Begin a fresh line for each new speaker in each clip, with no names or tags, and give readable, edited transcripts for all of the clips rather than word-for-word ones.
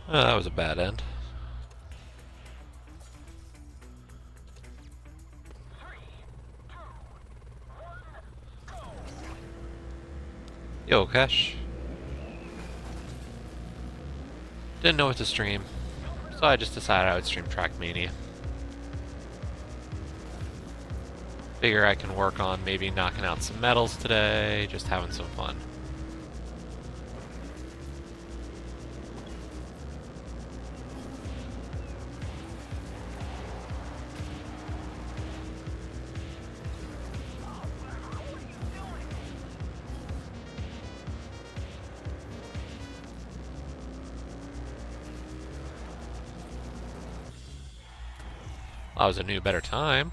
Oh, that was a bad end. Yo, Kesh. Didn't know what to stream, so I just decided I would stream Trackmania. Figure I can work on maybe knocking out some medals today, just having some fun. That was a new, better time.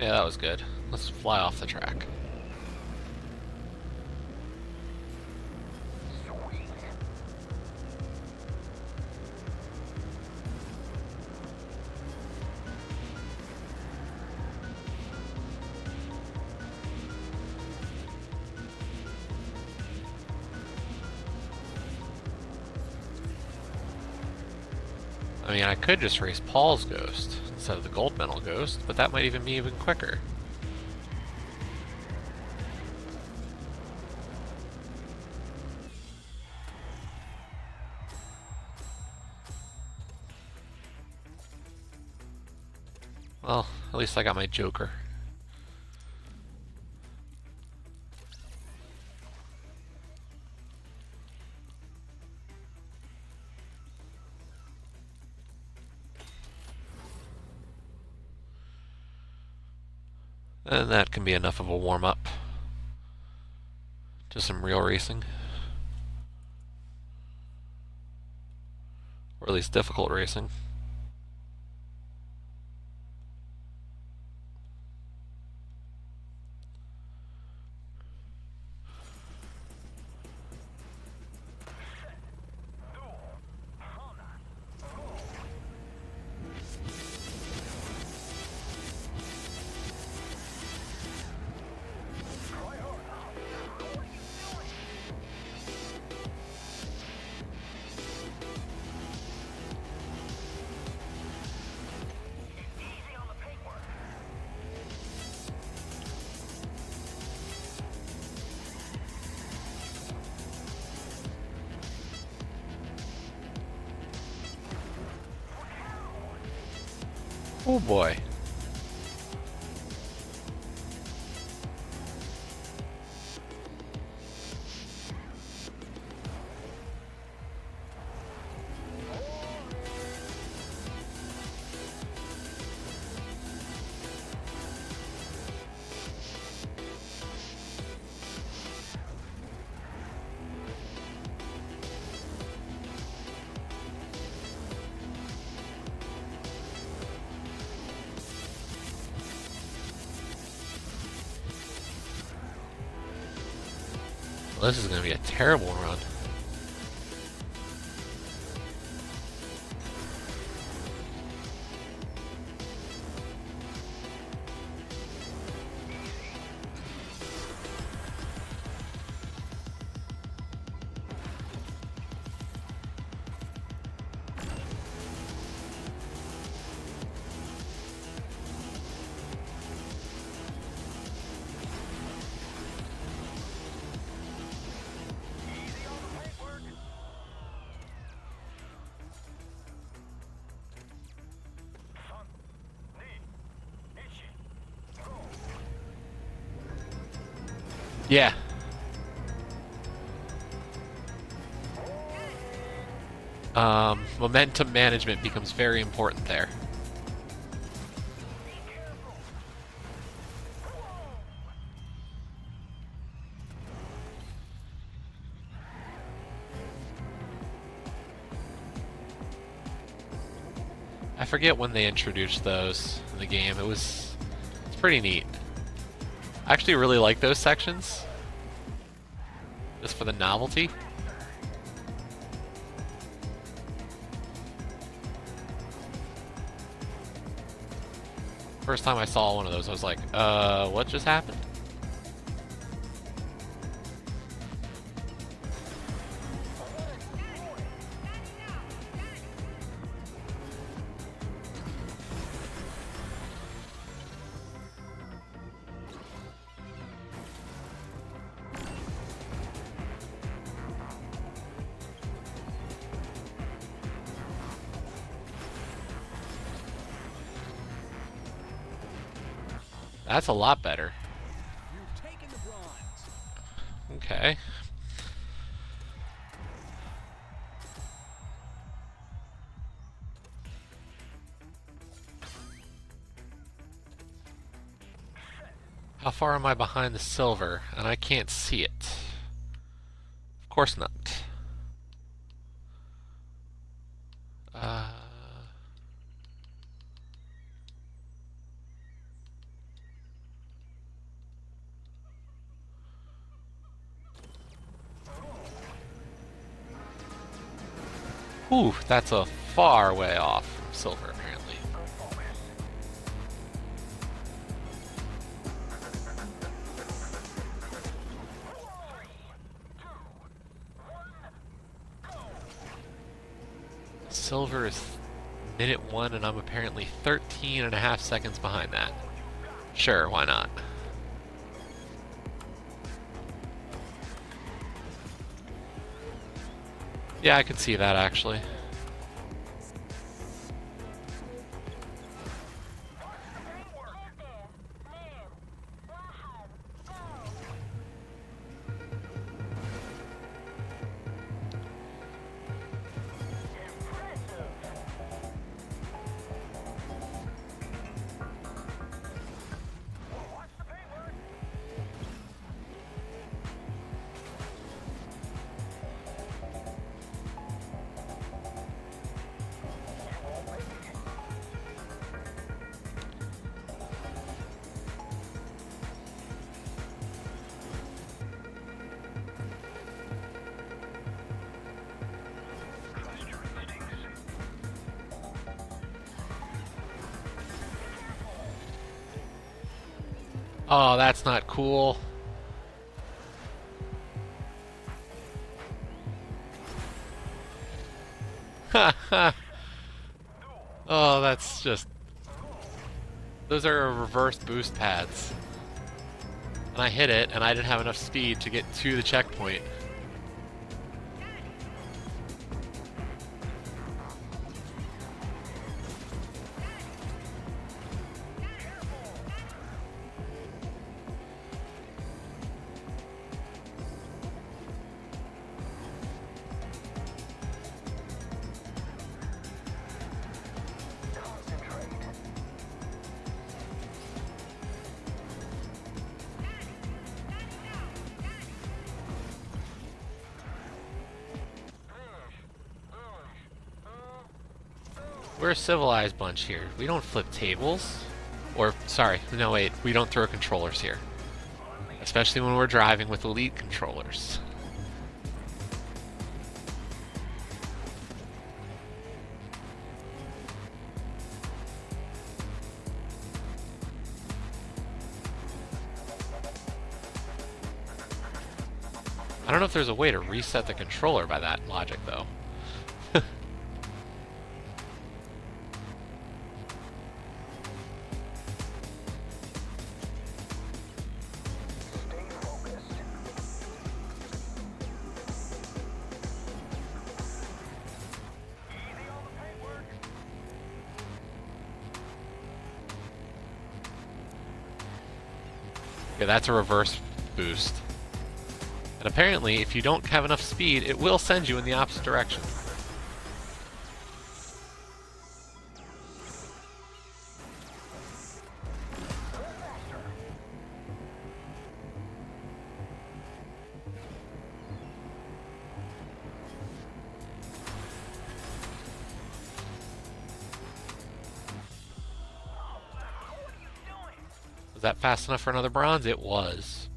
Yeah, that was good. Let's fly off the track. I mean, I could just race Paul's Ghost instead of the gold medal Ghost, but that might even be even quicker. Well, at least I got my Joker. And that can be enough of a warm-up to some real racing. Or at least difficult racing. Oh boy. Well, this is going to be a terrible run. Yeah. Momentum management becomes very important there. I forget when they introduced those in the game. It's pretty neat. I actually really like those sections, just for the novelty. First time I saw one of those, I was like, what just happened? That's a lot better. Okay. How far am I behind the silver? And I can't see it. Of course not. Whew, that's a far way off from silver, apparently. Silver is minute 1, and I'm apparently 13.5 seconds behind that. Sure, why not? Yeah, I could see that, actually. Oh, that's not cool. Ha ha. Oh, that's just... Those are reverse boost pads. And I hit it, and I didn't have enough speed to get to the checkpoint. We're a civilized bunch here. We don't flip tables. Or, sorry, no wait, we don't throw controllers here. Especially when we're driving with elite controllers. I don't know if there's a way to reset the controller by that logic, though. Okay, that's a reverse boost. And apparently, if you don't have enough speed, it will send you in the opposite direction. Was that fast enough for another bronze? It was.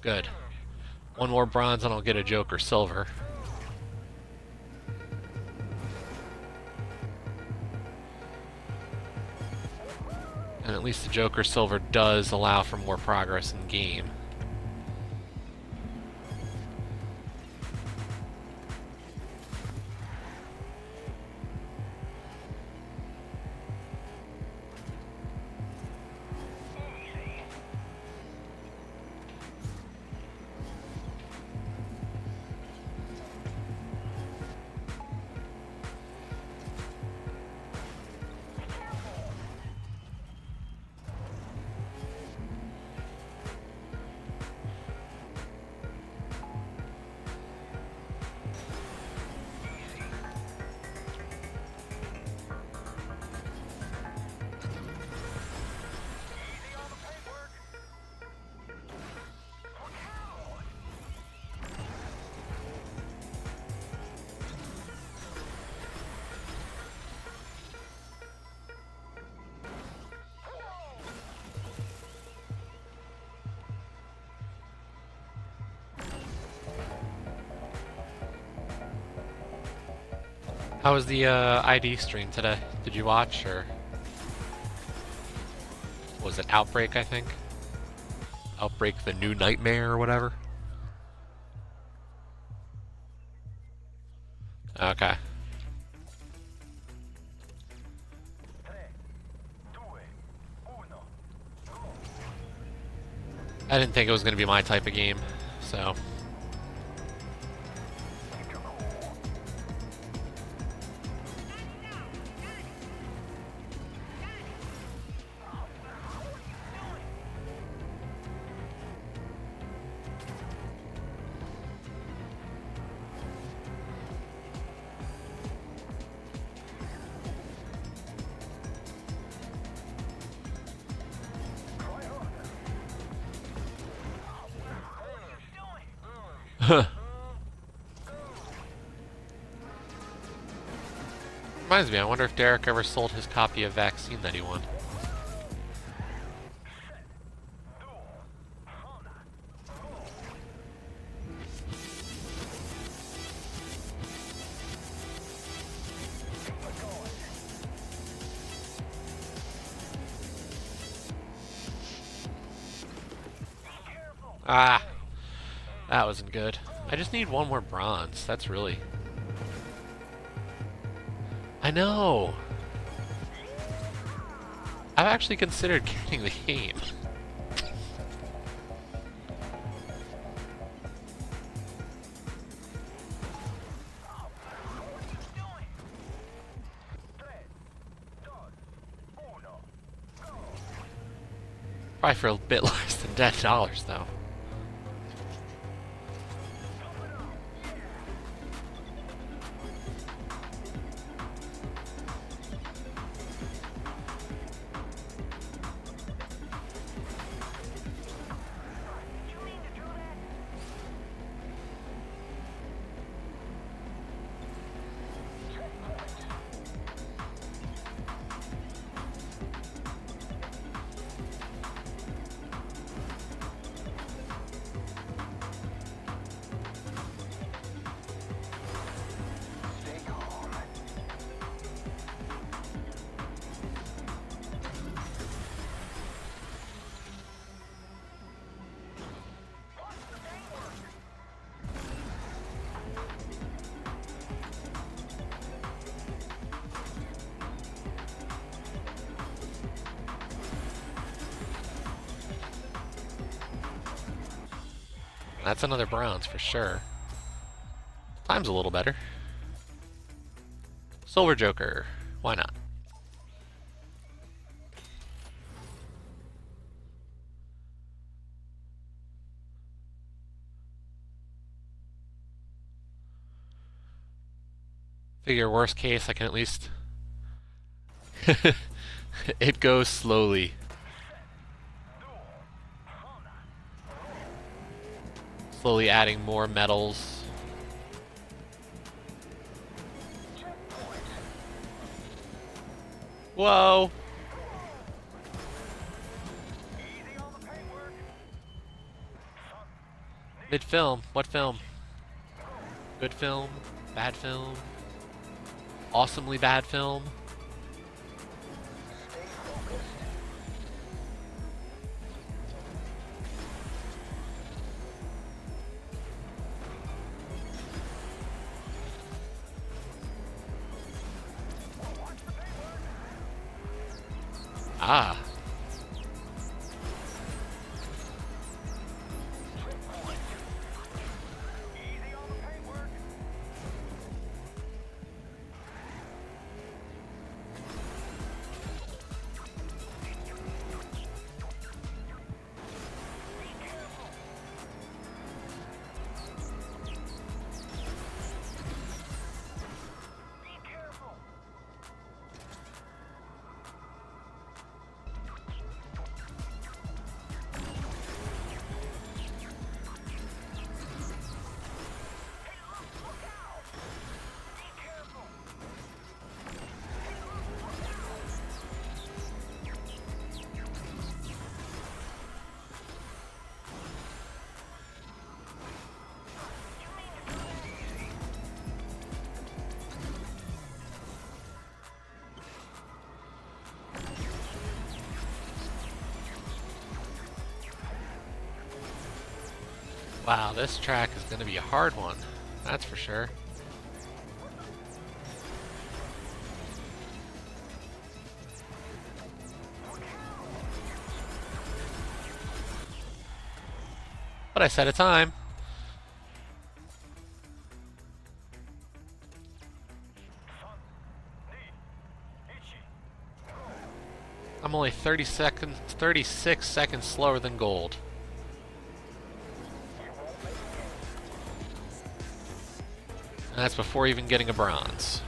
Good. One more bronze and I'll get a Joker silver. And at least the Joker silver does allow for more progress in the game. How was the ID stream today? Did you watch, or was it Outbreak, I think? Outbreak the New Nightmare or whatever? Okay. I didn't think it was going to be my type of game, so... Reminds me, I wonder if Derek ever sold his copy of Vaccine that he won. Ah, that wasn't good. I just need one more bronze. That's really... I know! I've actually considered getting the game. Probably for a bit less than $10 though. That's another bronze for sure. Time's a little better. Silver Joker. Why not? Figure worst case, I can at least... It goes slowly. Slowly adding more medals. Whoa! Mid-film. What film? Good film? Bad film? Awesomely bad film? Ah. Wow, this track is going to be a hard one. That's for sure. But I set a time. I'm only 36 seconds slower than gold. And that's before even getting a bronze.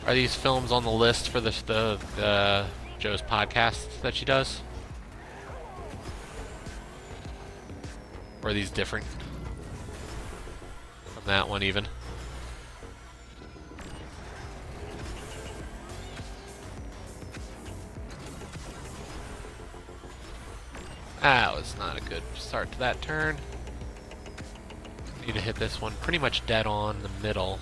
Are these films on the list for the Joe's podcast that she does? Or are these different from that one even? That was not a good start to that turn. Need to hit this one pretty much dead on the middle.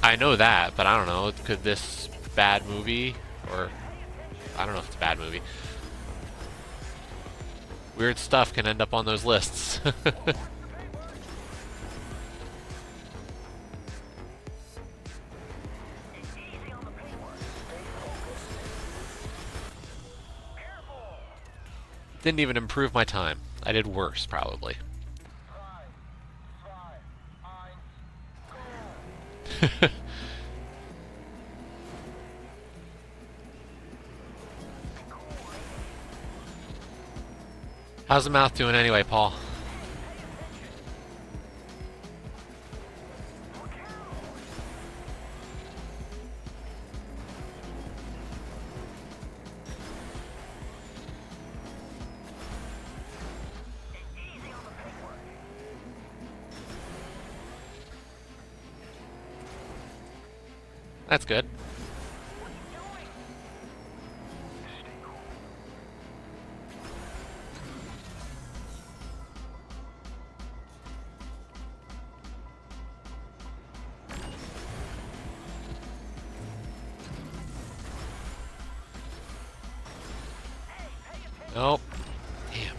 I know that, but I don't know. Could this bad movie, or I don't know if it's a bad movie. Weird stuff can end up on those lists. Didn't even improve my time. I did worse, probably. How's the mouth doing anyway, Paul? That's good. Nope. Damn.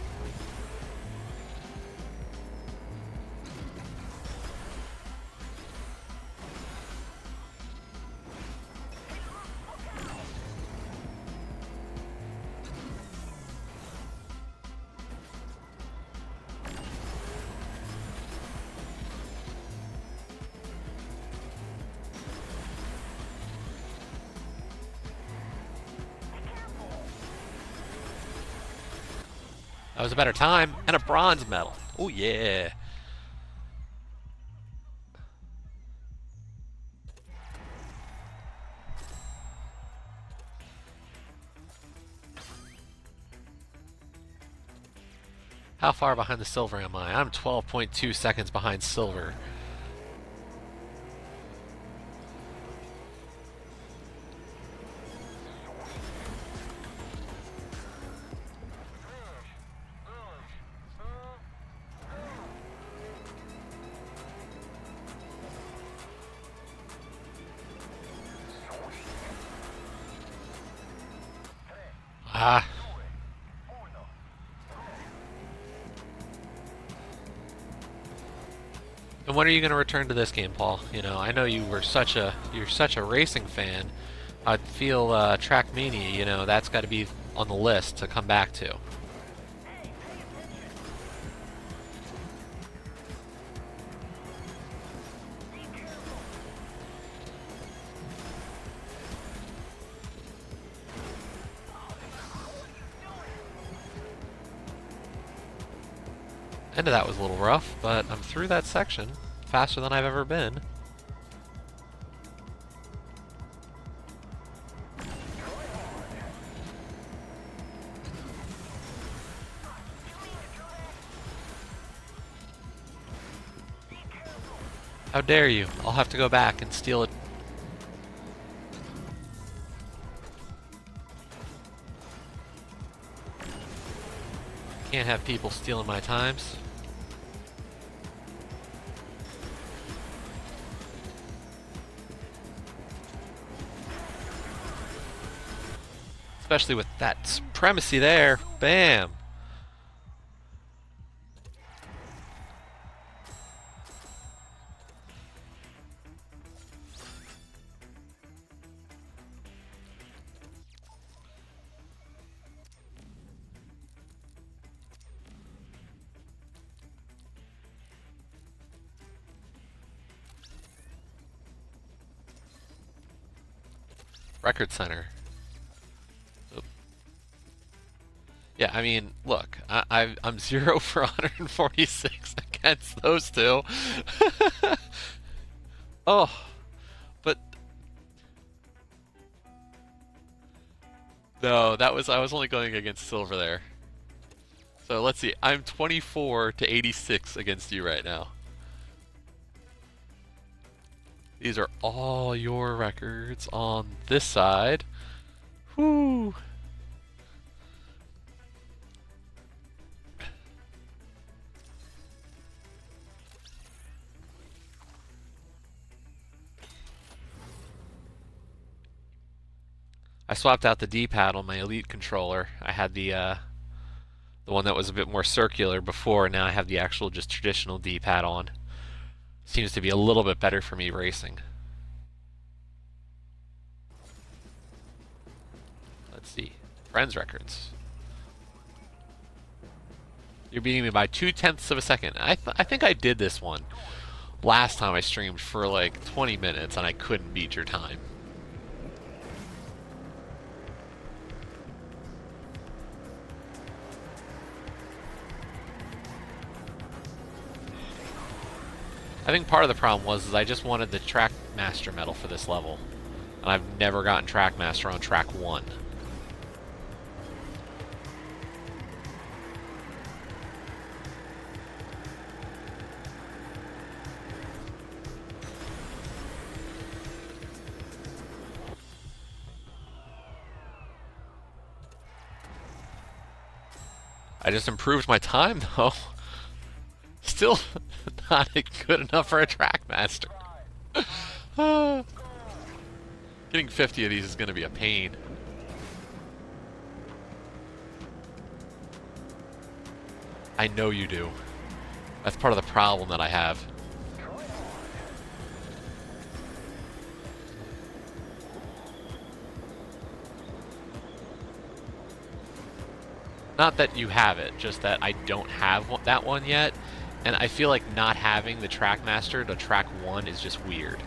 That was a better time. And a bronze medal. Oh, yeah. How far behind the silver am I? I'm 12.2 seconds behind silver. Ah. And when are you going to return to this game, Paul? You know, I know you're such a racing fan. I feel Trackmania, you know, that's got to be on the list to come back to. End of that was a little rough, but I'm through that section faster than I've ever been. How dare you? I'll have to go back and steal it. Can't have people stealing my times. Especially with that supremacy there. Bam! Record Center. Oop. Yeah, I mean, look, I'm 0 for 146 against those two. Oh, but no, I was only going against silver there. So let's see, I'm 24 to 86 against you right now. These are all your records on this side. Whoo! I swapped out the D-pad on my Elite controller. I had the one that was a bit more circular before, and now I have the actual just traditional D-pad on. Seems to be a little bit better for me racing. Let's see. Friends records. You're beating me by 0.2 of a second. I think I did this one last time I streamed for like 20 minutes and I couldn't beat your time. I think part of the problem was I just wanted the Trackmaster medal for this level. And I've never gotten Trackmaster on track 1. I just improved my time though. Still not good enough for a Trackmaster. Getting 50 of these is going to be a pain. I know you do. That's part of the problem that I have. Not that you have it, just that I don't have that one yet. And I feel like not having the Trackmaster to track 1 is just weird.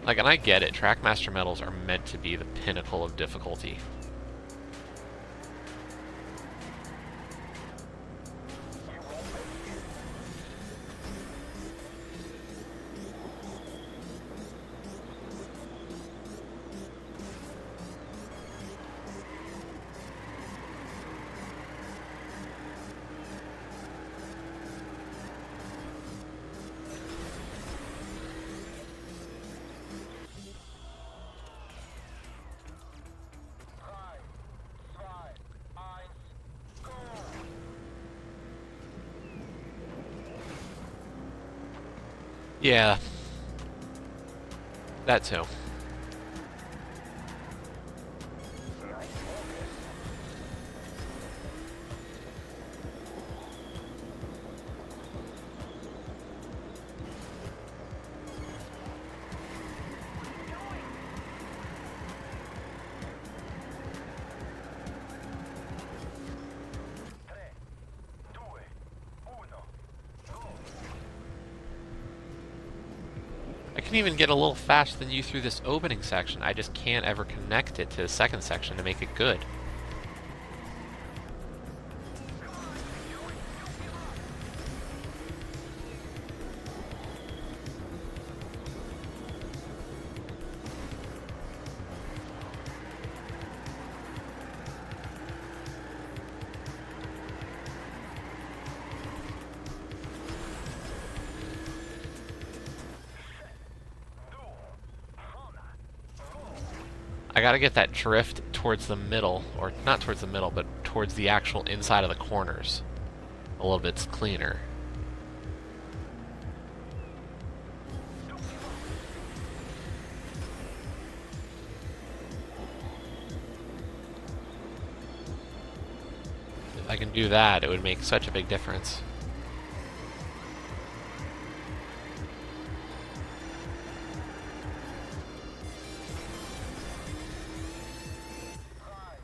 Like, and I get it, Trackmaster medals are meant to be the pinnacle of difficulty. Yeah. That too. I can even get a little faster than you through this opening section. I just can't ever connect it to the second section to make it good. I gotta get that drift towards the middle, or not towards the middle, but towards the actual inside of the corners. A little bit cleaner. If I can do that, it would make such a big difference.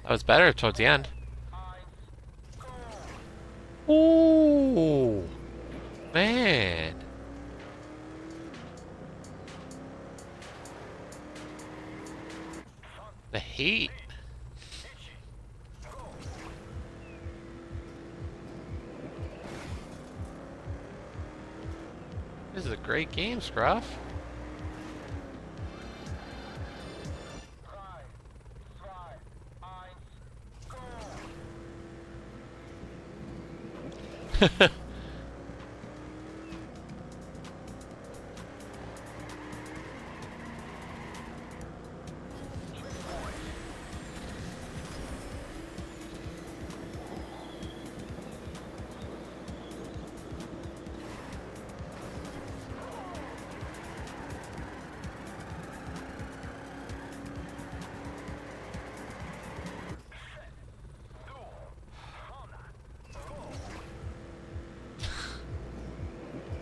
That was better towards the end. Ooh, man. The hate. This is a great game, Scruff.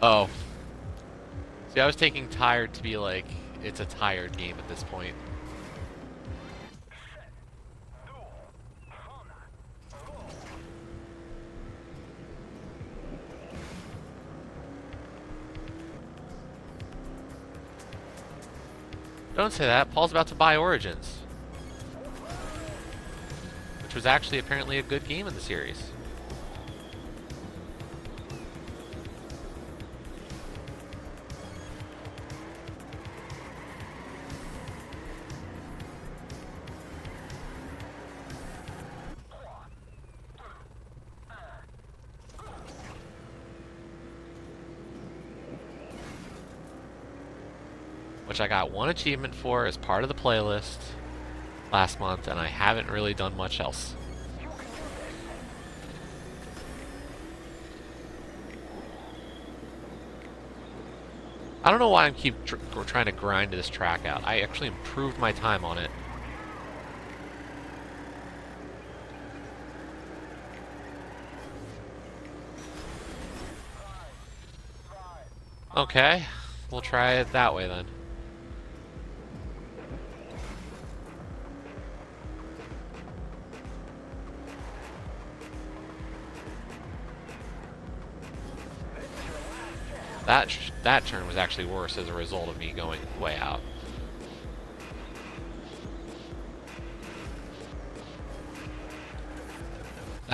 Oh. See, I was taking tired to be like, it's a tired game at this point. Don't say that. Paul's about to buy Origins. Which was actually apparently a good game in the series. Which I got one achievement for as part of the playlist last month, and I haven't really done much else. I don't know why I keep trying to grind this track out. I actually improved my time on it. Okay, we'll try it that way then. That turn was actually worse as a result of me going way out.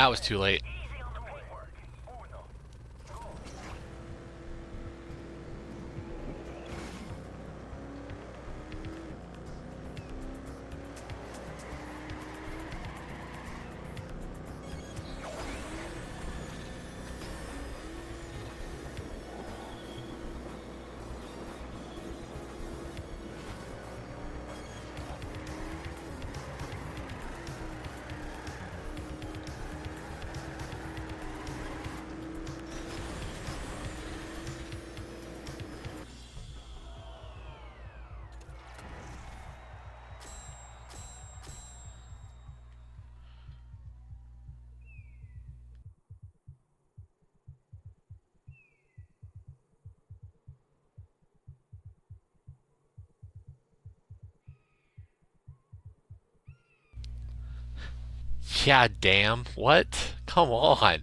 That was too late. Yeah, damn. What? Come on.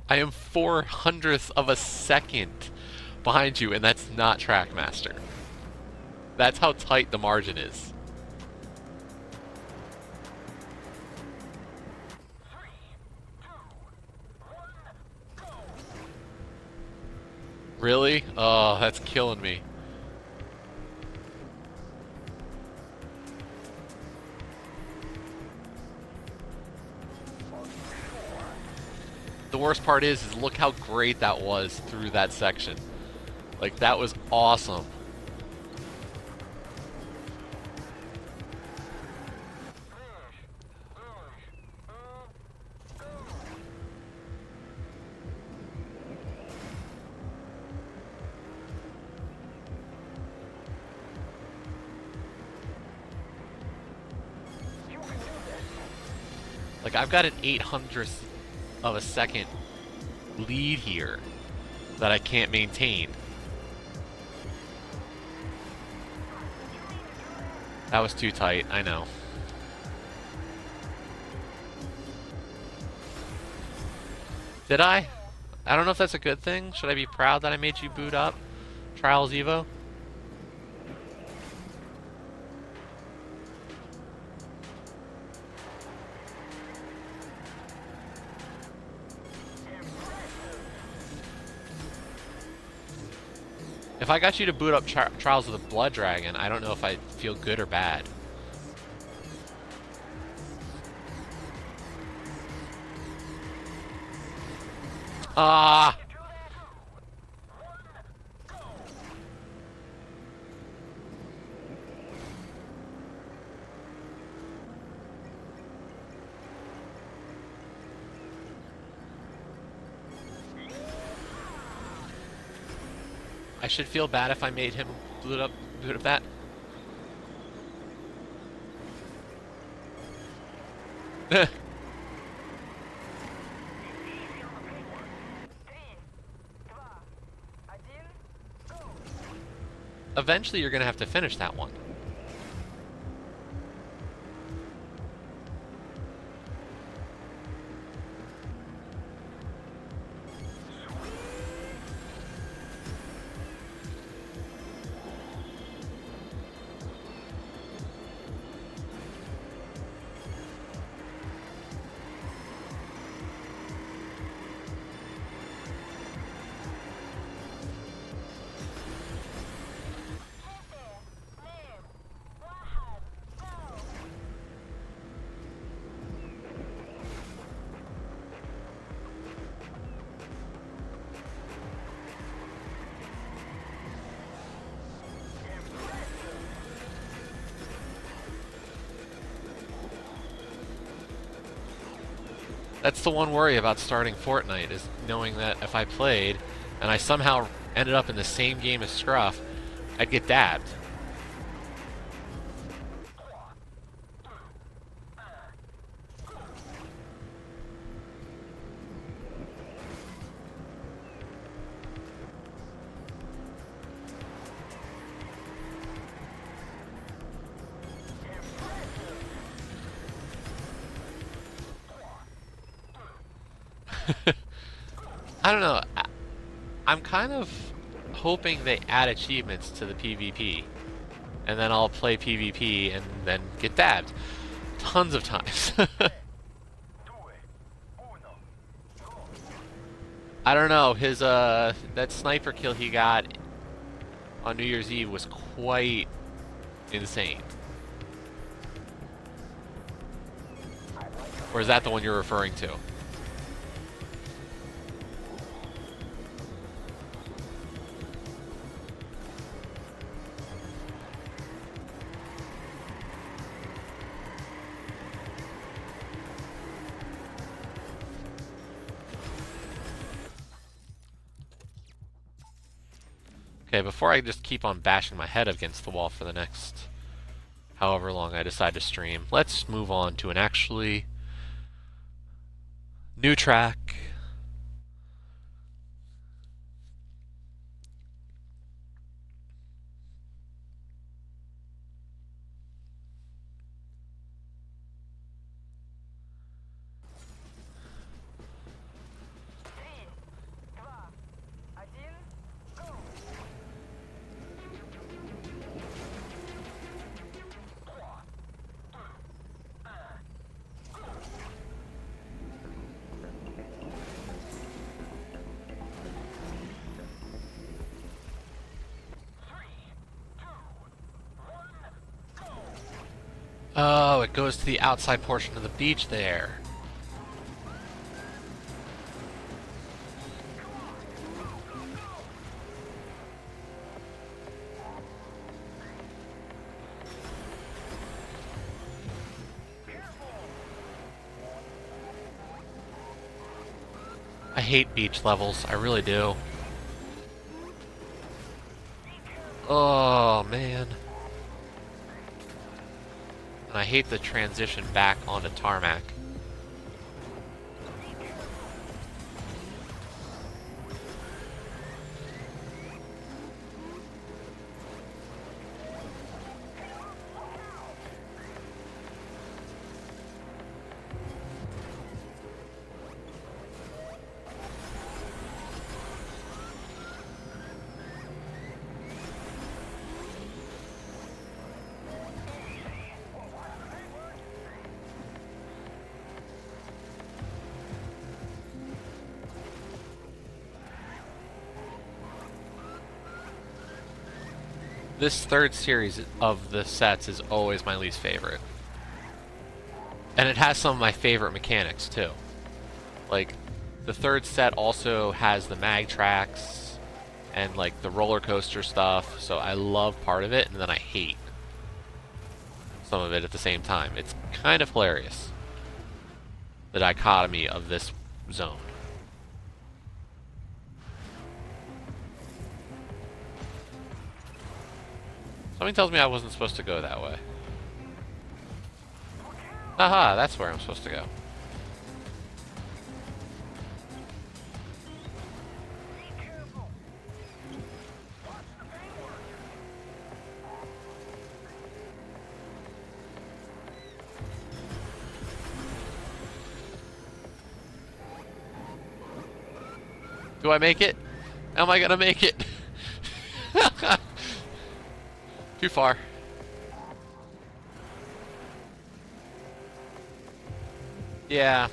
I am 400ths of a second behind you, and that's not Trackmaster. That's how tight the margin is. Really? Oh, that's killing me. The worst part is look how great that was through that section. Like, that was awesome. Like, I've got an 800th of a second lead here that I can't maintain. That was too tight, I know. Did I? I don't know if that's a good thing. Should I be proud that I made you boot up Trials Evo? If I got you to boot up Trials of the Blood Dragon, I don't know if I'd feel good or bad. Ah! I should feel bad if I made him boot up that. Eventually you're gonna have to finish that one. That's the one worry about starting Fortnite, is knowing that if I played and I somehow ended up in the same game as Scruff, I'd get dabbed. I don't know. I'm kind of hoping they add achievements to the PvP. and then I'll play PvP and then get dabbed. Tons of times. I don't know, his that sniper kill he got on New Year's Eve was quite insane. Or is that the one you're referring to? Okay, before I just keep on bashing my head against the wall for the next however long I decide to stream, let's move on to an actually new track. Oh, it goes to the outside portion of the beach there. I hate beach levels, I really do. Oh, man. And I hate the transition back onto tarmac. This third series of the sets is always my least favorite. And it has some of my favorite mechanics, too. Like, the third set also has the mag tracks and, like, the roller coaster stuff, so I love part of it, and then I hate some of it at the same time. It's kind of hilarious, the dichotomy of this zone. Something tells me I wasn't supposed to go that way. Aha, that's where I'm supposed to go. Do I make it? Am I gonna make it? Too far. Yeah.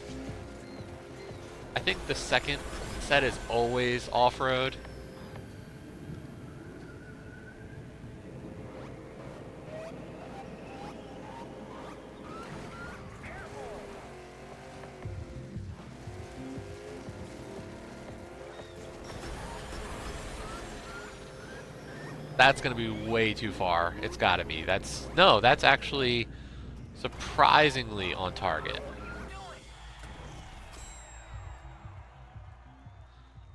I think the second set is always off-road. That's gonna be way too far. It's gotta be. No, that's actually surprisingly on target.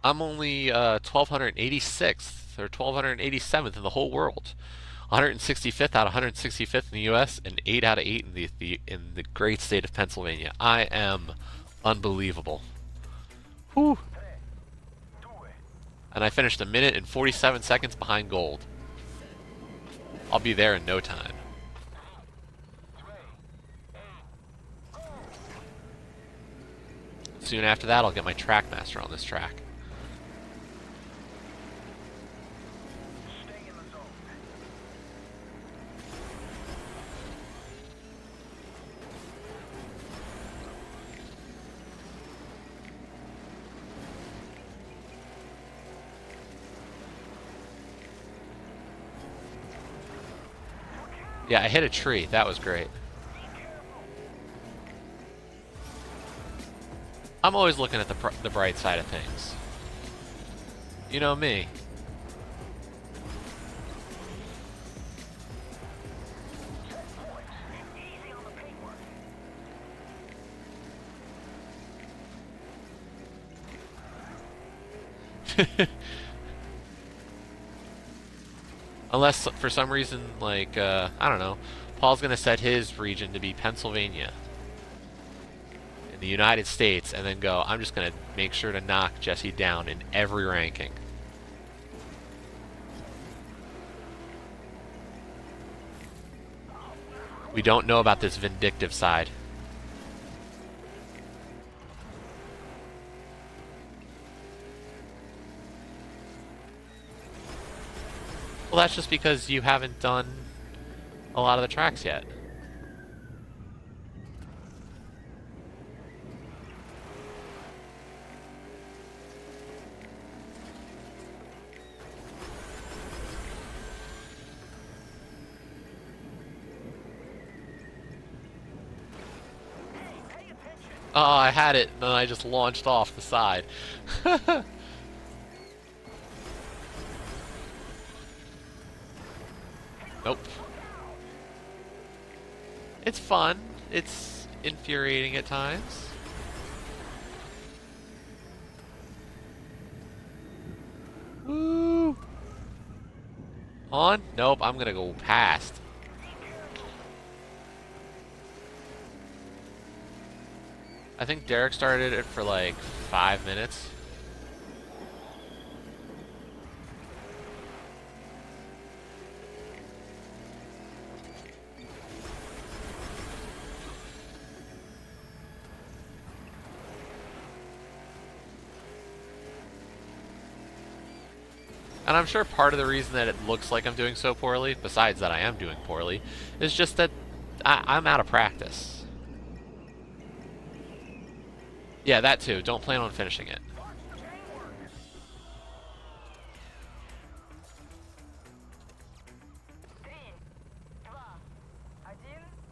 I'm only 1286th or 1287th in the whole world. 165th out of 165th in the U.S. and 8 out of 8 in the great state of Pennsylvania. I am unbelievable. Whew. And I finished 1 minute and 47 seconds behind gold. I'll be there in no time. Soon after that, I'll get my Trackmaster on this track. Yeah, I hit a tree. That was great. I'm always looking at the bright side of things. You know me. Unless, for some reason, like, I don't know, Paul's gonna set his region to be Pennsylvania in the United States, and then go, I'm just gonna make sure to knock Jesse down in every ranking. We don't know about this vindictive side. Well, that's just because you haven't done a lot of the tracks yet. Oh, I had it, and then I just launched off the side. Nope. It's fun. It's infuriating at times. Woo! On? Nope, I'm gonna go past. I think Derek started it for like 5 minutes. And I'm sure part of the reason that it looks like I'm doing so poorly, besides that I am doing poorly, is just that I'm out of practice. Yeah, that too. Don't plan on finishing it.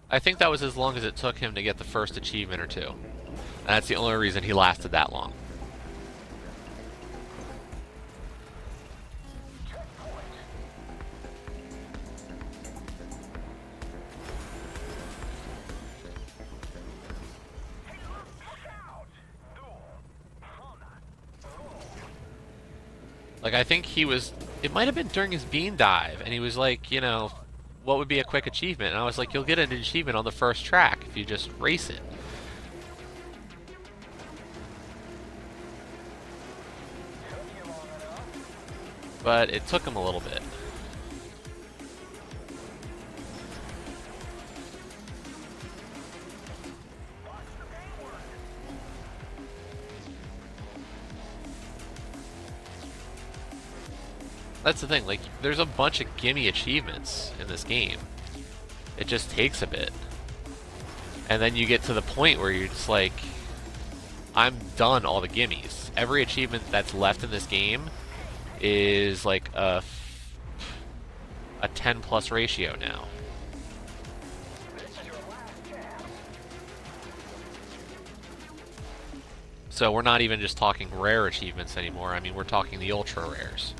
I think that was as long as it took him to get the first achievement or two. And that's the only reason he lasted that long. Like, I think he was... It might have been during his bean dive, and he was like, you know, what would be a quick achievement? And I was like, you'll get an achievement on the first track if you just race it. But it took him a little bit. That's the thing, like, there's a bunch of gimme achievements in this game. It just takes a bit. And then you get to the point where you're just like, I'm done all the gimmies. Every achievement that's left in this game is like a 10 plus ratio now. So we're not even just talking rare achievements anymore. I mean, we're talking the ultra rares.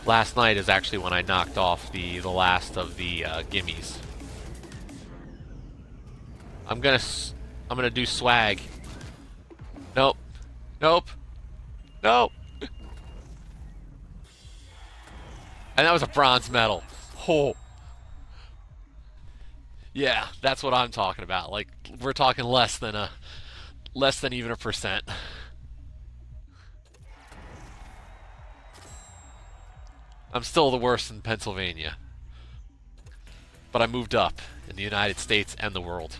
Last night is actually when I knocked off the last of the gimmies. I'm gonna do swag. Nope. Nope. Nope. And that was a bronze medal. Oh. Yeah, that's what I'm talking about. Like, we're talking less than even a percent. I'm still the worst in Pennsylvania. But I moved up in the United States and the world.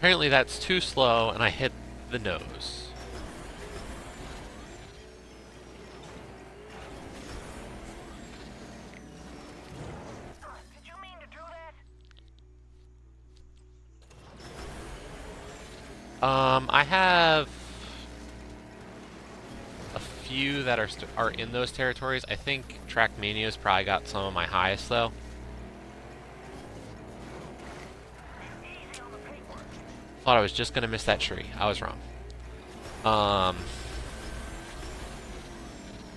Apparently that's too slow, and I hit the nose.
Did you mean to do that?
I have a few that are in those territories. I think Trackmania's probably got some of my highest, though.
Easy on the paper.
Thought I was just gonna miss that tree. I was wrong.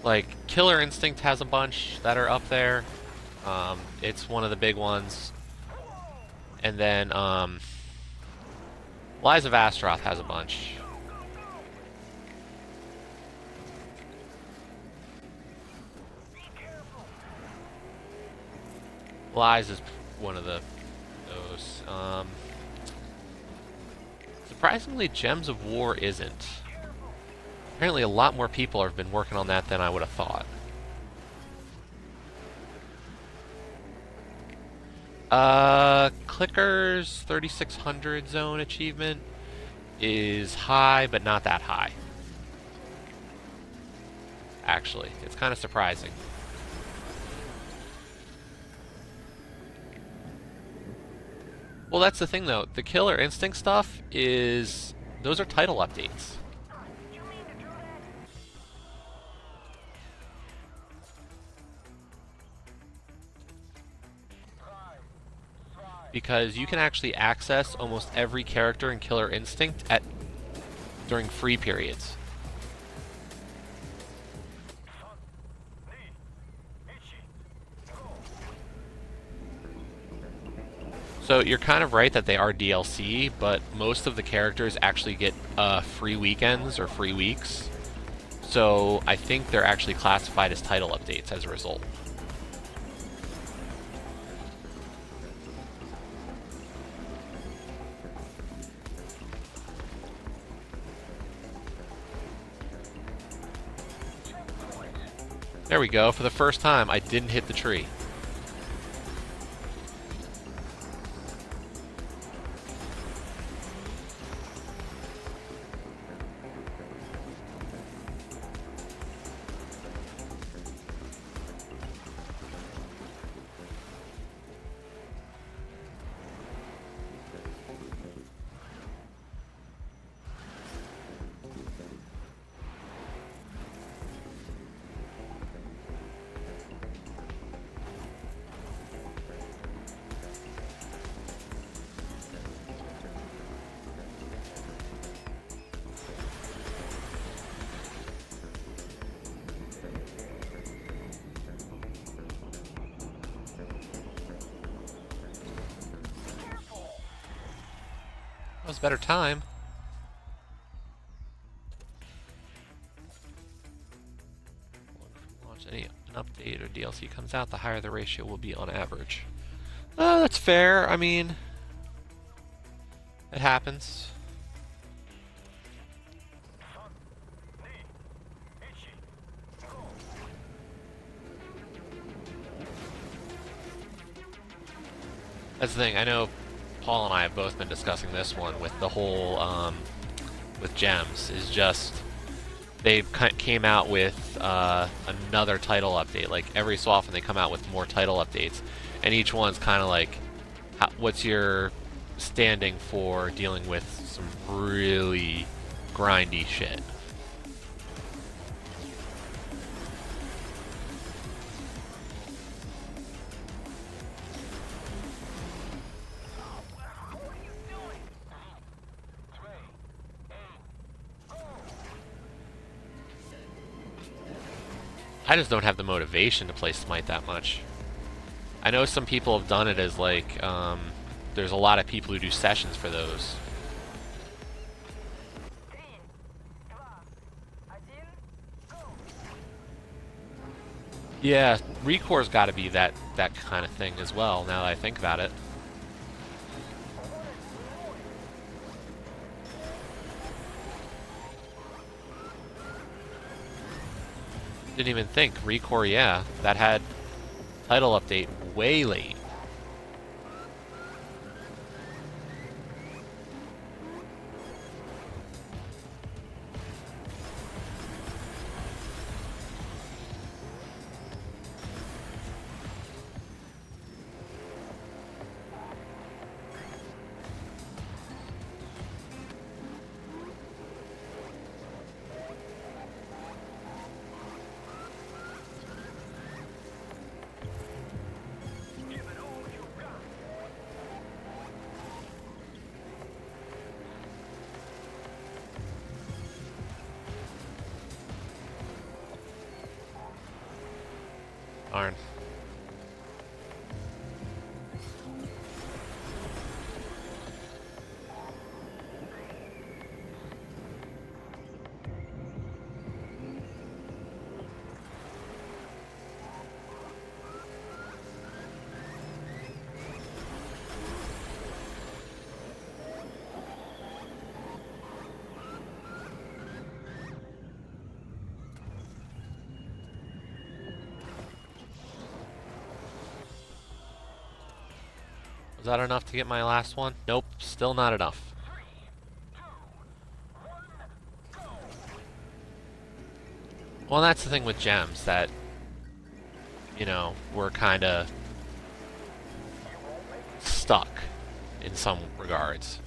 Like, Killer Instinct has a bunch that are up there. It's one of the big ones. And then, Lies of Astaroth has a bunch. Lies is one of those. Surprisingly, Gems of War isn't. Apparently a lot more people have been working on that than I would have thought. Clicker's 3600 zone achievement is high, but not that high. Actually, it's kind of surprising. Well, that's the thing, though. The Killer Instinct stuff is... those are title updates.
Did you mean to do that?
Because you can actually access almost every character in Killer Instinct during free periods. So you're kind of right that they are DLC, but most of the characters actually get free weekends or free weeks. So I think they're actually classified as title updates as a result. There we go. For the first time, I didn't hit the tree. That was a better time. Launch an update or DLC comes out, the higher the ratio will be on average. That's fair. I mean, it happens. That's the thing. I know Paul and I have both been discussing this one with the whole, with Gems, is just they came out with another title update. Like, every so often they come out with more title updates, and each one's kind of like, what's your standing for dealing with some really grindy shit? I just don't have the motivation to play Smite that much. I know some people have done it as like, there's a lot of people who do sessions for those. Yeah, Recore's got to be that kind of thing as well, now that I think about it. Didn't even think. Recore, yeah. That had title update way late. Darn. Was that enough to get my last one? Nope, still not enough. Well, that's the thing with gems, that, you know, we're kind of stuck in some regards.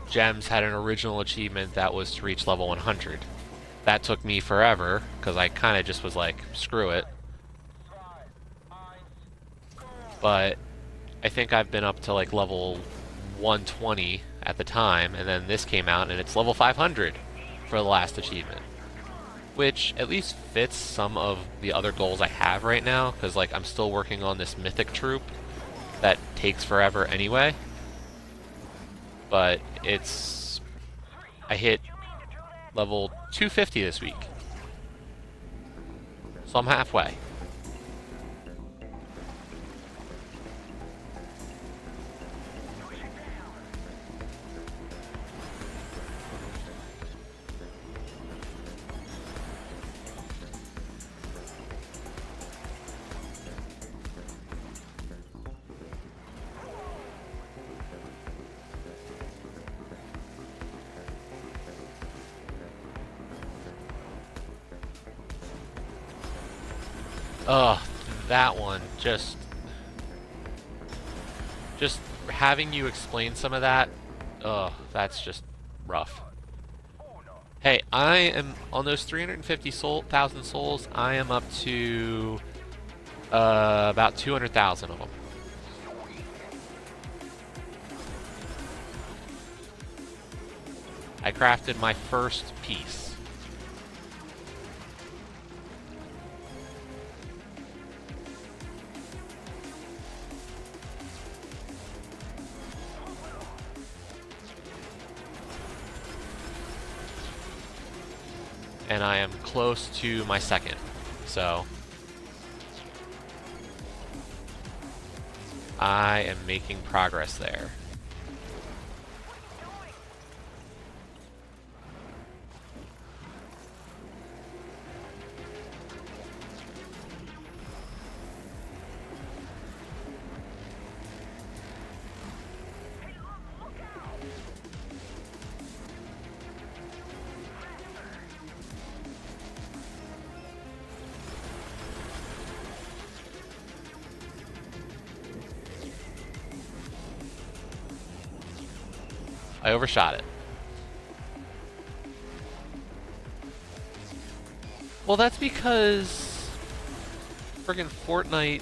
Gems had an original achievement that was to reach level 100. That took me forever, because I kind of just was like, screw it. But I think I've been up to like level 120 at the time, and then this came out and it's level 500 for the last achievement, which at least fits some of the other goals I have right now, because like I'm still working on this mythic troop that takes forever anyway. But I hit level 250 this week, so I'm halfway. Ugh, that one, just having you explain some of that, ugh, that's just rough. Hey, I am, on those 350,000 souls, I am up to about 200,000 of them. I crafted my first piece. And I am close to my second, so I am making progress there. I overshot it. Well, that's because friggin' Fortnite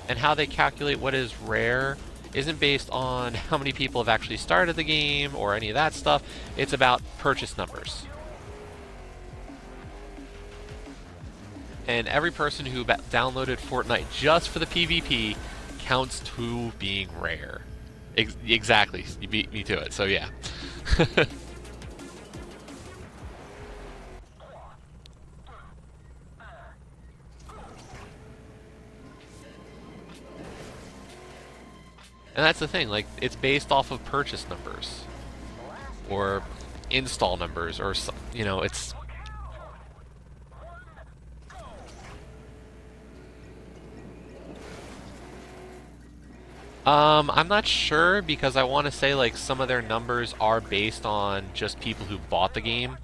and how they calculate what is rare isn't based on how many people have actually started the game or any of that stuff. It's about purchase numbers. And every person who downloaded Fortnite just for the PvP counts to being rare. Exactly, you beat me to it, so yeah. And that's the thing, like, it's based off of purchase numbers or install numbers, or, you know, it's... I'm not sure, because I want to say like some of their numbers are based on just people who bought the game,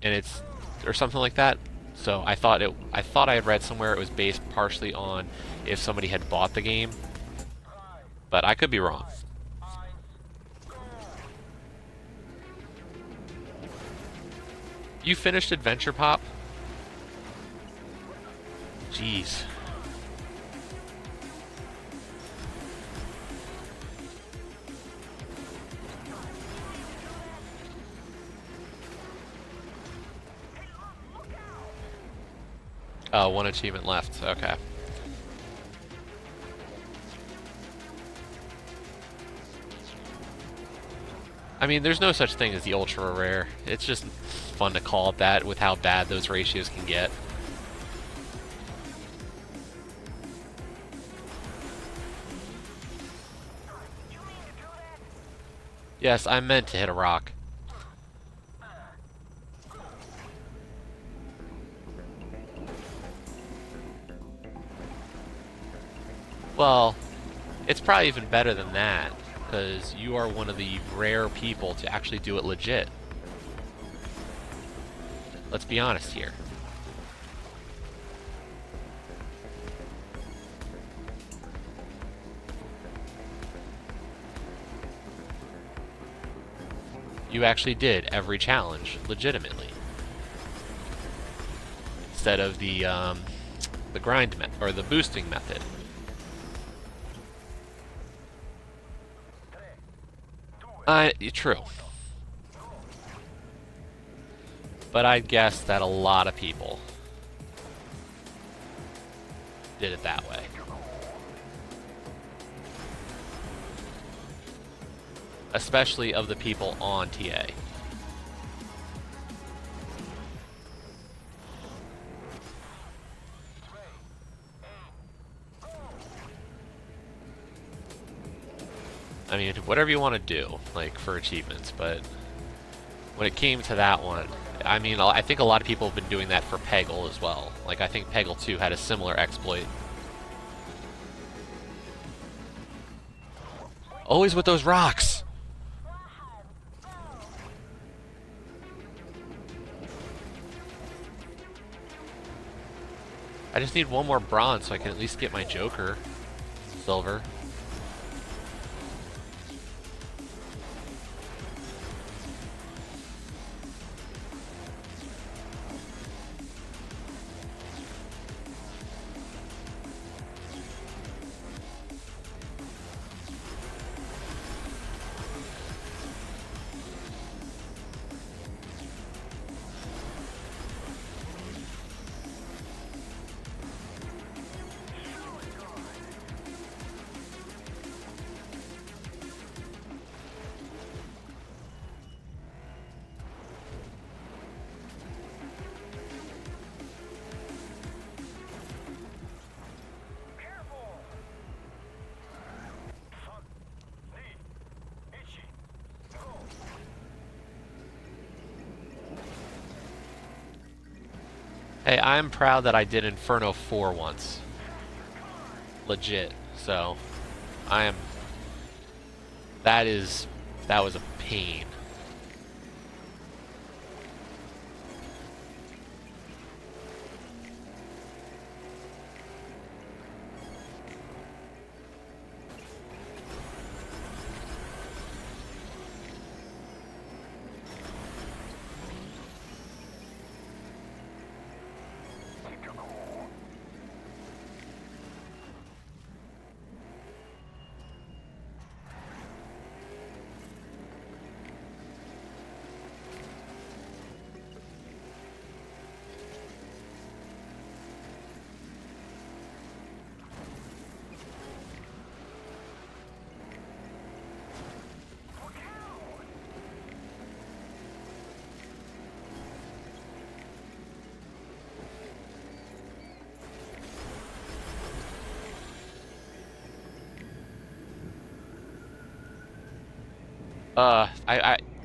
and it's, or something like that. So I thought I had read somewhere it was based partially on if somebody had bought the game, but I could be wrong. You finished Adventure Pop? Jeez. Oh, one achievement left. Okay. I mean, there's no such thing as the ultra rare. It's just fun to call it that with how bad those ratios can get. Yes, I meant to hit a rock. Well, it's probably even better than that, because you are one of the rare people to actually do it legit. Let's be honest here. You actually did every challenge legitimately, instead of the grind or the boosting method. True. But I'd guess that a lot of people did it that way. Especially of the people on TA. I mean, whatever you want to do, like, for achievements, but when it came to that one, I mean, I think a lot of people have been doing that for Peggle as well. Like, I think Peggle 2 had a similar exploit. Always with those rocks! I just need one more bronze so I can at least get my Joker. Silver. Hey, I'm proud that I did Inferno 4 once. Legit. So, I am... That was a pain.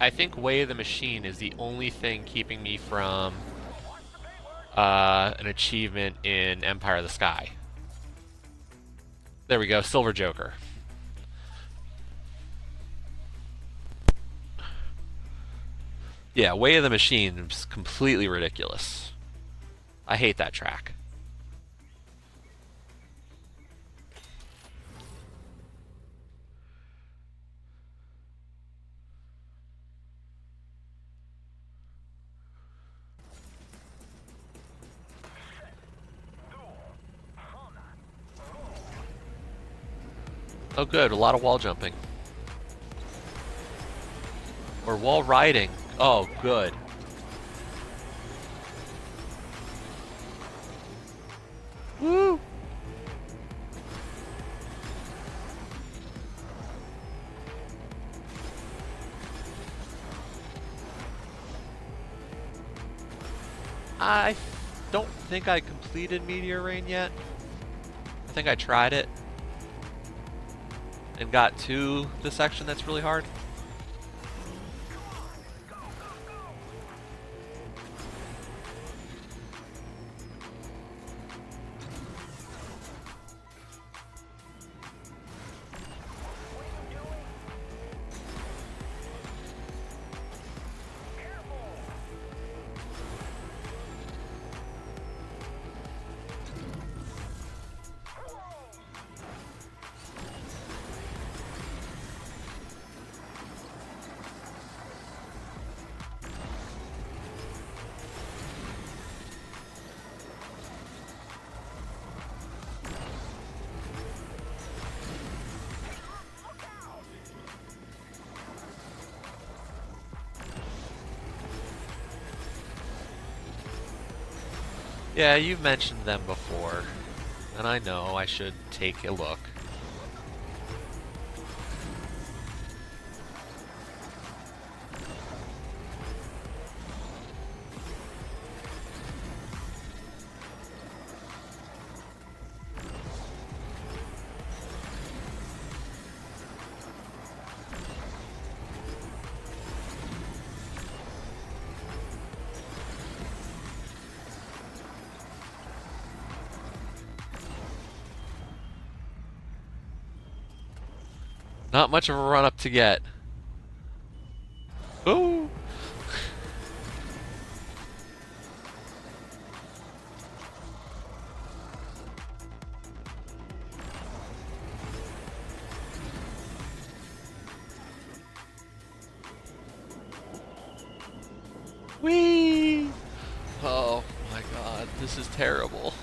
I think Way of the Machine is the only thing keeping me from an achievement in Empire of the Sky. There we go, Silver Joker. Yeah, Way of the Machine is completely ridiculous. I hate that track. Oh good, a lot of wall jumping. Or wall riding. Oh, good. I don't think I completed Meteor Rain yet. I think I tried it and got to the section that's really hard. Yeah, you've mentioned them before, and I know I should take a look. Not much of a run up to get. Ooh! Whee! Oh my god, this is terrible.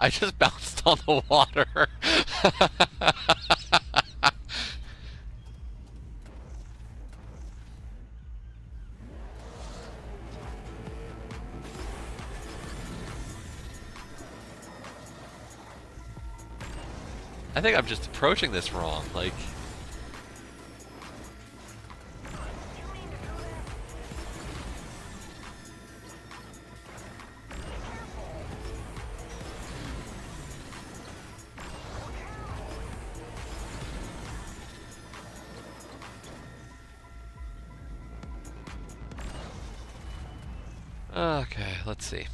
I just bounced on the water. I think I'm just approaching this wrong. Like, okay, let's see.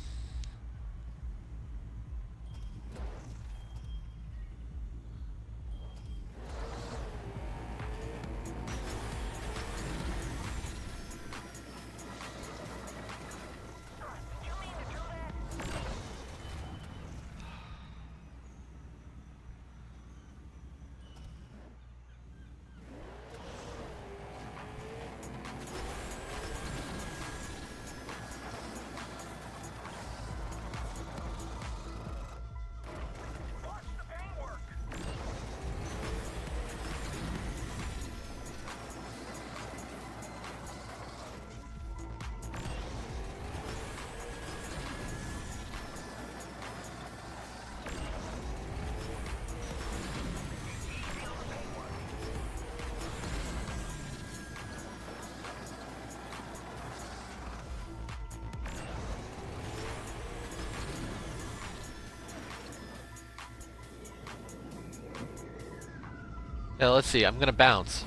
Yeah, let's see. I'm gonna bounce.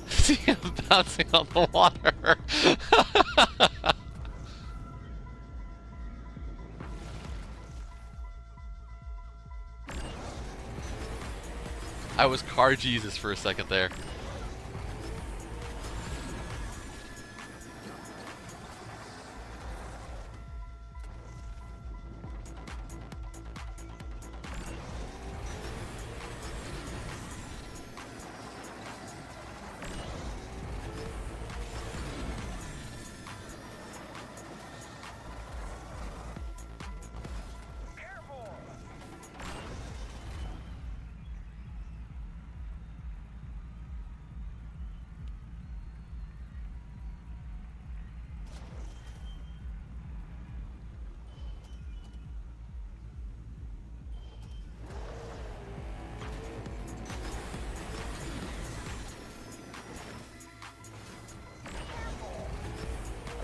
See, I'm bouncing on the water. I was car Jesus for a second there.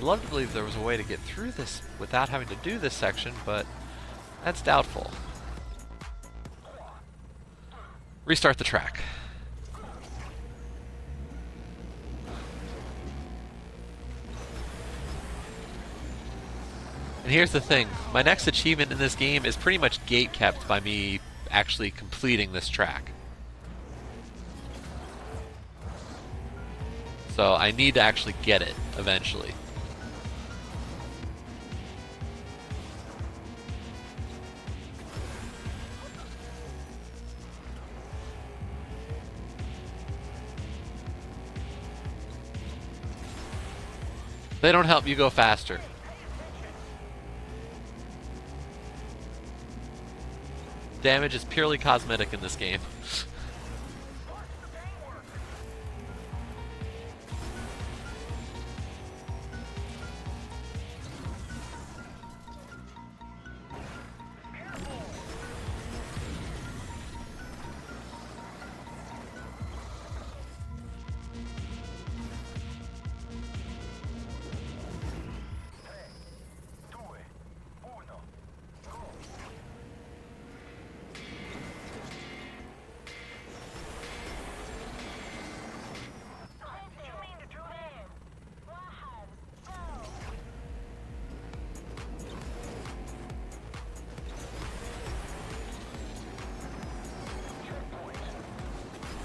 I'd love to believe there was a way to get through this without having to do this section, but that's doubtful. Restart the track. And here's the thing, my next achievement in this game is pretty much gate-kept by me actually completing this track. So I need to actually get it eventually. They don't help you go faster. Damage is purely cosmetic in this game.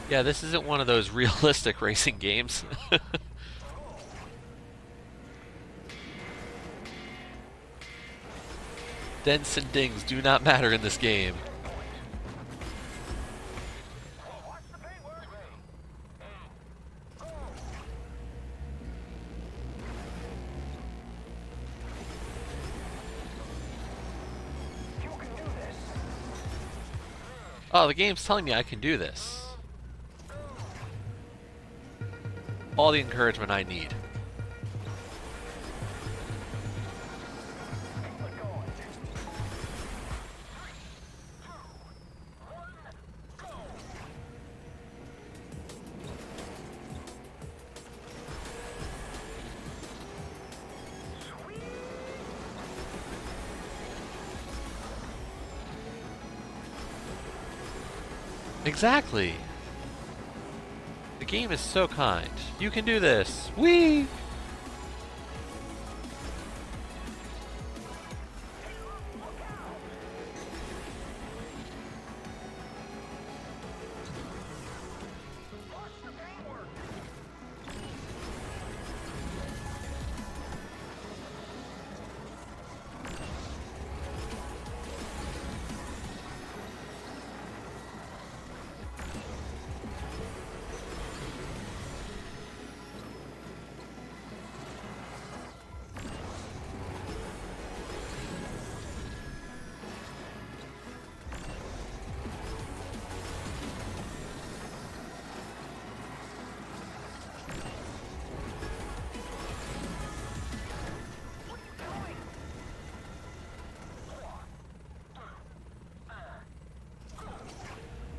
Yeah, this isn't one of those realistic racing games. Dents and dings do not matter in this game. Oh, the game's telling me I can do this. All the encouragement I need. Exactly. The game is so kind. You can do this. Whee!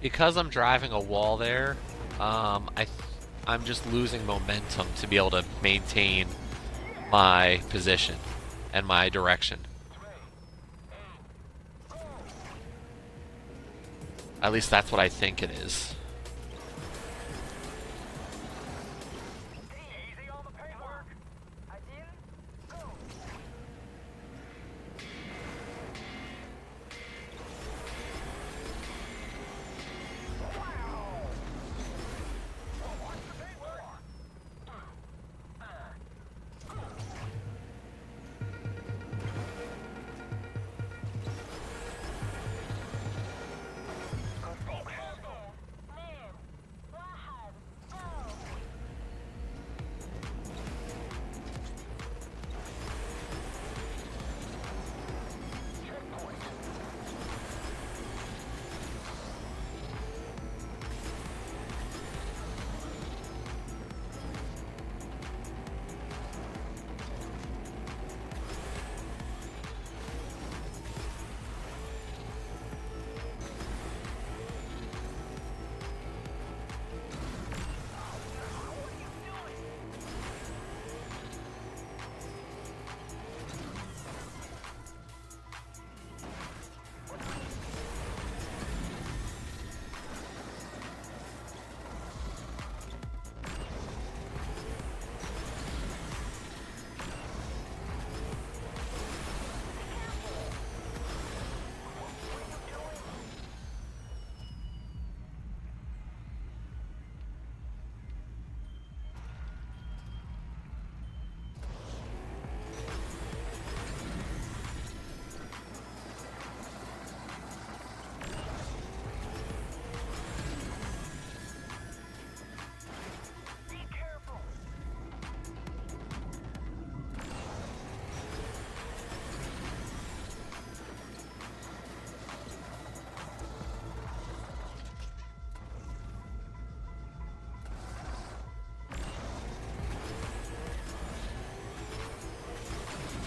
Because I'm driving a wall there, I'm just losing momentum to be able to maintain my position and my direction. At least that's what I think it is.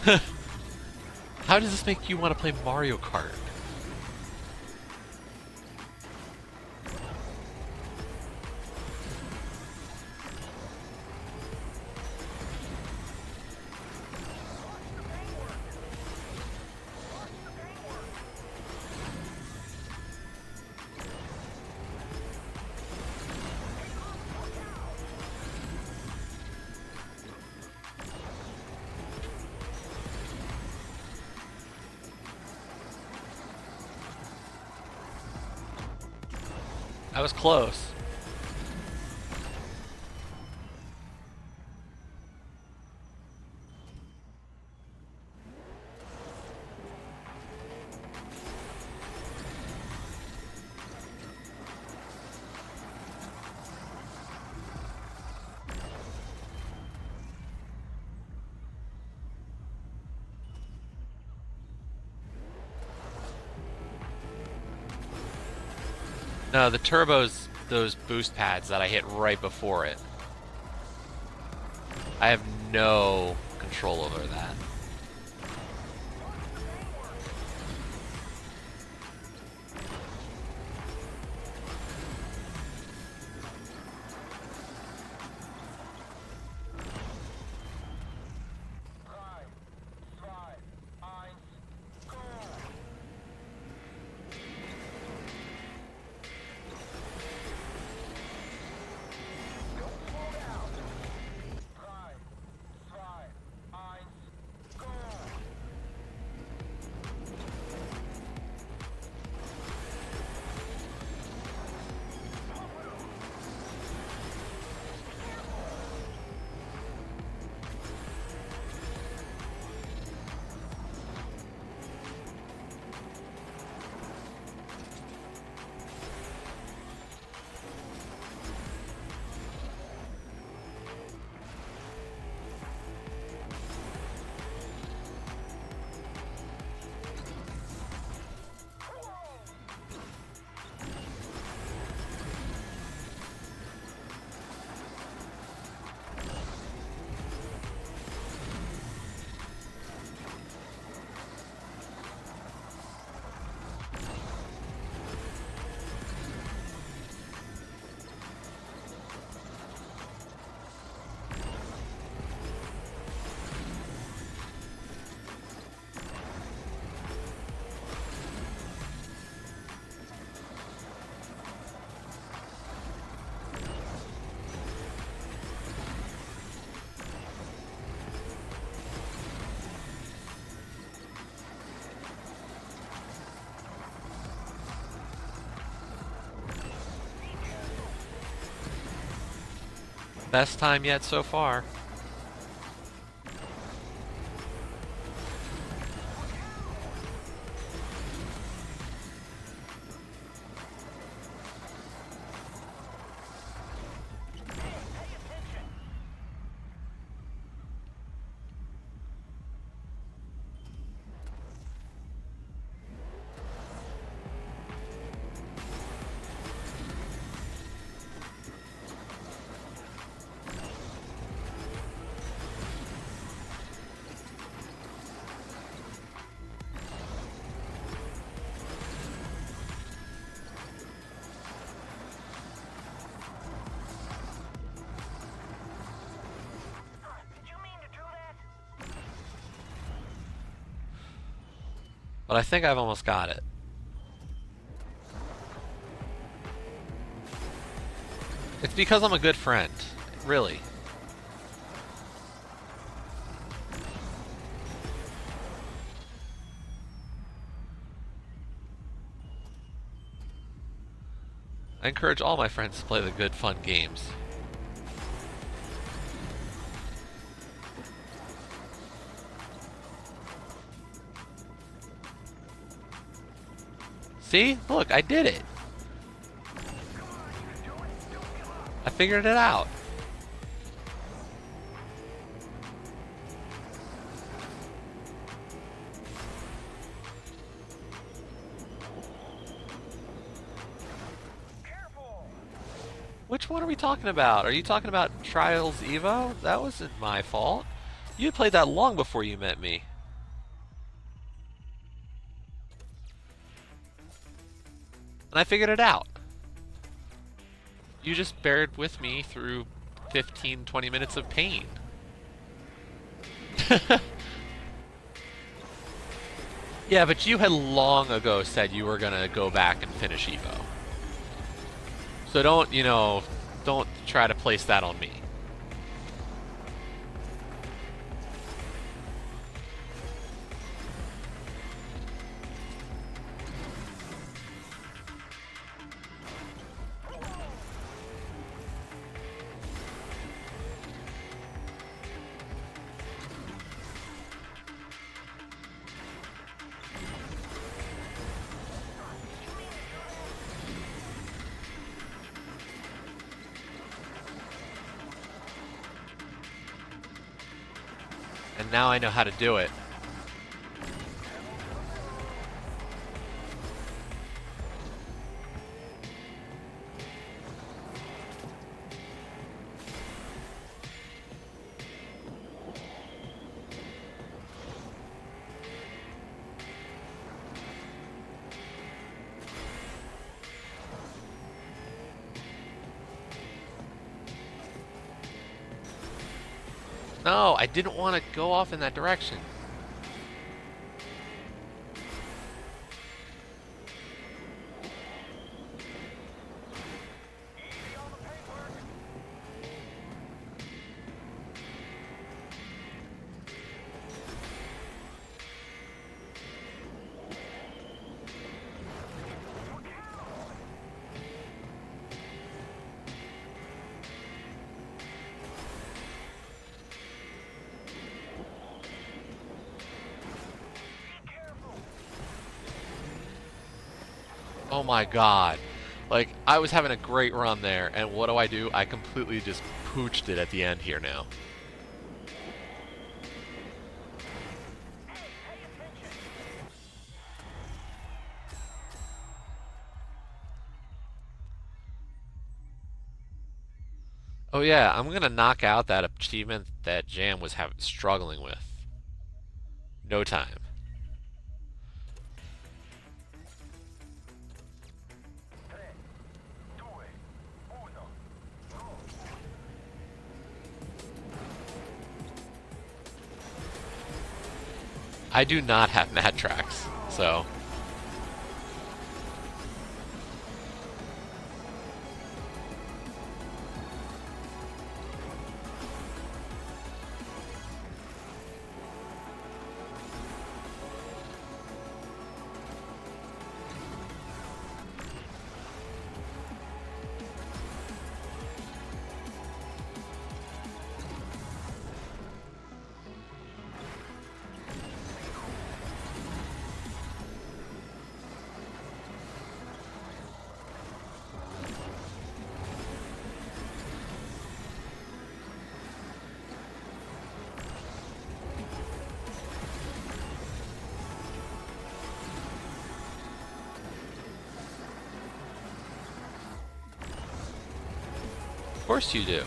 How does this make you want to play Mario Kart? I was close. No, the turbo's those boost pads that I hit right before it. I have no control over that.
Drei, zwei, eins, go! Don't slow down. Drei, zwei, eins, go!
Best time yet so far.
Did you mean to do that?
But I think I've almost got it. It's because I'm a good friend. Really. I encourage all my friends to play the good, fun games. See? Look, I did it. I figured it out.
Careful!
Which one are we talking about? Are you talking about Trials Evo? That wasn't my fault. You had played that long before you met me. And I figured it out. You just bared with me through 15, 20 minutes of pain. Yeah, but you had long ago said you were gonna go back and finish Evo. So don't, don't try to place that on me. And now I know how to do it. No, I didn't want to go off in that direction. Oh my god. Like, I was having a great run there, and what do? I completely just pooched it at the end here now. Oh yeah, I'm gonna knock out that achievement that Jam was struggling with. No time. I do not have mad tracks, so... Of course you do.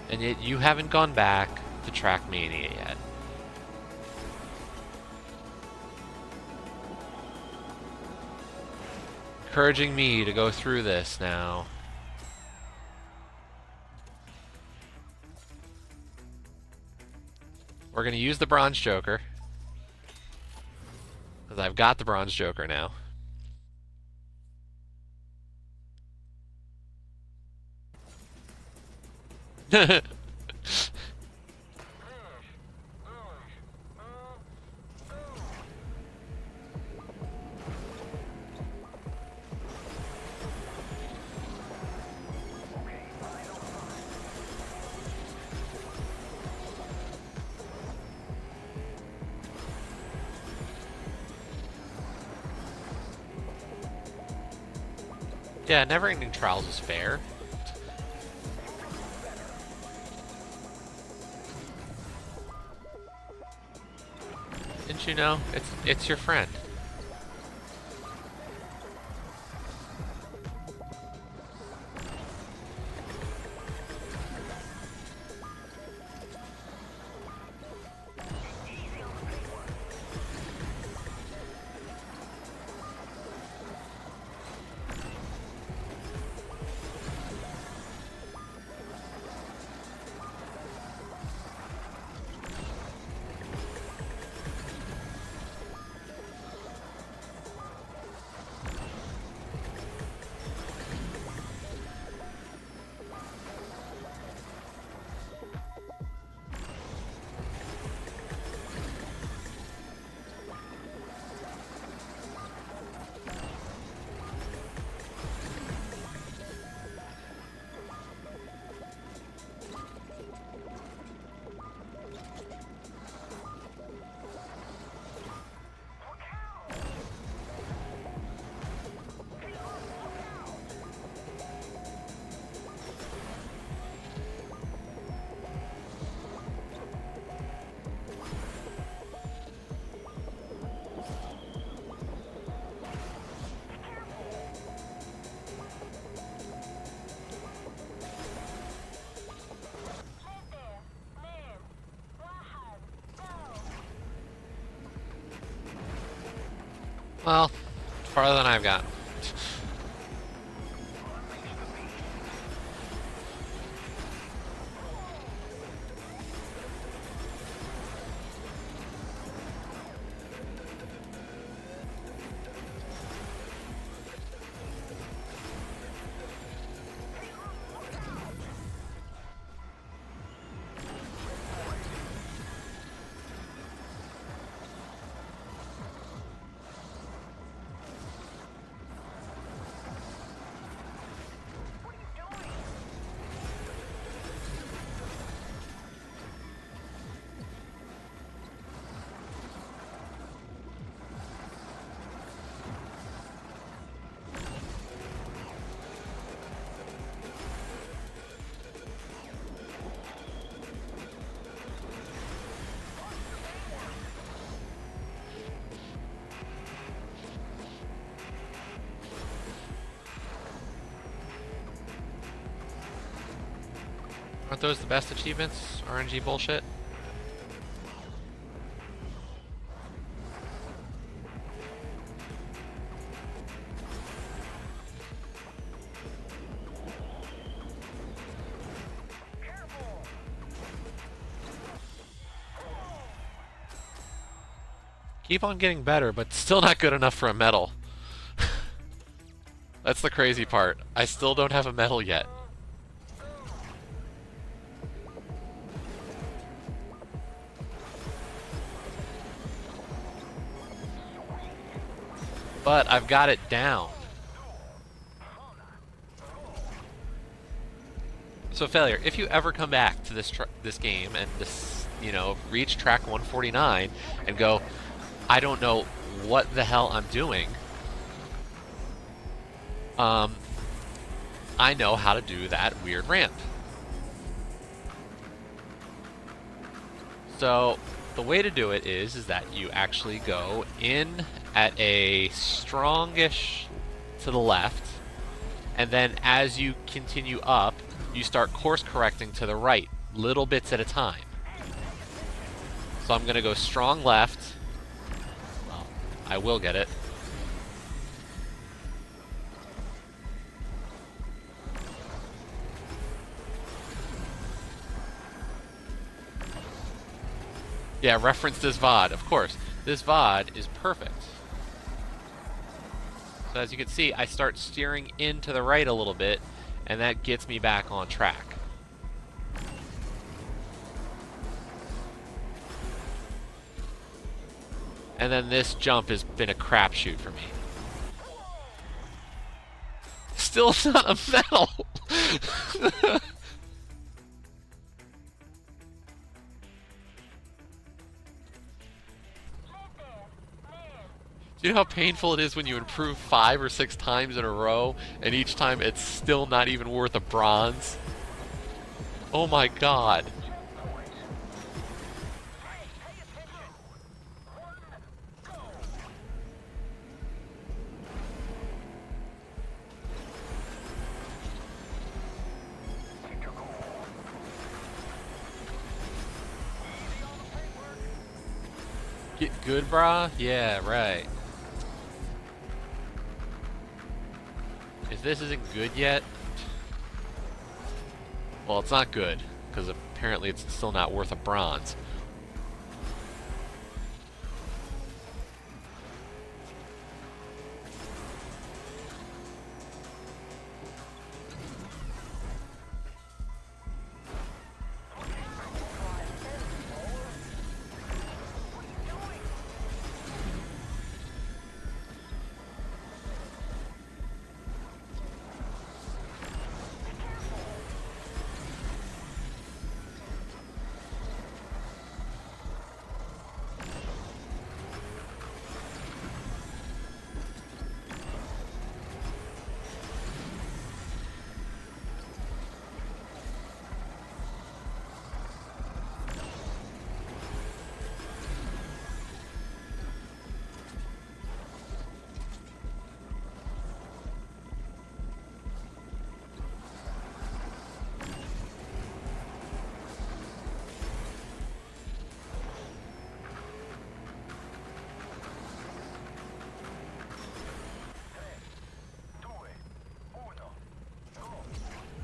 And yet you haven't gone back to Trackmania yet. Encouraging me to go through this now. We're going to use the Bronze Joker. Because I've got the Bronze Joker now. Yeah, never-ending trials is fair. Didn't you know? It's your friend. Well, farther than I've gotten. Aren't those the best achievements? RNG bullshit? Keep on getting better, but still not good enough for a medal. That's the crazy part. I still don't have a medal yet. But I've got it down. So failure, if you ever come back to this game and reach track 149 and go, I don't know what the hell I'm doing, I know how to do that weird ramp. So the way to do it is that you actually go in at a strongish to the left, and then as you continue up, you start course correcting to the right, little bits at a time. So I'm gonna go strong left. Well, I will get it. Yeah, reference this VOD, of course. This VOD is perfect. So as you can see, I start steering in to the right a little bit, and that gets me back on track. And then this jump has been a crapshoot for me. Still not a medal! You know how painful it is when you improve 5 or 6 times in a row, and each time it's still not even worth a bronze? Oh my god. Get good, brah? Yeah, right. If this isn't good yet, well, it's not good, because apparently it's still not worth a bronze.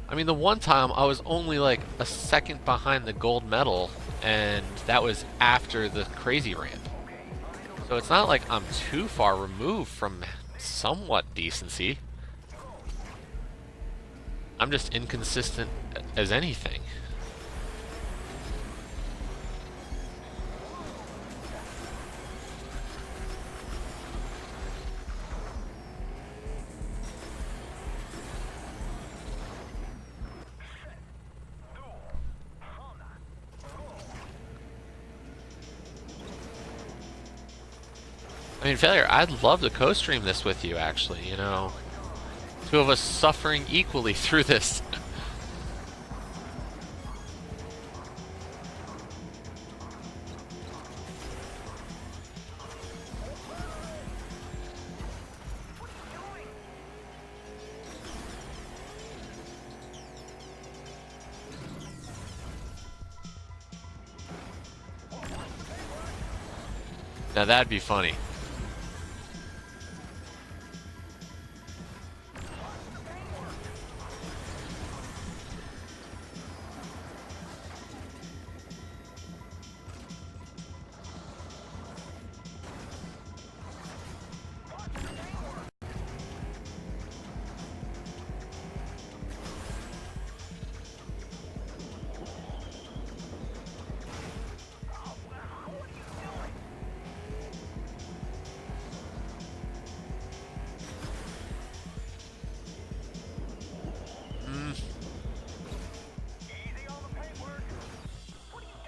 I mean, the one time I was only like a second behind the gold medal, and that was after the crazy ramp. So it's not like I'm too far removed from somewhat decency. I'm just inconsistent as anything. I mean, Failure, I'd love to co-stream this with you, actually, you know. Two of us suffering equally through this. Now that'd be funny.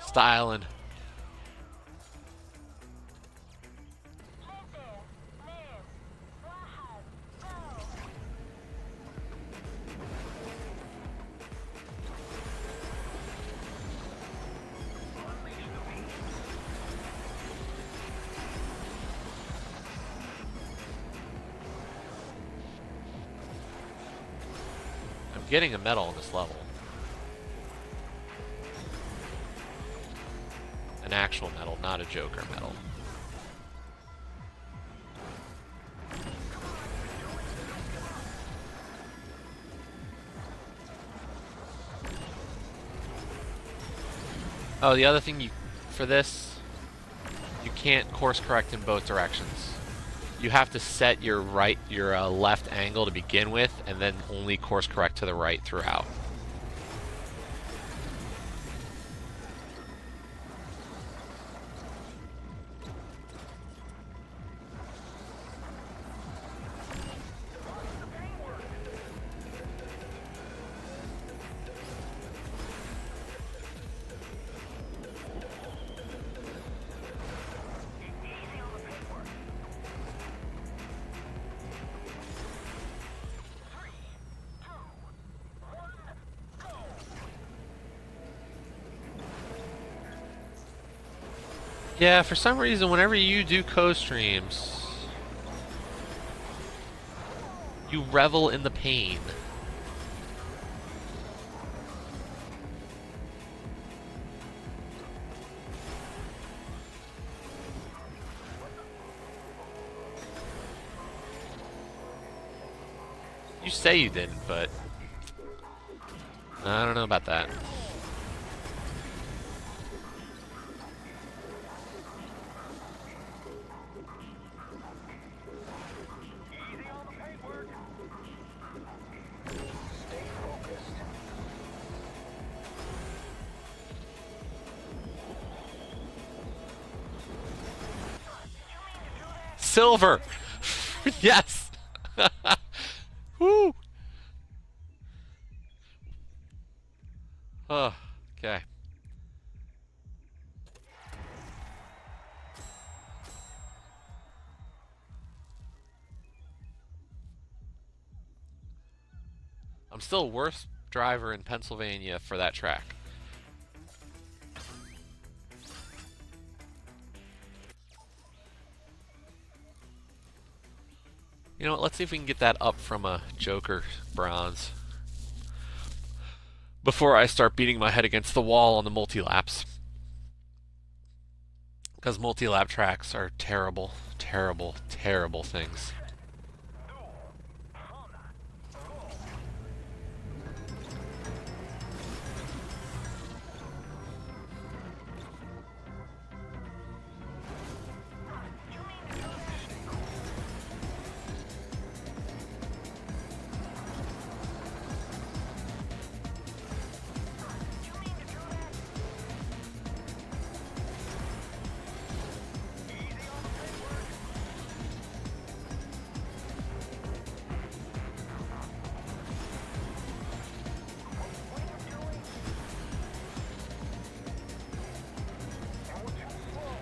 Styling. I'm getting a medal on this level. An actual medal, not a Joker medal. Oh, the other thing for this, you can't course correct in both directions. You have to set your left angle to begin with, and then only course correct to the right throughout. Yeah, for some reason, whenever you do co-streams, you revel in the pain. You say you didn't, but I don't know about that.
Easy on the paintwork. Stay focused.
Silver! Yes! Woo! Oh, okay. I'm still worst driver in Pennsylvania for that track. You know what, let's see if we can get that up from a Joker bronze before I start beating my head against the wall on the multi-laps. Because multi-lap tracks are terrible, terrible, terrible things.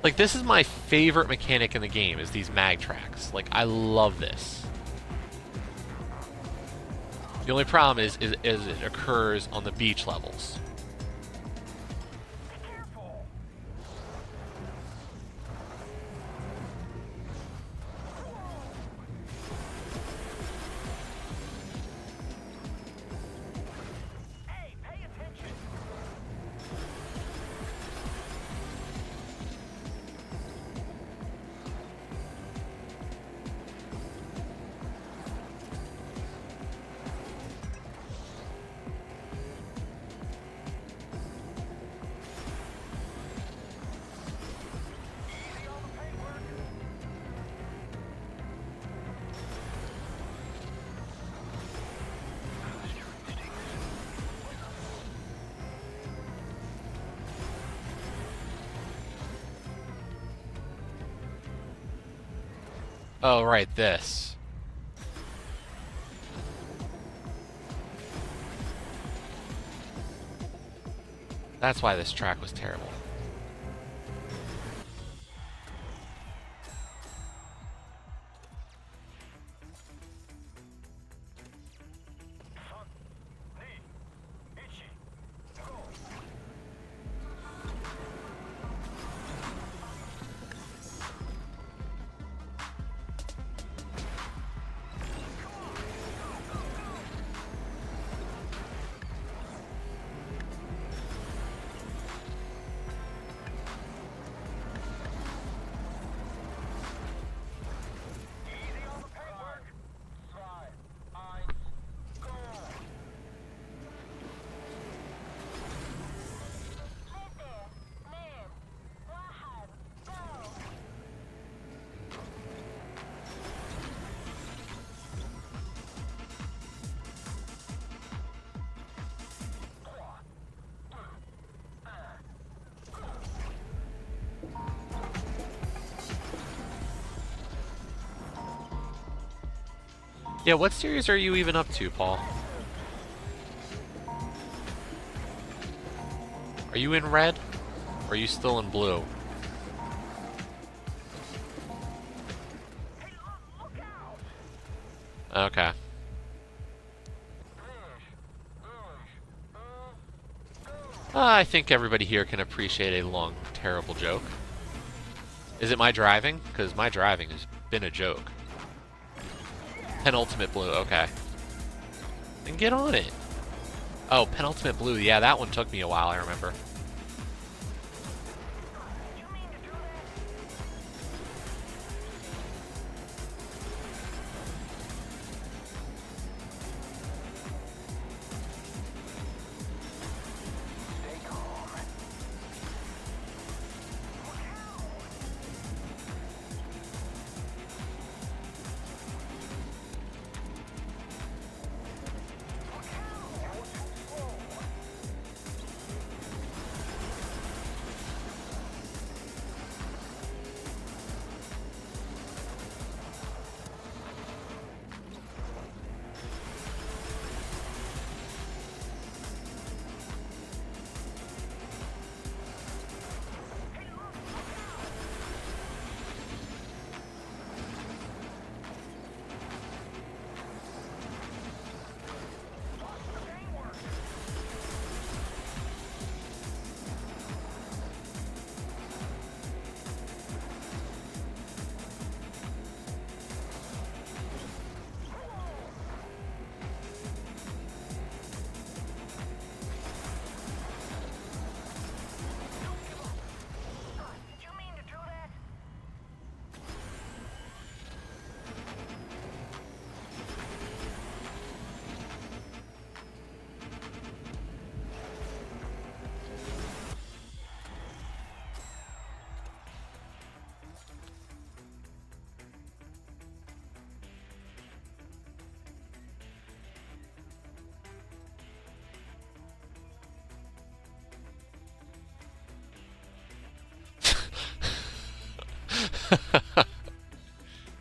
Like, this is my favorite mechanic in the game, is these mag tracks. Like, I love this. The only problem is it occurs on the beach levels.
Hey, pay attention. Easy on the paintwork.
Oh, right, this. That's why this track was terrible.
Easy on the paintwork. Slide. Eyes. Go. Right there. Man. Wahab. Go.
Yeah, what series are you even up to, Paul? Are you in red? Or are you still in blue?
Hey, look out.
Okay. I think everybody here can appreciate a long, terrible joke. Is it my driving? Because my driving has been a joke. Penultimate blue, okay. Then get on it. Oh, penultimate blue. Yeah, that one took me a while, I remember.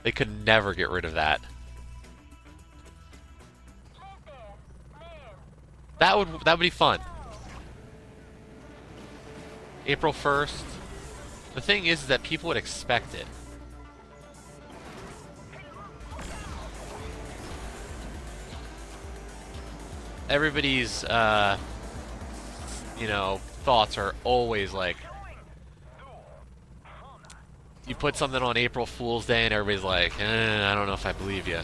They could never get rid of that. That would be fun. April 1st. The thing is that people would expect it. Everybody's you know, thoughts are always like, you put something on April Fool's Day and everybody's like, I don't know if I believe you.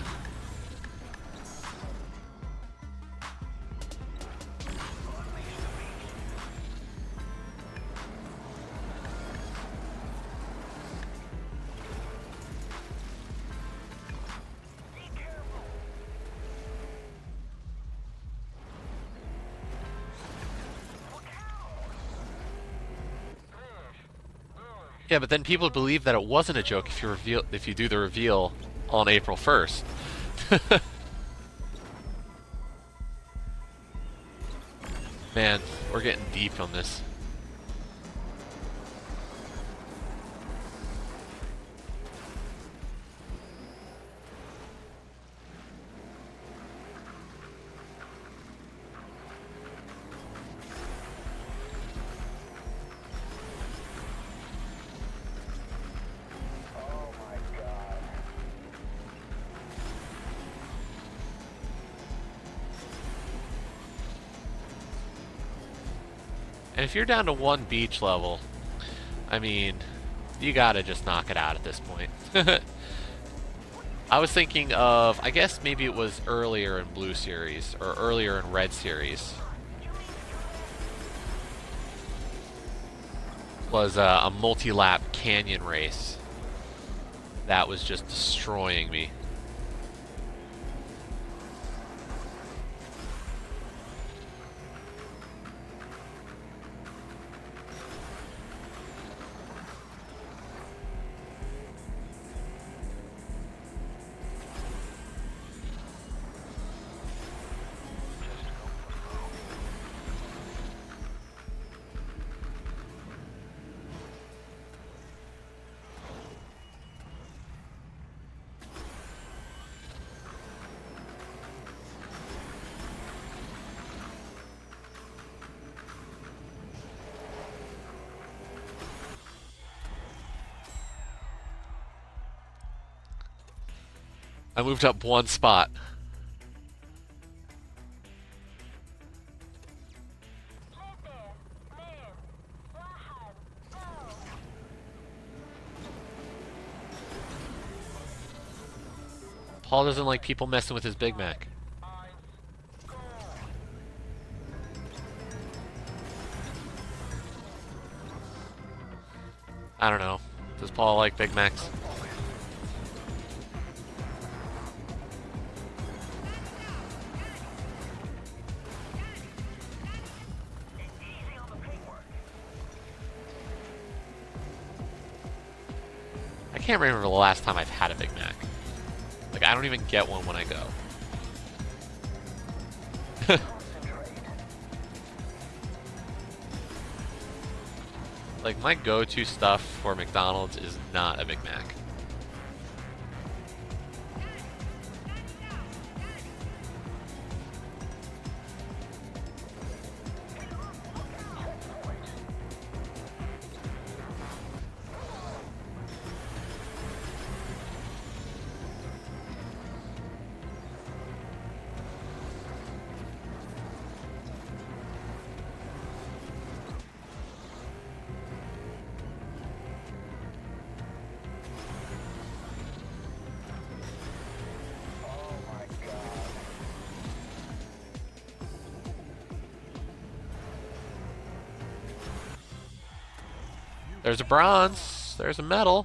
Yeah, but then people believe that it wasn't a joke if you do the reveal on April 1st. Man, we're getting deep on this. And if you're down to one beach level, I mean, you gotta just knock it out at this point. I was thinking of, I guess maybe it was earlier in Blue Series, or earlier in Red Series. Was a multi-lap canyon race. That was just destroying me. I moved up one spot. Paul doesn't like people messing with his Big Mac. I don't know. Does Paul like Big Macs? I can't remember the last time I've had a Big Mac. Like, I don't even get one when I go. Like, my go-to stuff for McDonald's is not a Big Mac. There's a bronze. There's a medal.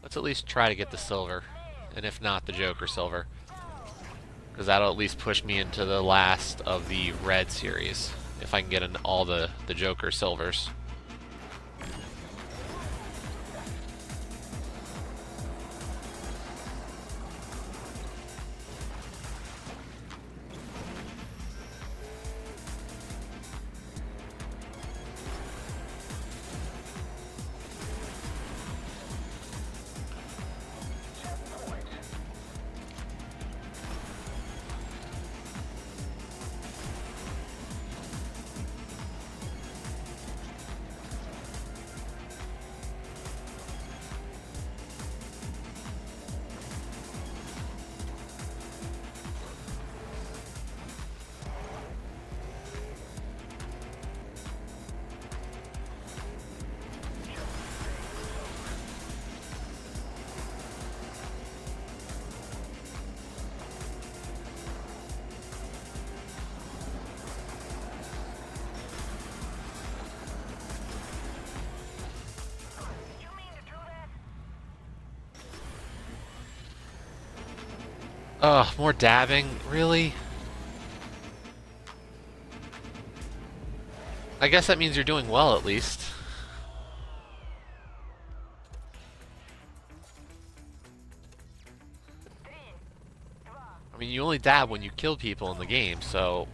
Let's at least try to get the silver. And if not, the Joker silver. Because that'll at least push me into the last of the red series. If I can get in all the Joker silvers. Ugh, more dabbing? Really? I guess that means you're doing well, at least. I mean, you only dab when you kill people in the game, so...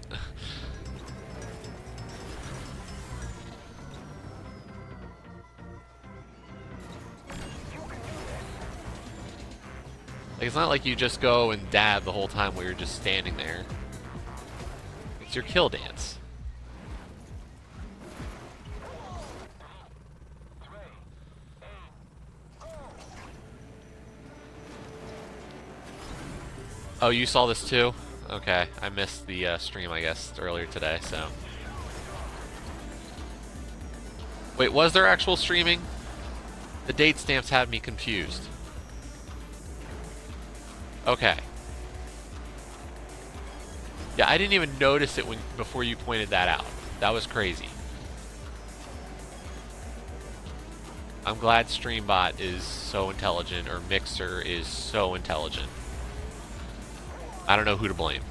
Like, it's not like you just go and dab the whole time while you're just standing there. It's your kill dance. Oh, you saw this too? Okay, I missed the stream, I guess, earlier today, so... Wait, was there actual streaming? The date stamps had me confused. Okay. Yeah, I didn't even notice it before you pointed that out. That was crazy. I'm glad Streambot is so intelligent, or Mixer is so intelligent. I don't know who to blame.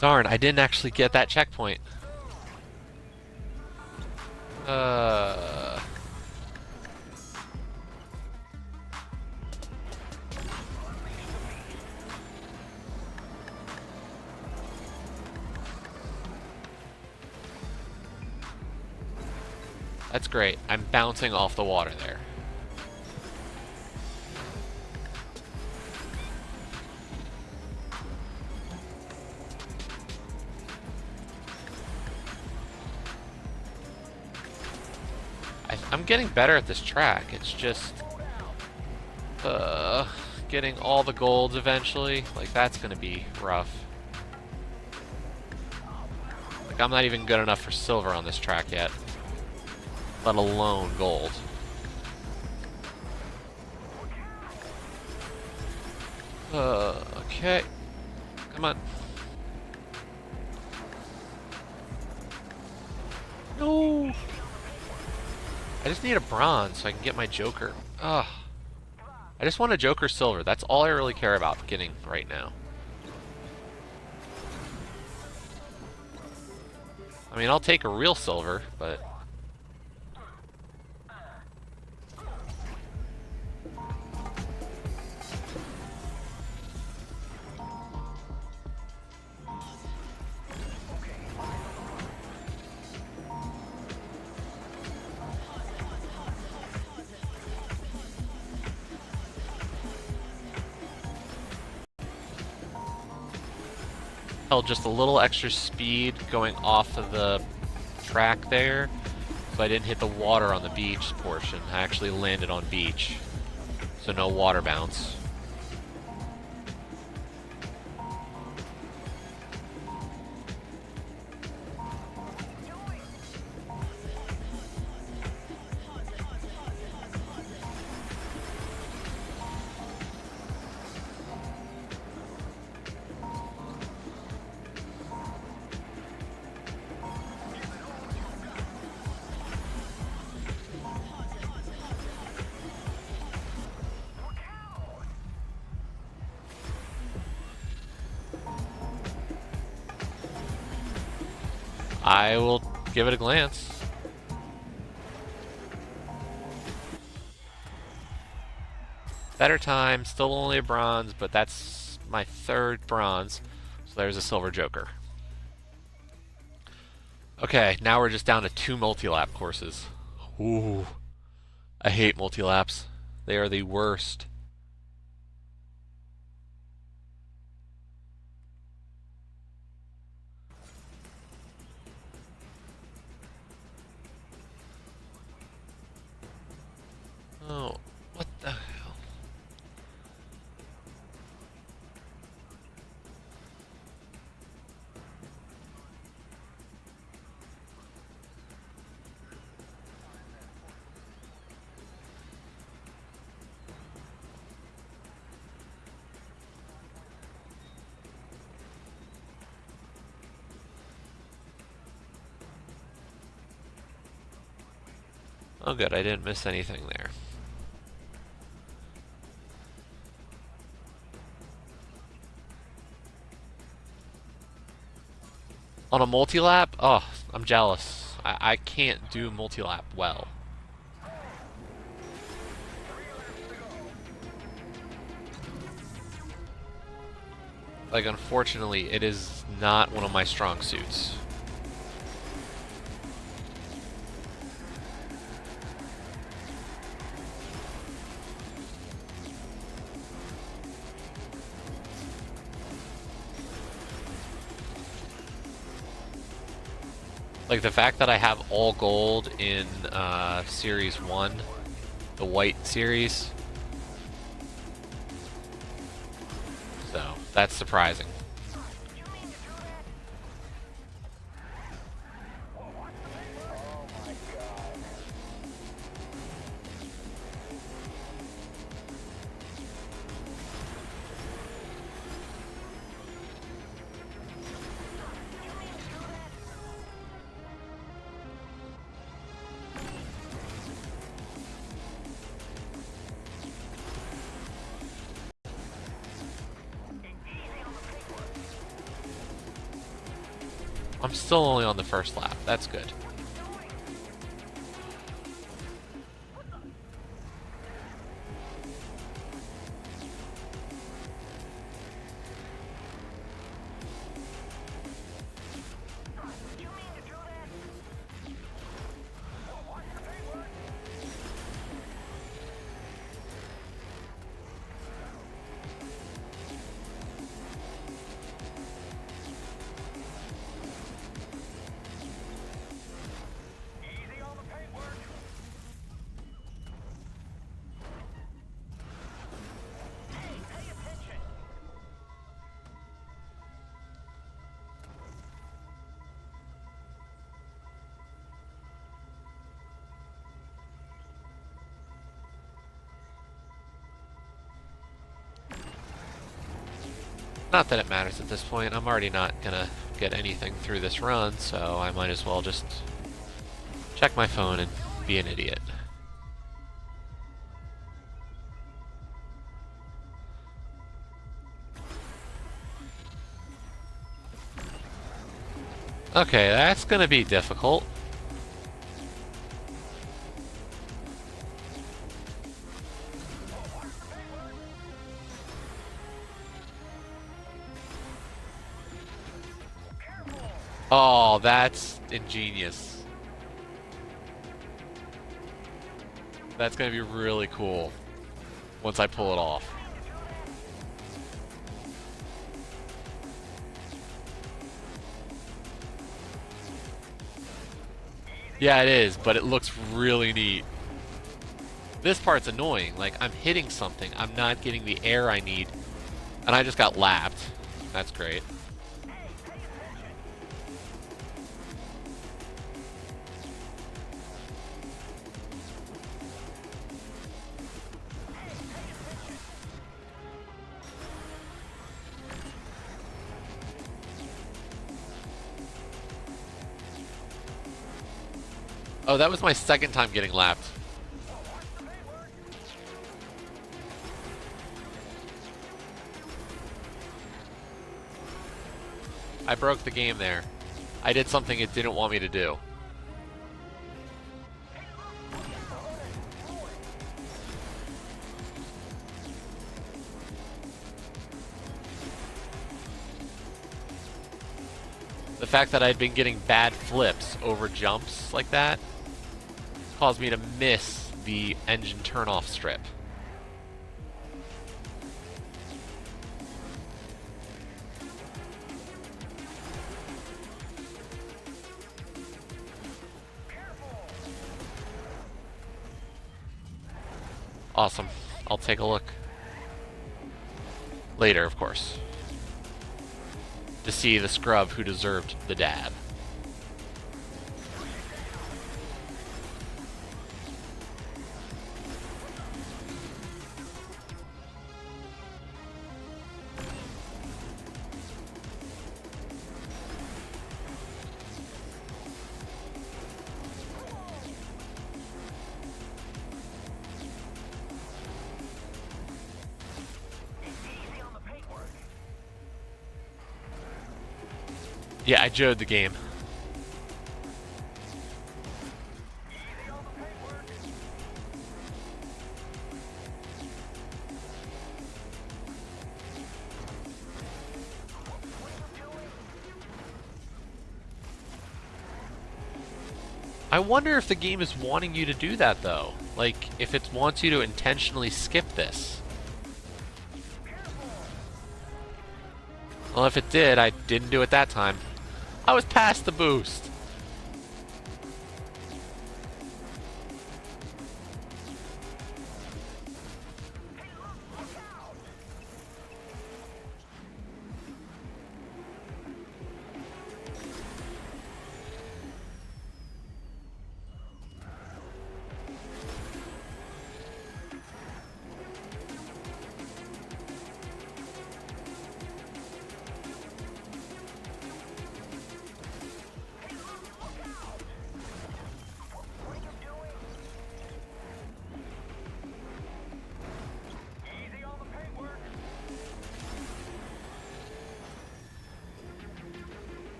Darn, I didn't actually get that checkpoint. Uh... That's great. I'm bouncing off the water there. I'm getting better at this track. It's just getting all the golds eventually. Like, that's gonna be rough. Like, I'm not even good enough for silver on this track yet, let alone gold. Okay. Come on. No! I just need a bronze so I can get my Joker. Ugh. I just want a Joker silver. That's all I really care about getting right now. I mean, I'll take a real silver, but... held just a little extra speed going off of the track there, so I didn't hit the water on the beach portion. I actually landed on beach, so no water bounce. I will give it a glance. Better time, still only a bronze, but that's my third bronze. So there's a silver Joker. Okay, now we're just down to 2 multi-lap courses. Ooh, I hate multi-laps. They are the worst. Oh, what the hell? Oh good, I didn't miss anything there. On a multi-lap? Oh, I'm jealous. I can't do multi-lap well. Like, unfortunately, it is not one of my strong suits. Like, the fact that I have all gold in Series 1, the white series, so that's surprising. I'm still only on the first lap. That's good. Not that it matters at this point. I'm already not gonna get anything through this run, so I might as well just check my phone and be an idiot. Okay, that's gonna be difficult. Oh, that's ingenious. That's gonna be really cool once I pull it off. Yeah, it is, but it looks really neat. This part's annoying. Like, I'm hitting something, I'm not getting the air I need, and I just got lapped. That's great. Oh, that was my second time getting lapped. I broke the game there. I did something it didn't want me to do. The fact that I'd been getting bad flips over jumps like that caused me to miss the engine turn-off strip. Awesome. I'll take a look. Later, of course. To see the scrub who deserved the dab. Yeah, I joed the game. I wonder if the game is wanting you to do that, though. Like, if it wants you to intentionally skip this. Well, if it did, I didn't do it that time. I was past the boost.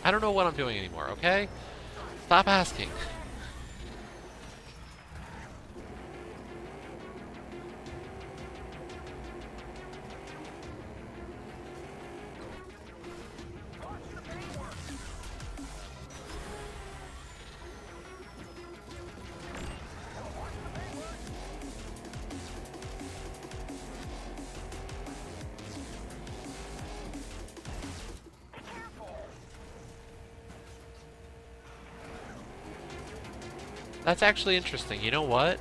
I don't know what I'm doing anymore, okay? Stop asking. That's actually interesting. You know what?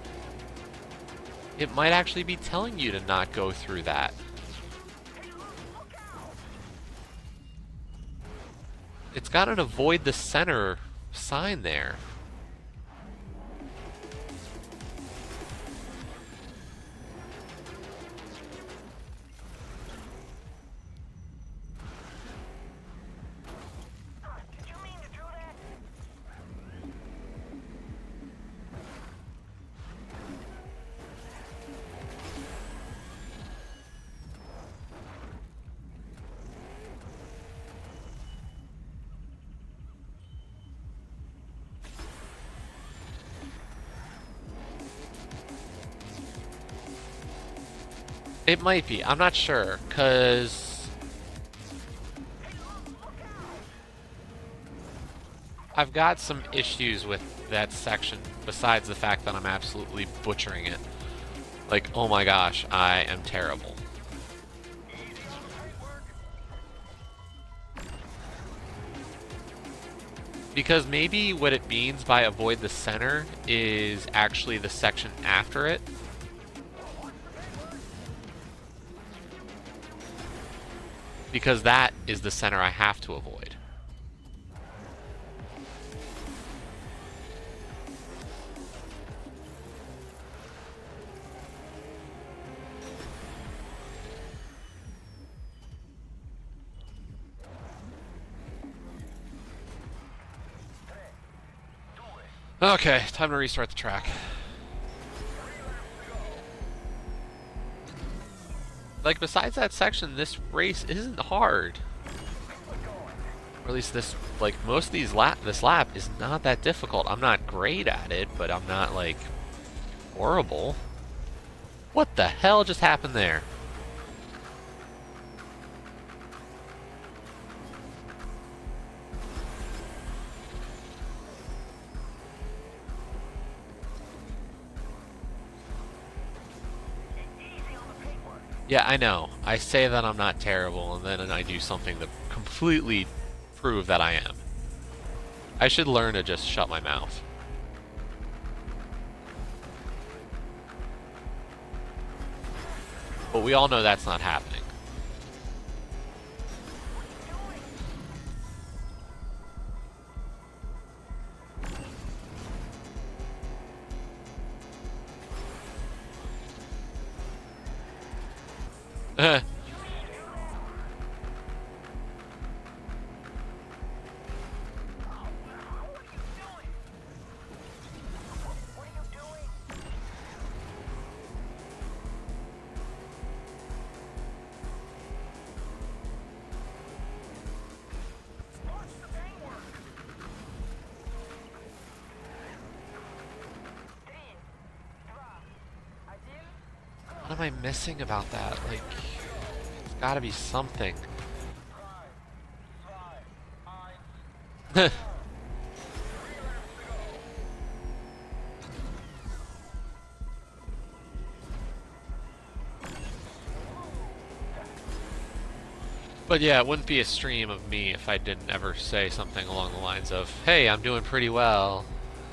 It might actually be telling you to not go through that. It's got an avoid the center sign there.
Did you mean to do that?
It might be. I'm not sure, because I've got some issues with that section besides the fact that I'm absolutely butchering it. Like, oh my gosh, I am terrible. Because maybe what it means by avoid the center is actually the section after it. Because that is the center I have to avoid. Okay, time to restart the track. Like, besides that section, this race isn't hard. Or at least this, like, most of these this lap is not that difficult. I'm not great at it, but I'm not, like, horrible. What the hell just happened there? Yeah, I know. I say that I'm not terrible, and then I do something to completely prove that I am. I should learn to just shut my mouth. But we all know that's not happening. What am I missing about that? Like, it's gotta be something. But yeah, it wouldn't be a stream of me if I didn't ever say something along the lines of, hey, I'm doing pretty well,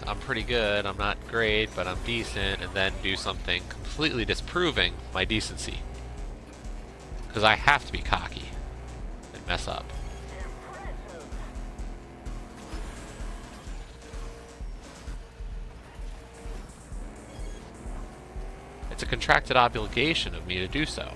I'm pretty good, I'm not great, but I'm decent, and then do something completely disproving my decency. Because I have to be cocky and mess up. It's a contracted obligation of me to do so.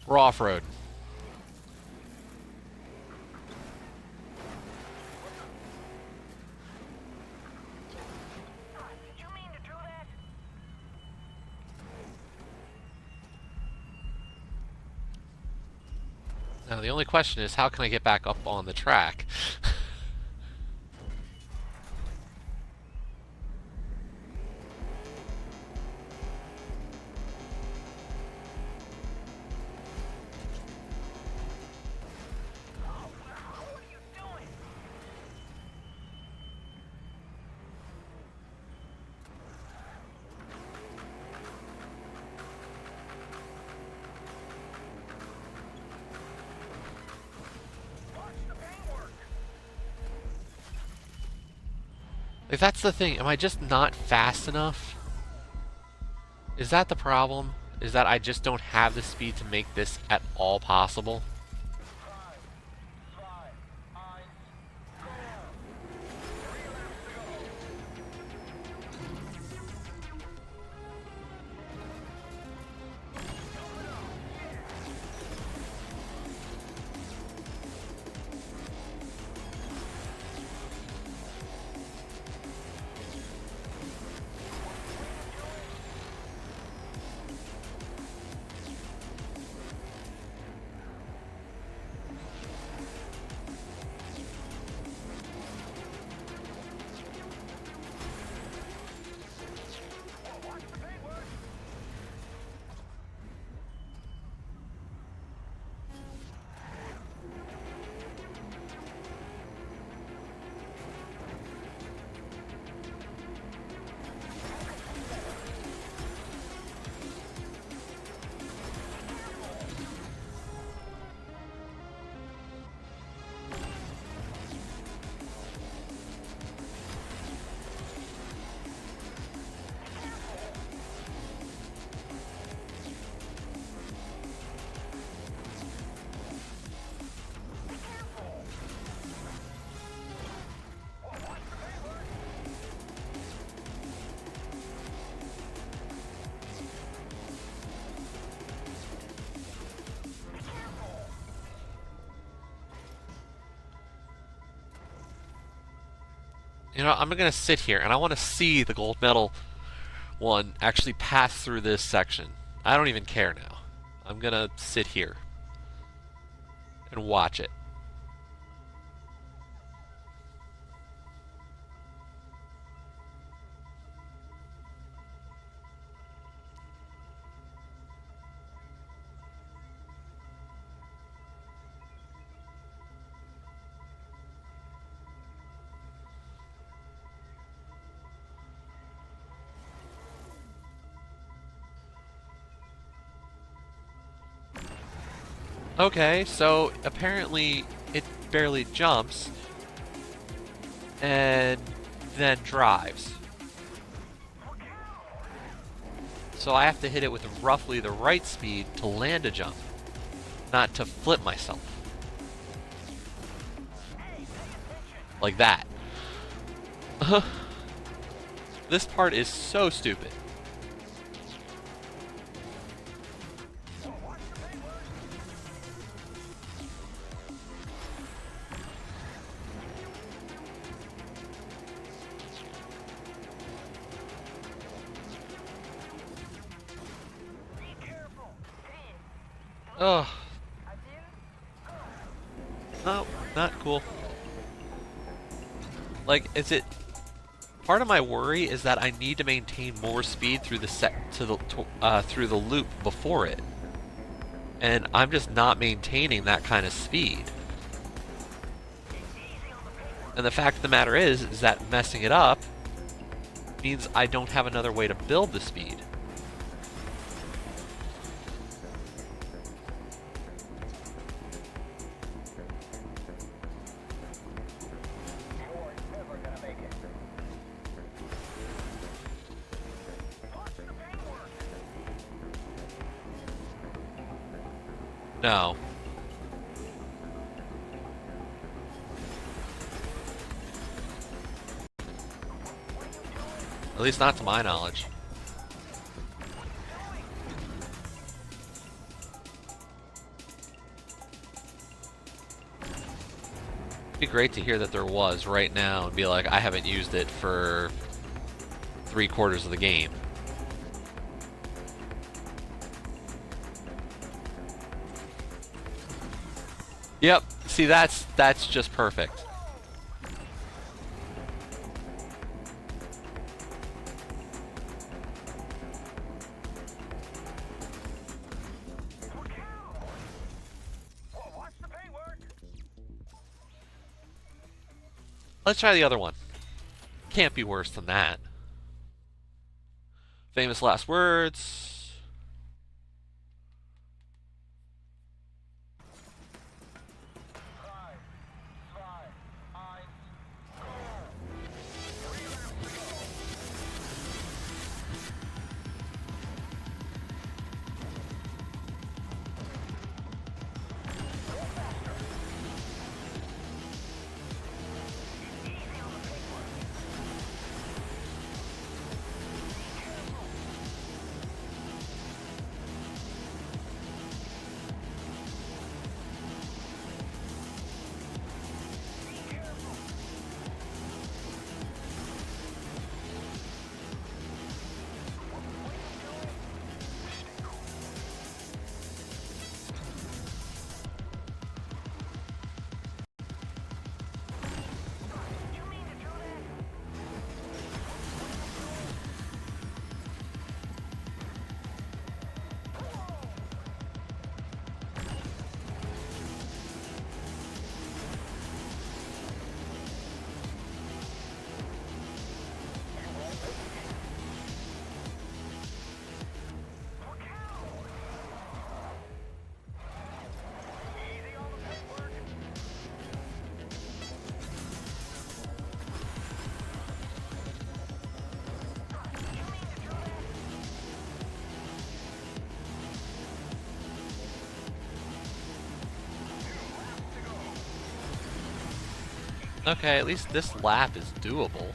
We're off-road.
Did you mean to do that?
Now the only question is, how can I get back up on the track? Like, that's the thing. Am I just not fast enough? Is that the problem? Is that I just don't have the speed to make this at all possible? You know, I'm gonna sit here and I want to see the gold medal one actually pass through this section. I don't even care now. I'm gonna sit here and watch it. Okay, so apparently it barely jumps and then drives. So I have to hit it with roughly the right speed to land a jump, not to flip myself. Like that. This part is so stupid. Ugh. No, not cool. Like, is it... Part of my worry is that I need to maintain more speed through the through the loop before it. And I'm just not maintaining that kind of speed. And the fact of the matter is that messing it up means I don't have another way to build the speed. No. At least not to my knowledge. It'd be great to hear that there was right now and be like, I haven't used it for 3/4 of the game. Yep. See, that's just perfect. Let's try the other one. Can't be worse than that. Famous last words. Okay, at least this lap is doable.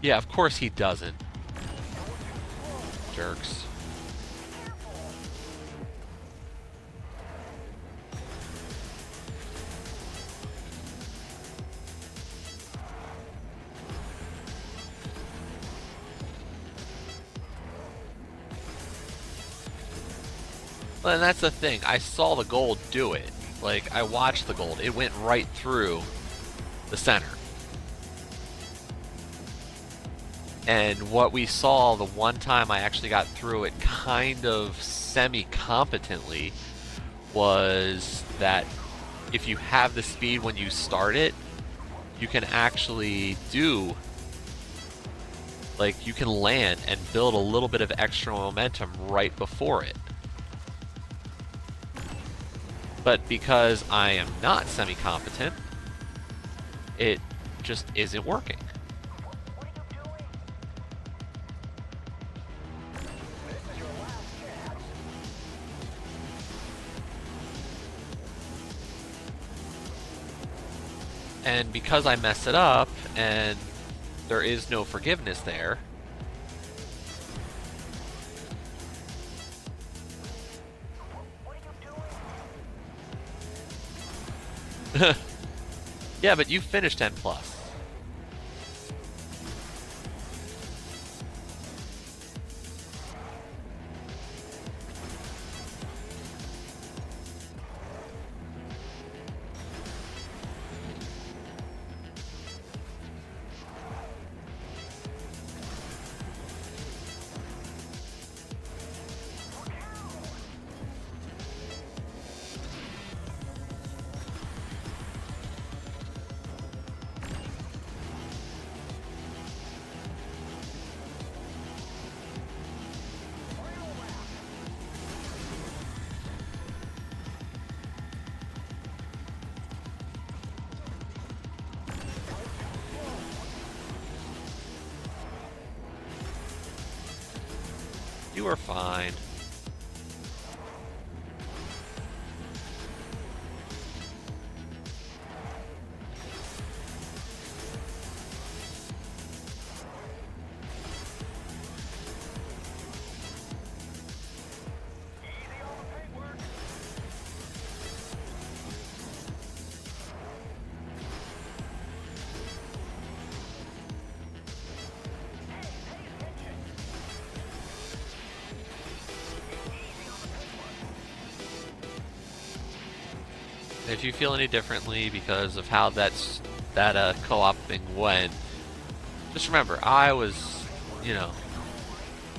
Yeah, of course he doesn't. Jerks. Well, and that's the thing. I saw the gold do it. Like, I watched the gold. It went right through the center. And what we saw the one time I actually got through it kind of semi-competently was that if you have the speed when you start it, you can actually do, like, you can land and build a little bit of extra momentum right before it. But because I am not semi-competent, it just isn't working. And because I mess it up, and there is no forgiveness there, yeah, but you finished 10 plus. You are fine. If you feel any differently because of how that co-op thing went, just remember, I was, you know,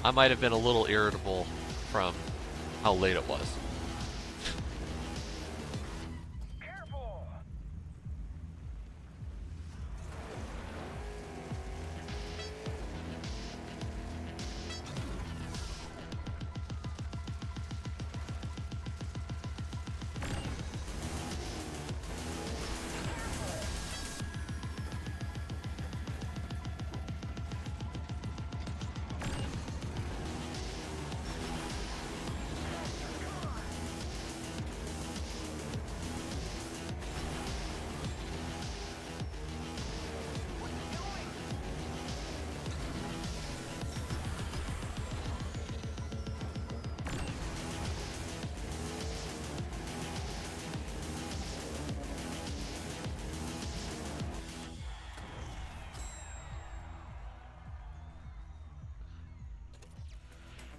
I might have been a little irritable from how late it was.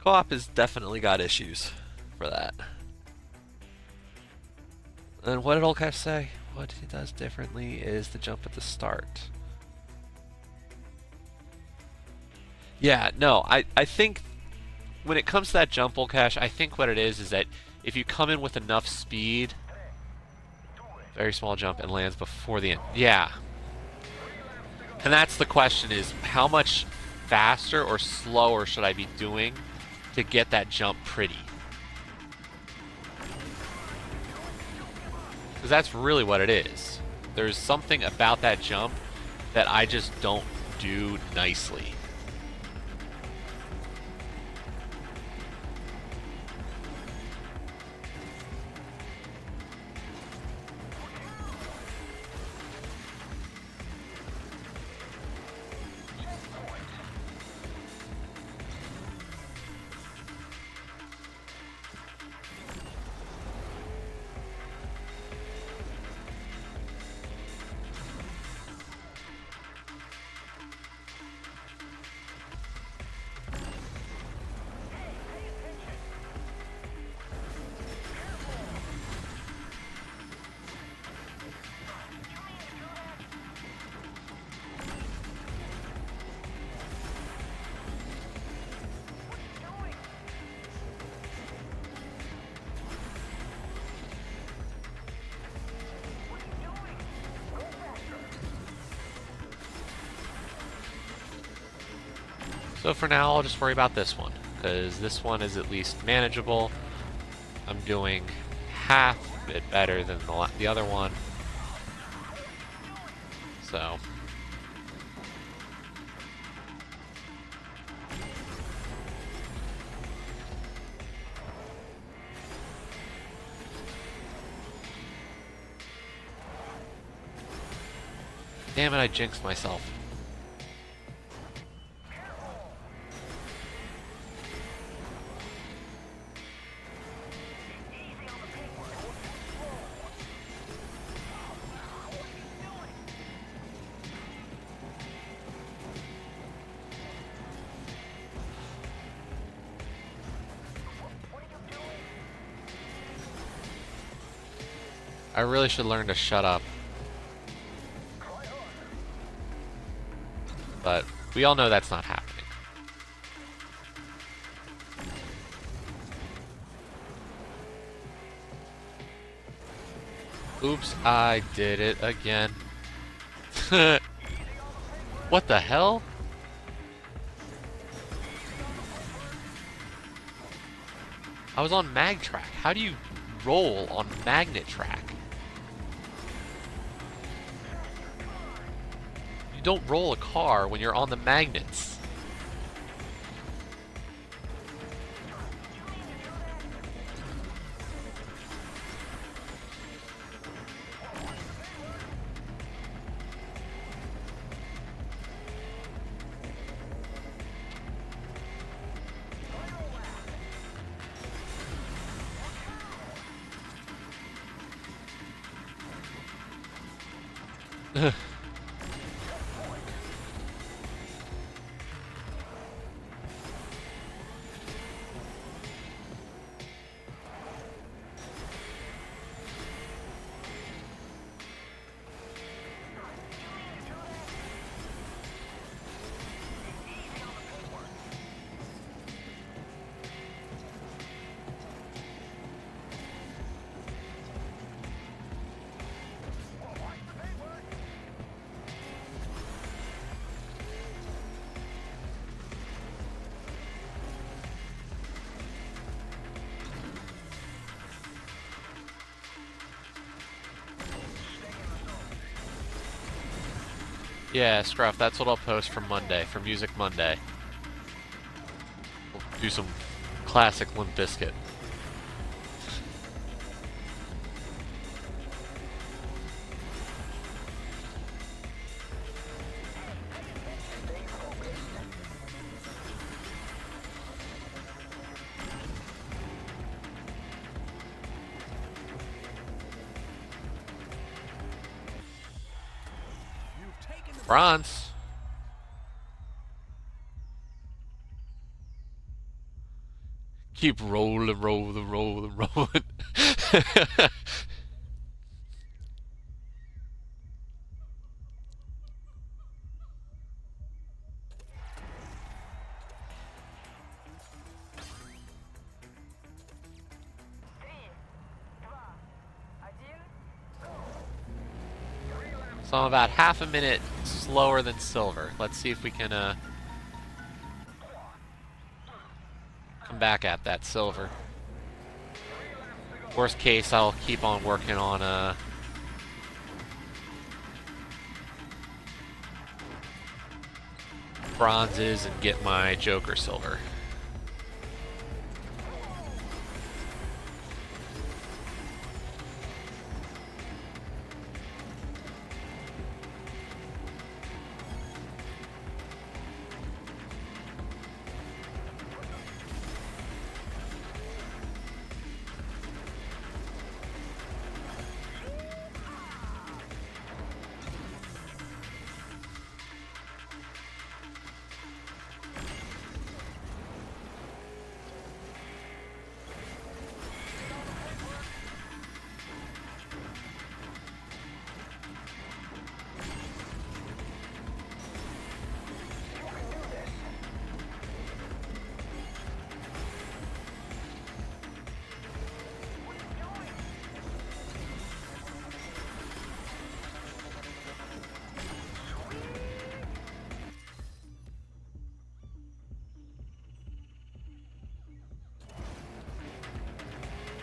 Co-op has definitely got issues for that. And what did Olcash say? What he does differently is the jump at the start. Yeah, no, I think when it comes to that jump, Olcash, I think what it is that if you come in with enough speed, very small jump, and lands before the end. Yeah. And that's the question, is how much faster or slower should I be doing to get that jump pretty? Because that's really what it is. There's something about that jump that I just don't do nicely. So for now, I'll just worry about this one, because this one is at least manageable. I'm doing half a bit better than the other one. So... Damn it, I jinxed myself. I really should learn to shut up. But we all know that's not happening. Oops, I did it again. What the hell? I was on mag track. How do you roll on magnet track? You don't roll a car when you're on the magnets. Yeah, Scruff, that's what I'll post for Monday, for Music Monday. We'll do some classic Limp Bizkit. Bronze. Keep rolling, rolling, rolling, rolling. So I'm about half a minute slower than Silver. Let's see if we can come back at that Silver. Worst case, I'll keep on working on bronzes and get my Joker Silver.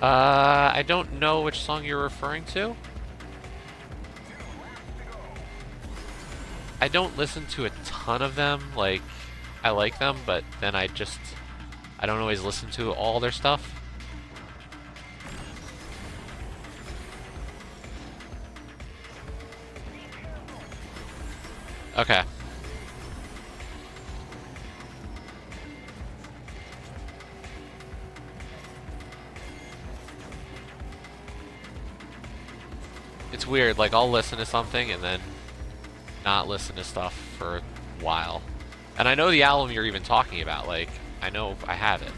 I don't know which song you're referring to. I don't listen to a ton of them. Like, I like them, but then I don't always listen to all their stuff. Okay. It's weird, like I'll listen to something and then not listen to stuff for a while. And I know the album you're even talking about, like, I know I have it.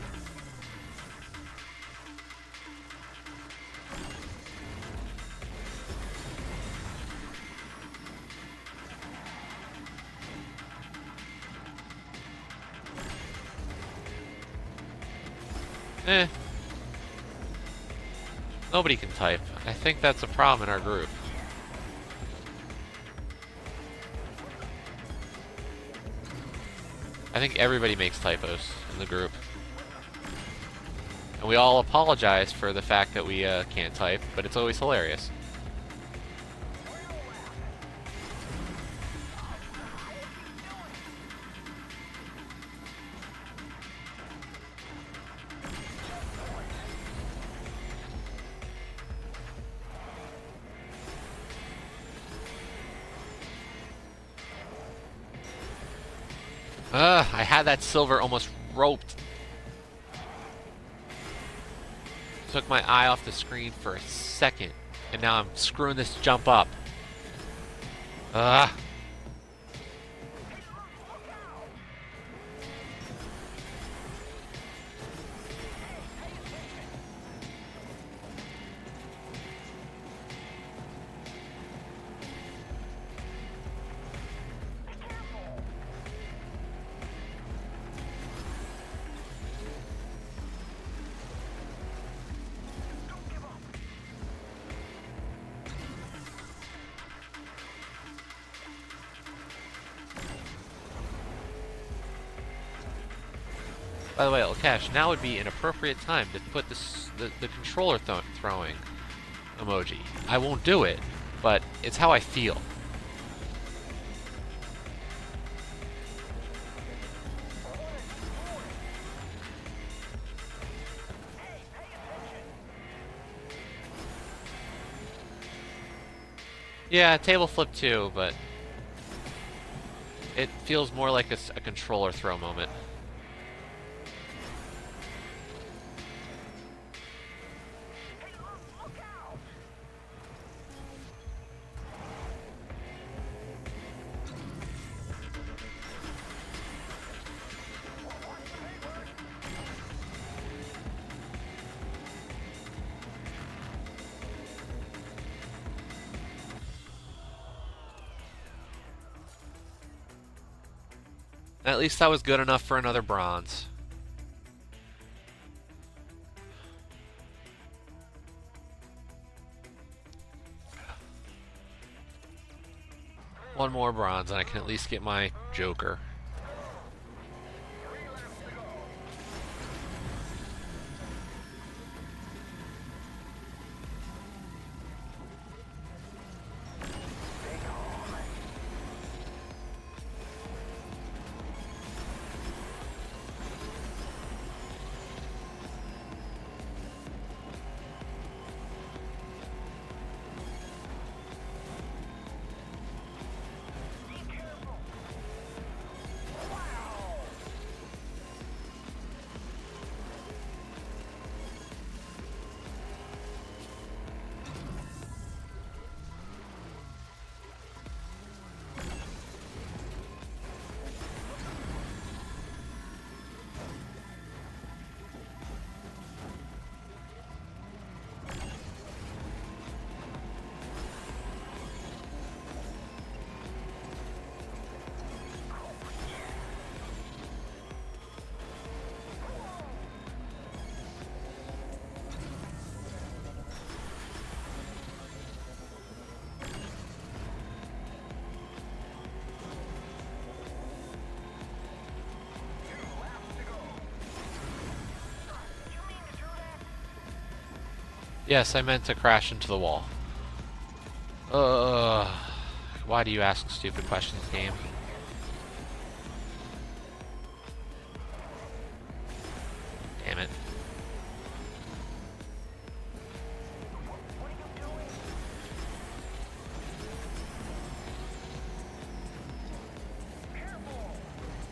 Eh. Nobody can type. I think that's a problem in our group. I think everybody makes typos in the group. And we all apologize for the fact that we can't type, but it's always hilarious. I had that silver almost roped. Took my eye off the screen for a second, and now I'm screwing this jump up. Ugh. By the way, Cash, now would be an appropriate time to put the controller throwing emoji. I won't do it, but it's how I feel. Yeah, table flip too, but it feels more like a controller throw moment. At least that was good enough for another bronze. One more bronze and I can at least get my Joker. Yes, I meant to crash into the wall. Ugh. Why do you ask stupid questions, game? Damn it.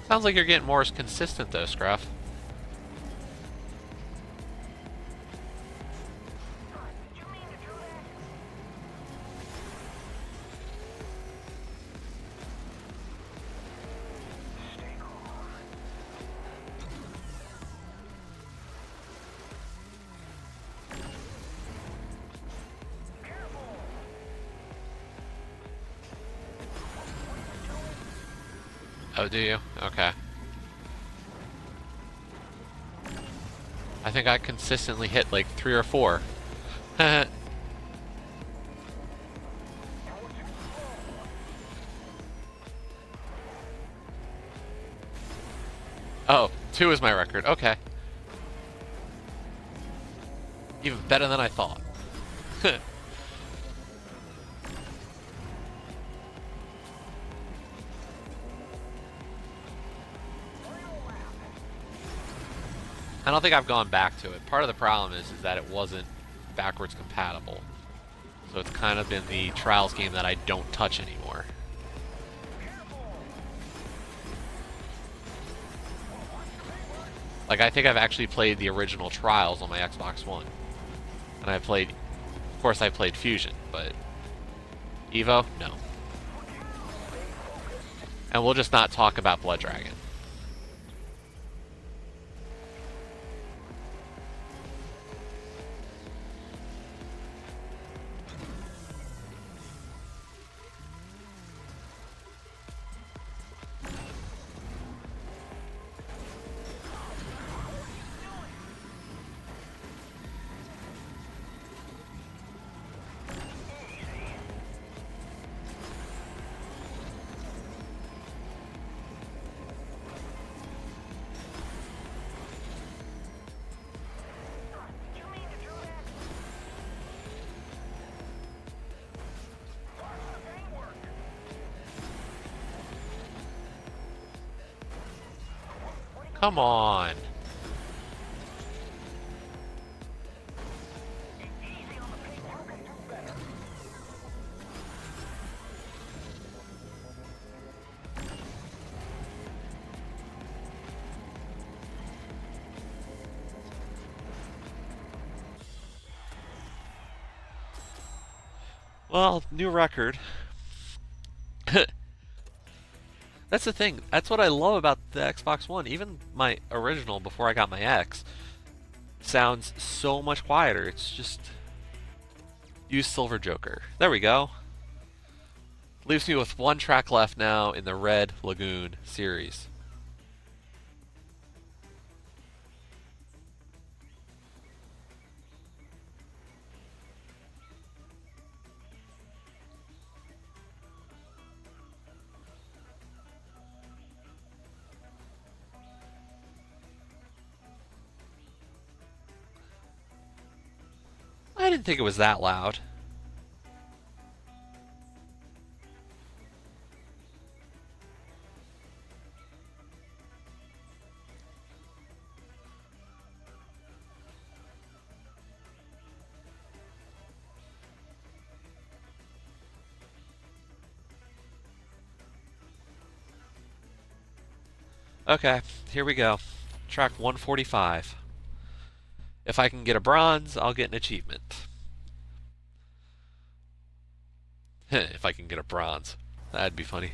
Sounds like you're getting more consistent though, Scruff.
Did you mean to do that? Stay cool.
Oh, do you? Okay. I think I consistently hit like 3 or 4. Oh, 2 is my record. Okay. Even better than I thought. I don't think I've gone back to it. Part of the problem is that it wasn't backwards compatible. So it's kind of been the Trials game that I don't touch anymore. Like, I think I've actually played the original Trials on my Xbox One. And I played... Of course I played Fusion, but... Evo? No. And we'll just not talk about Blood Dragon.
Did you mean to do that?
Come on.
Easy on the paper. You can do better.
Well, new record. That's the thing. That's what I love about the Xbox One. Even my original, before I got my X, sounds so much quieter. It's just... Use Silver Joker. There we go. Leaves me with 1 track left now in the Red Lagoon series. I didn't think it was that loud. Okay, here we go. Track 145. If I can get a bronze, I'll get an achievement. If I can get a bronze. That'd be funny.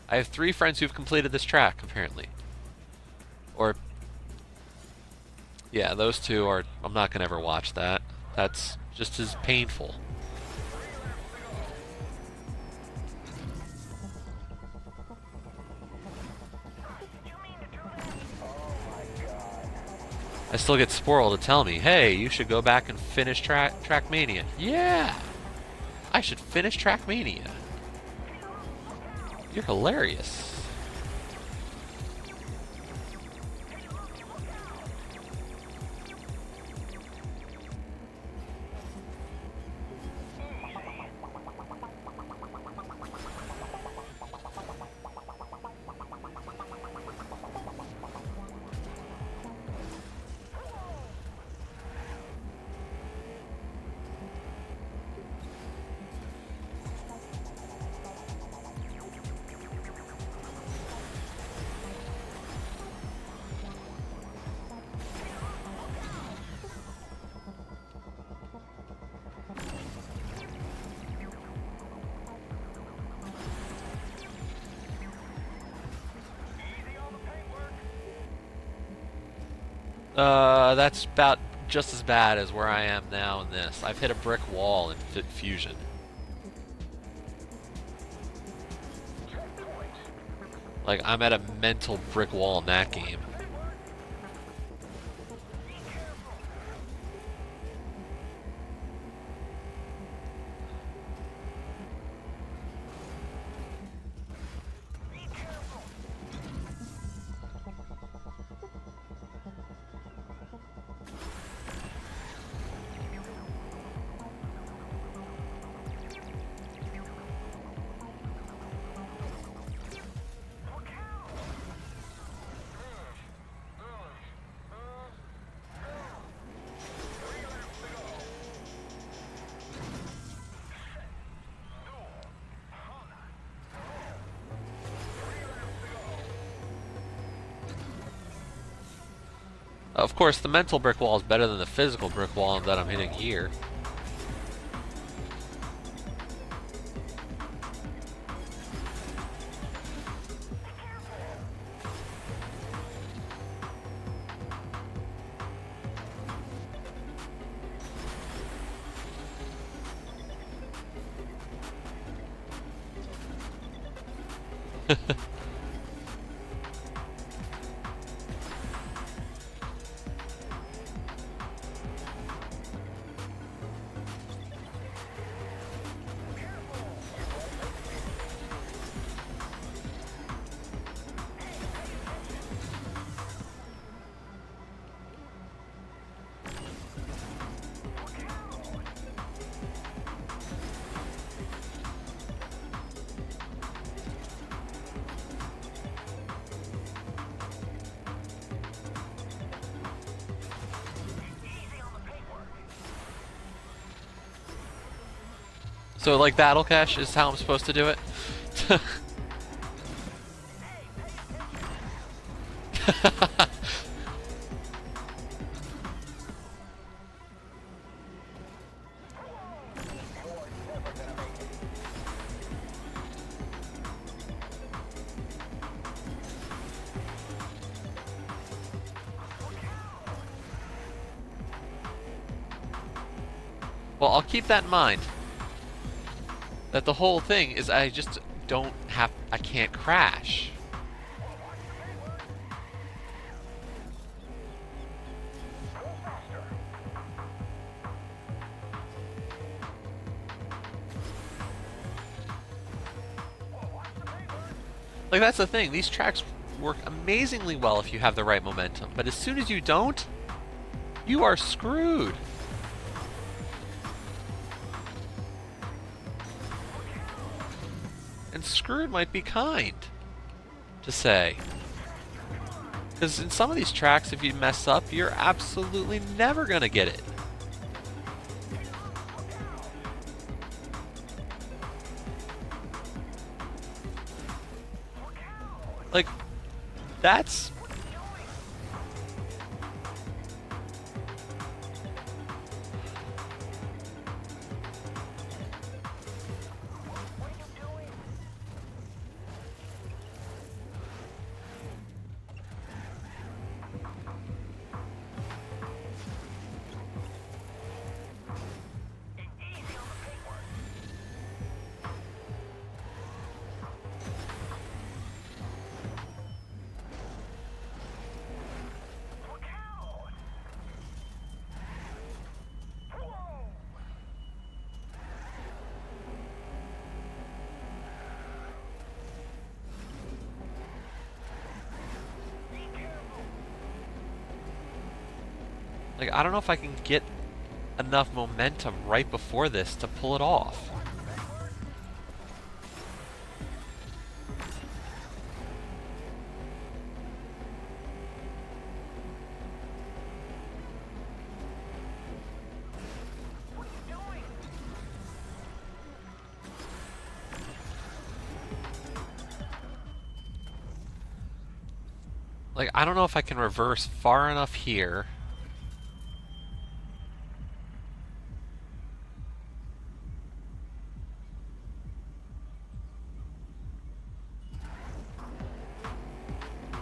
I have 3 friends who've completed this track, apparently. Or... Yeah, those 2 are... I'm not gonna ever watch that. That's just as painful. I still get Sporl to tell me, hey, you should go back and finish Trackmania. Yeah! I should finish Trackmania. You're hilarious. That's about just as bad as where I am now in this. I've hit a brick wall in Fusion. Like, I'm at a mental brick wall in that game. Of course, the mental brick wall is better than the physical brick wall that I'm hitting here. So, like, Battle Cash is how I'm supposed to do it? Well, I'll keep that in mind. That the whole thing is I just I can't crash. Like, that's the thing, these tracks work amazingly well if you have the right momentum, but as soon as you don't, you are screwed. And screwed might be kind to say. Because in some of these tracks, if you mess up, you're absolutely never going to get it. Like, that's... Like, I don't know if I can get enough momentum right before this to pull it off. Like, I don't know if I can reverse far enough here.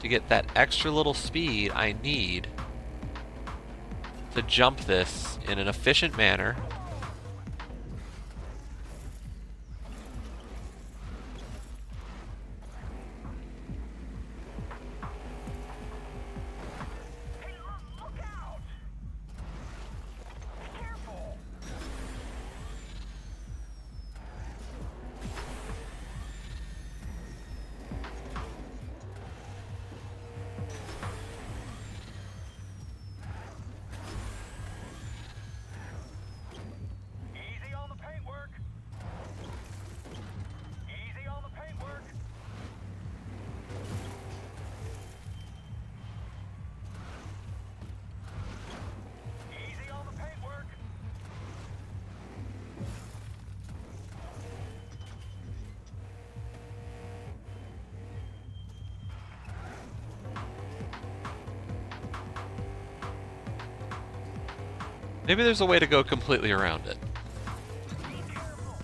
To get that extra little speed I need to jump this in an efficient manner.
Hey, look out! Careful! Easy on the paintwork. Easy on the paintwork. Easy on the paintwork.
Maybe there's a way to go completely around it.
Be careful.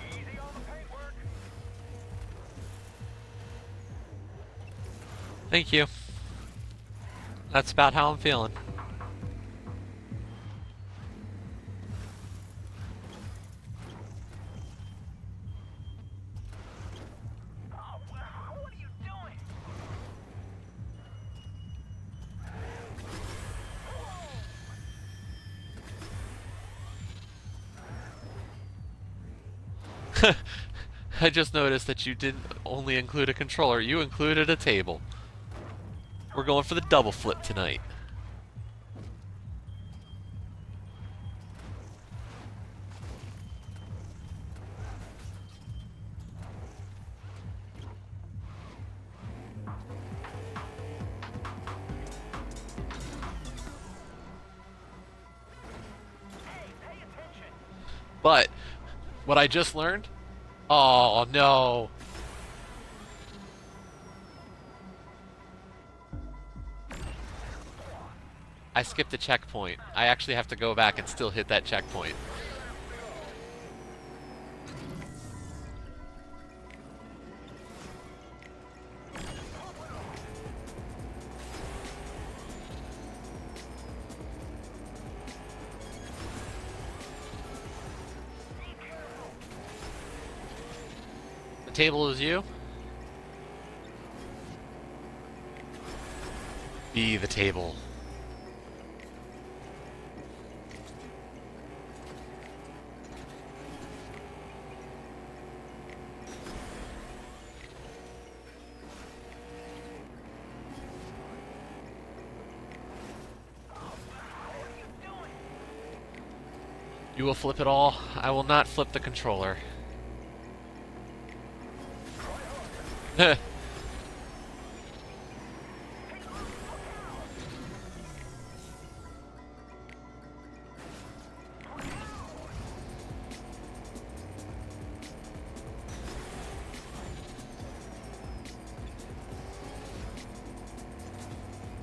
Easy on the paintwork.
Thank you. That's about how I'm feeling.
Oh, what are you doing?
I just noticed that you didn't only include a controller, you included a table. We're going for the double flip tonight.
Hey, pay attention.
But what I just learned? Oh no. I skipped a checkpoint. I actually have to go back and still hit that checkpoint. The table is you. Be the table. You will flip it all. I will not flip the controller.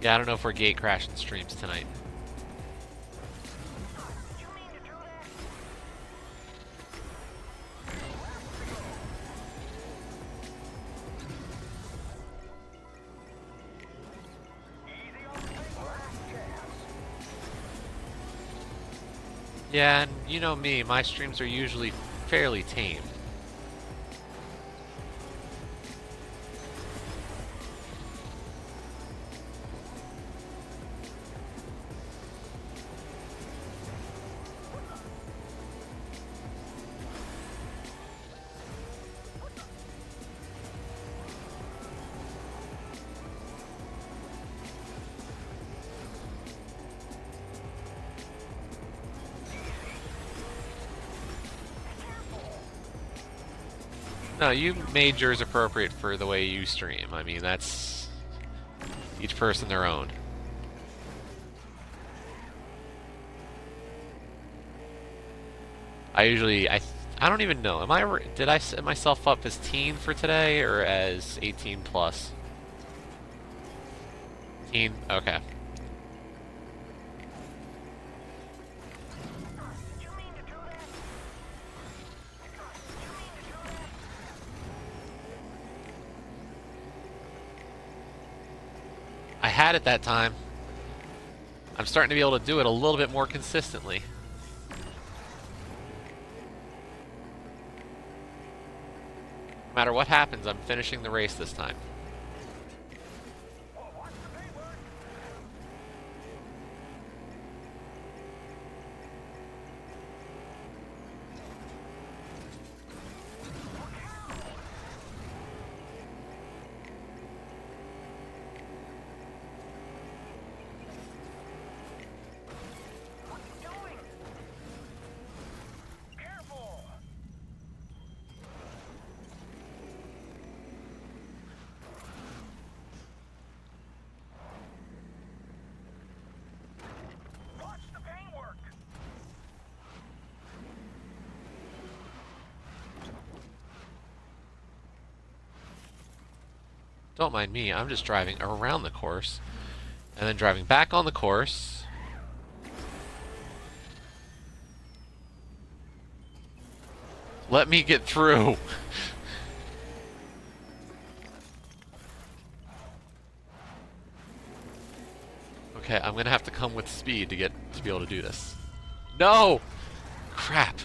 Yeah, I don't know if we're gate crashing streams tonight.
Did you mean to do that? Easy on the paintwork.
Yeah, and you know me, my streams are usually fairly tame. No, you made yours appropriate for the way you stream. I mean, that's each person their own. I don't even know. Did I set myself up as teen for today or as 18 plus? Teen. Okay.
Did you mean to do
had it that time. I'm starting to be able to do it a little bit more consistently. No matter what happens, I'm finishing the race this time. Don't mind me, I'm just driving around the course, and then driving back on the course. Let me get through. Okay, I'm gonna have to come with speed to be able to do this. No! Crap.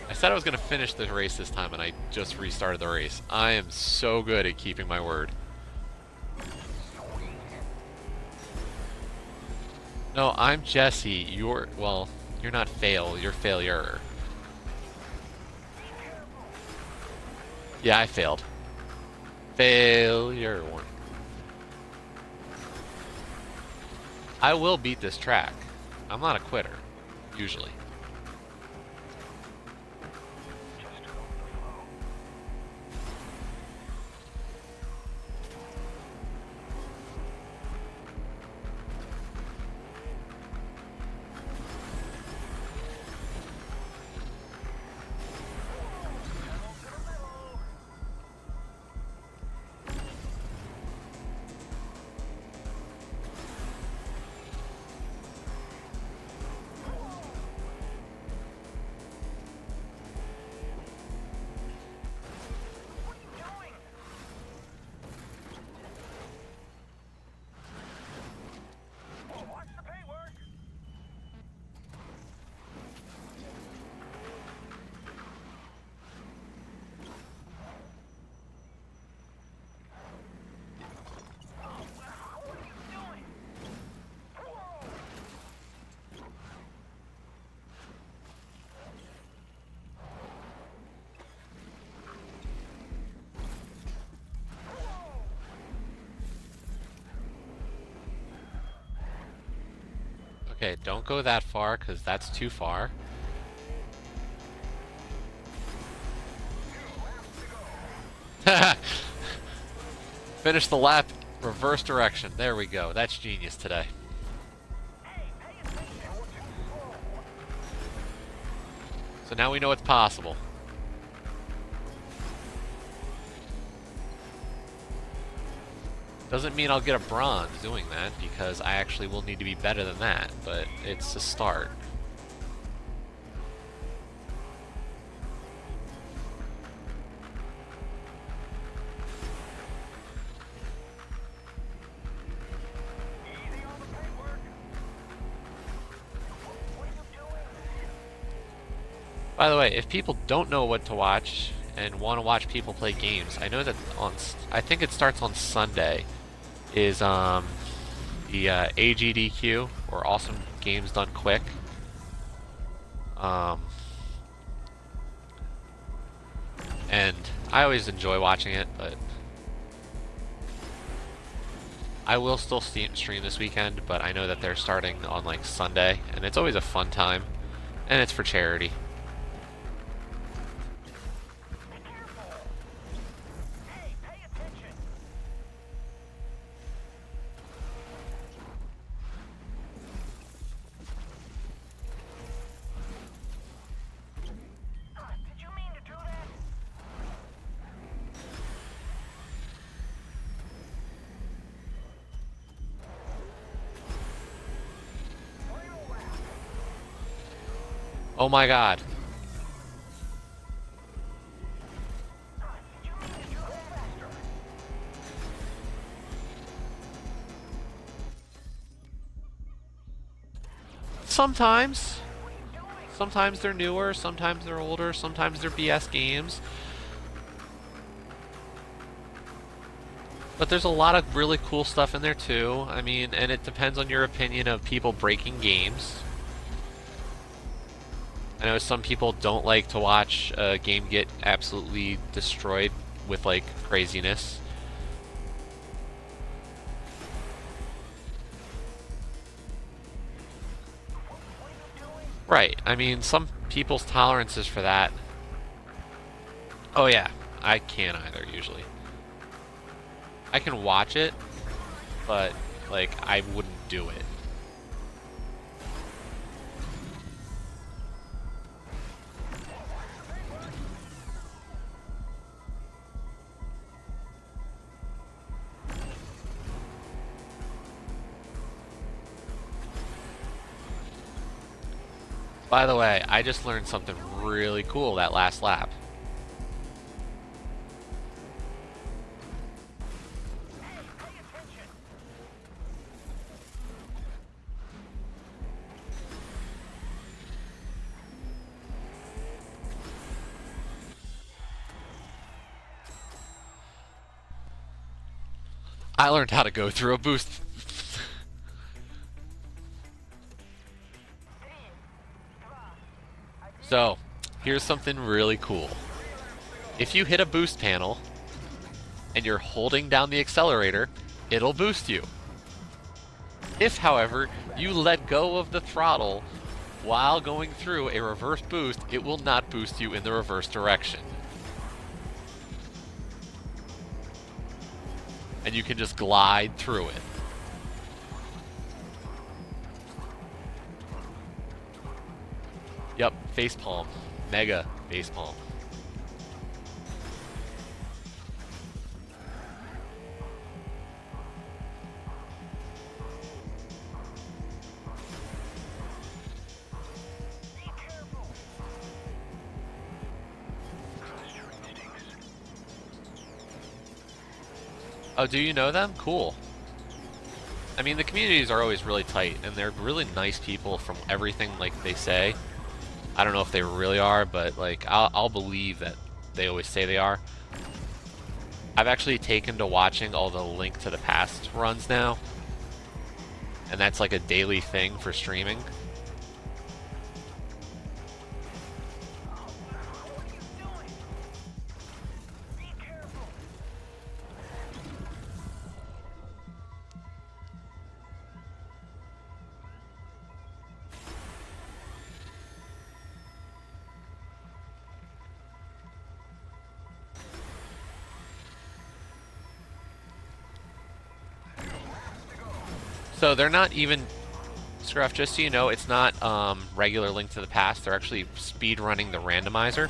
I said I was going to finish the race this time, and I just restarted the race. I am so good at keeping my word. No, I'm Jesse. You're not fail. You're failure. Yeah, I failed. Failure one. I will beat this track. I'm not a quitter, usually. Okay, don't go that far, because that's too far. Finish the lap, reverse direction. There we go. That's genius today. So now we know it's possible. Doesn't mean I'll get a bronze doing that, because I actually will need to be better than that, but it's a start. By the way, if people don't know what to watch and want to watch people play games, I know that I think it starts on Sunday, is the AGDQ, or Awesome Games Done Quick. And I always enjoy watching it, but I will still stream this weekend, but I know that they're starting on like Sunday, and it's always a fun time, and it's for charity. Oh my god. Sometimes. Sometimes they're newer, sometimes they're older, sometimes they're BS games. But there's a lot of really cool stuff in there too. I mean, and it depends on your opinion of people breaking games. I know some people don't like to watch a game get absolutely destroyed with, like, craziness. Right, I mean, some people's tolerances for that. Oh yeah, I can't either, usually. I can watch it, but, like, I wouldn't do it. By the way, I just learned something really cool that last lap. I learned how to go through a boost. So, here's something really cool. If you hit a boost panel and you're holding down the accelerator, it'll boost you. If, however, you let go of the throttle while going through a reverse boost, it will not boost you in the reverse direction. And you can just glide through it. Yep, facepalm. Mega facepalm. Oh, do you know them? Cool. I mean, the communities are always really tight, and they're really nice people from everything, like, they say. I don't know if they really are, but, like, I'll believe that they always say they are. I've actually taken to watching all the Link to the Past runs now, and that's like a daily thing for streaming. So they're not even, Scruff, just so you know, it's not regular Link to the Past. They're actually speed running the randomizer.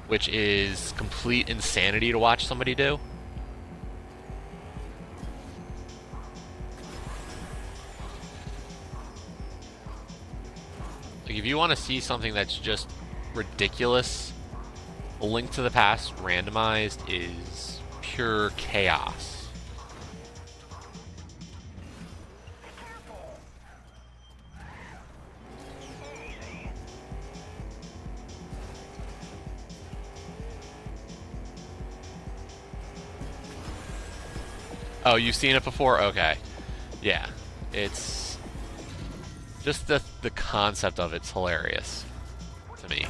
Which is complete insanity to watch somebody do. Like, if you want to see something that's just ridiculous, A Link to the Past randomized is pure chaos. Oh, you've seen it before? Okay. Yeah. It's just the concept of it's hilarious to me.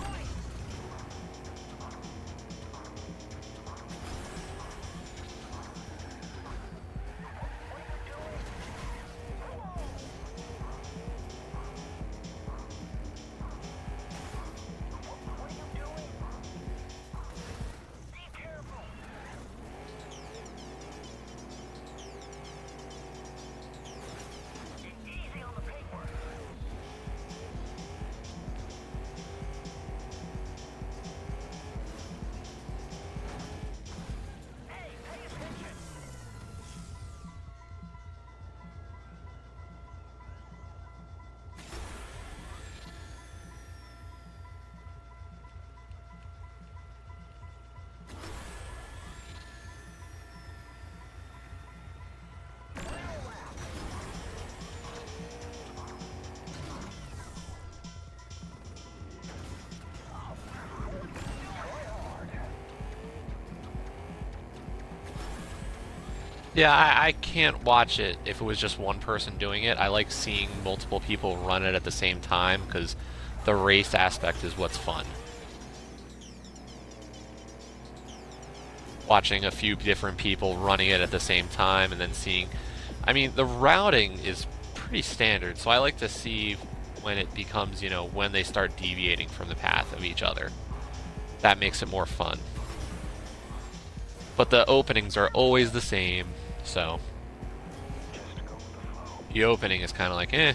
Yeah, I can't watch it if it was just one person doing it. I like seeing multiple people run it at the same time because the race aspect is what's fun. Watching a few different people running it at the same time and then seeing... I mean, the routing is pretty standard, so I like to see when it becomes, you know, when they start deviating from the path of each other. That makes it more fun. But the openings are always the same, so the opening is kind of like, eh.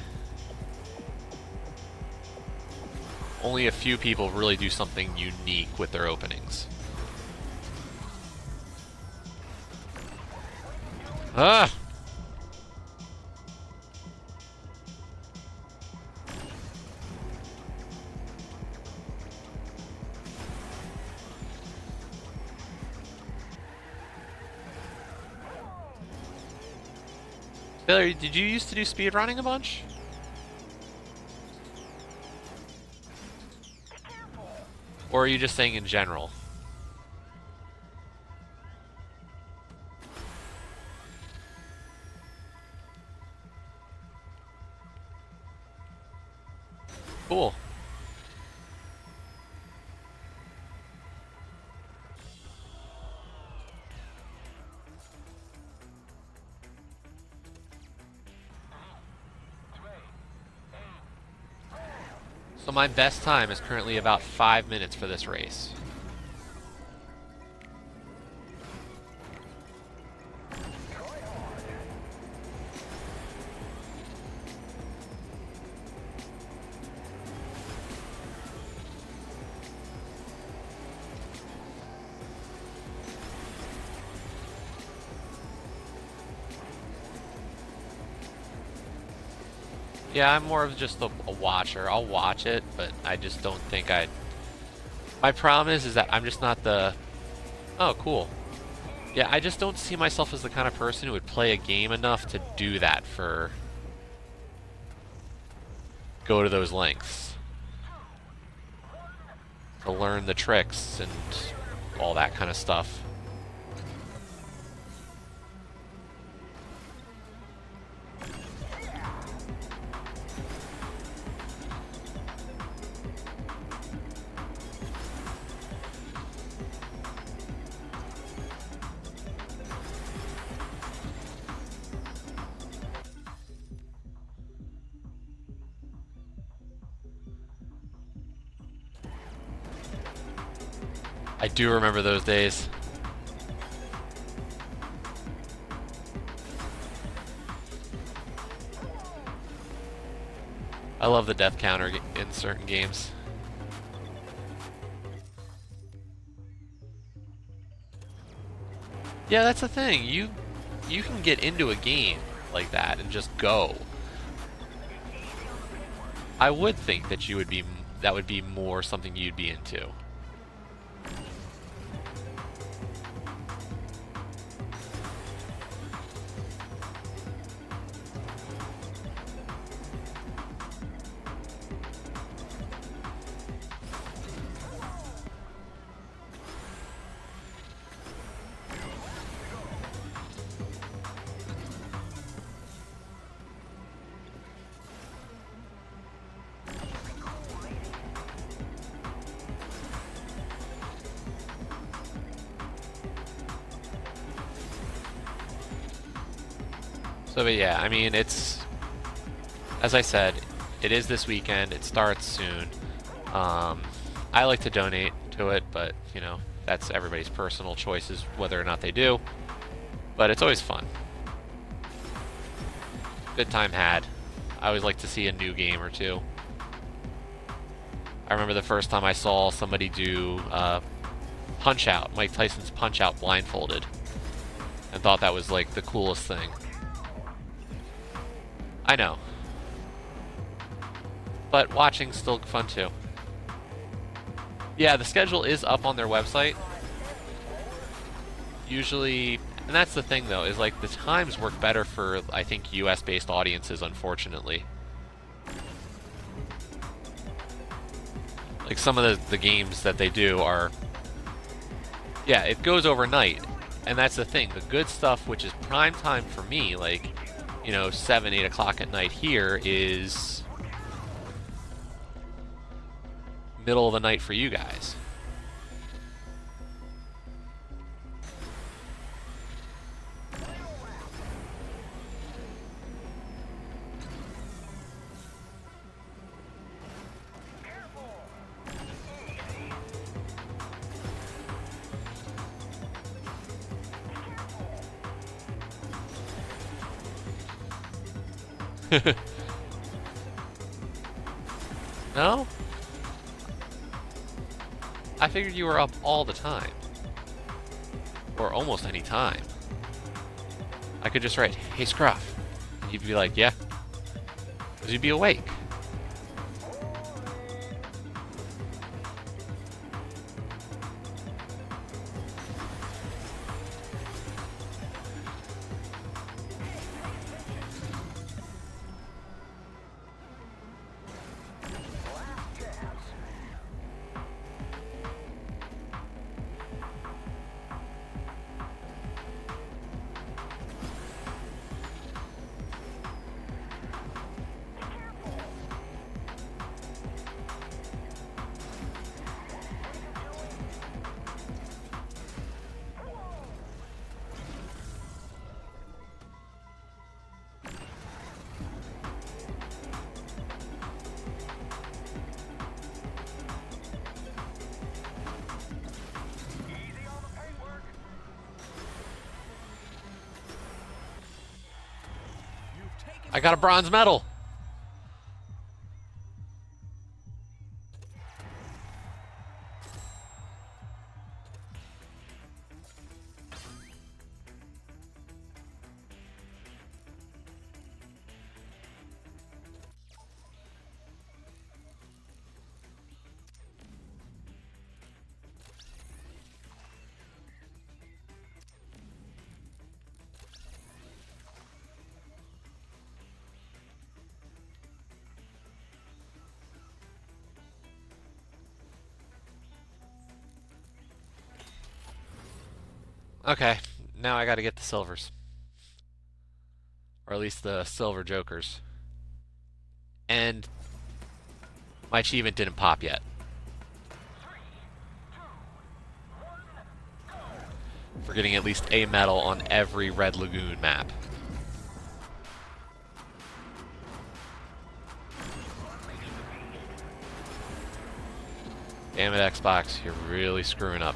Only a few people really do something unique with their openings. Ah! Taylor, did you used to do speedrunning a bunch? Or are you just saying in general? Cool. So my best time is currently about 5 minutes for this race. Yeah, I'm more of just a watcher. I'll watch it, but I just don't think I'd... My problem is that I'm just not the... Oh, cool. Yeah, I just don't see myself as the kind of person who would play a game enough to do that for... Go to those lengths. To learn the tricks and all that kind of stuff. I do remember those days. I love the death counter in certain games. Yeah, that's the thing. You can get into a game like that and just go. I would think that that would be more something you'd be into. So, but yeah, I mean, it's, as I said, it is this weekend. It starts soon. I like to donate to it, but, you know, that's everybody's personal choices, whether or not they do. But it's always fun. Good time had. I always like to see a new game or two. I remember the first time I saw somebody do Punch-Out, Mike Tyson's Punch-Out blindfolded, and thought that was like the coolest thing. I know. But watching's still fun too. Yeah, the schedule is up on their website. Usually, and that's the thing though, is like the times work better for, I think, US-based audiences, unfortunately. Like some of the games that they do are... Yeah, it goes overnight, And that's the thing. The good stuff, which is prime time for me, like, 7, 8 o'clock at night here, is middle of the night for you guys. No? I figured you were up all the time. Or almost any time. I could just write, "Hey, Scruff." And you'd be like, "Yeah." Because you'd be awake. I got a bronze medal. Okay, now I gotta get the silvers. Or at least the silver jokers. And my achievement didn't pop yet. For getting at least a medal on every Red Lagoon map. Damn it, Xbox, you're really screwing up.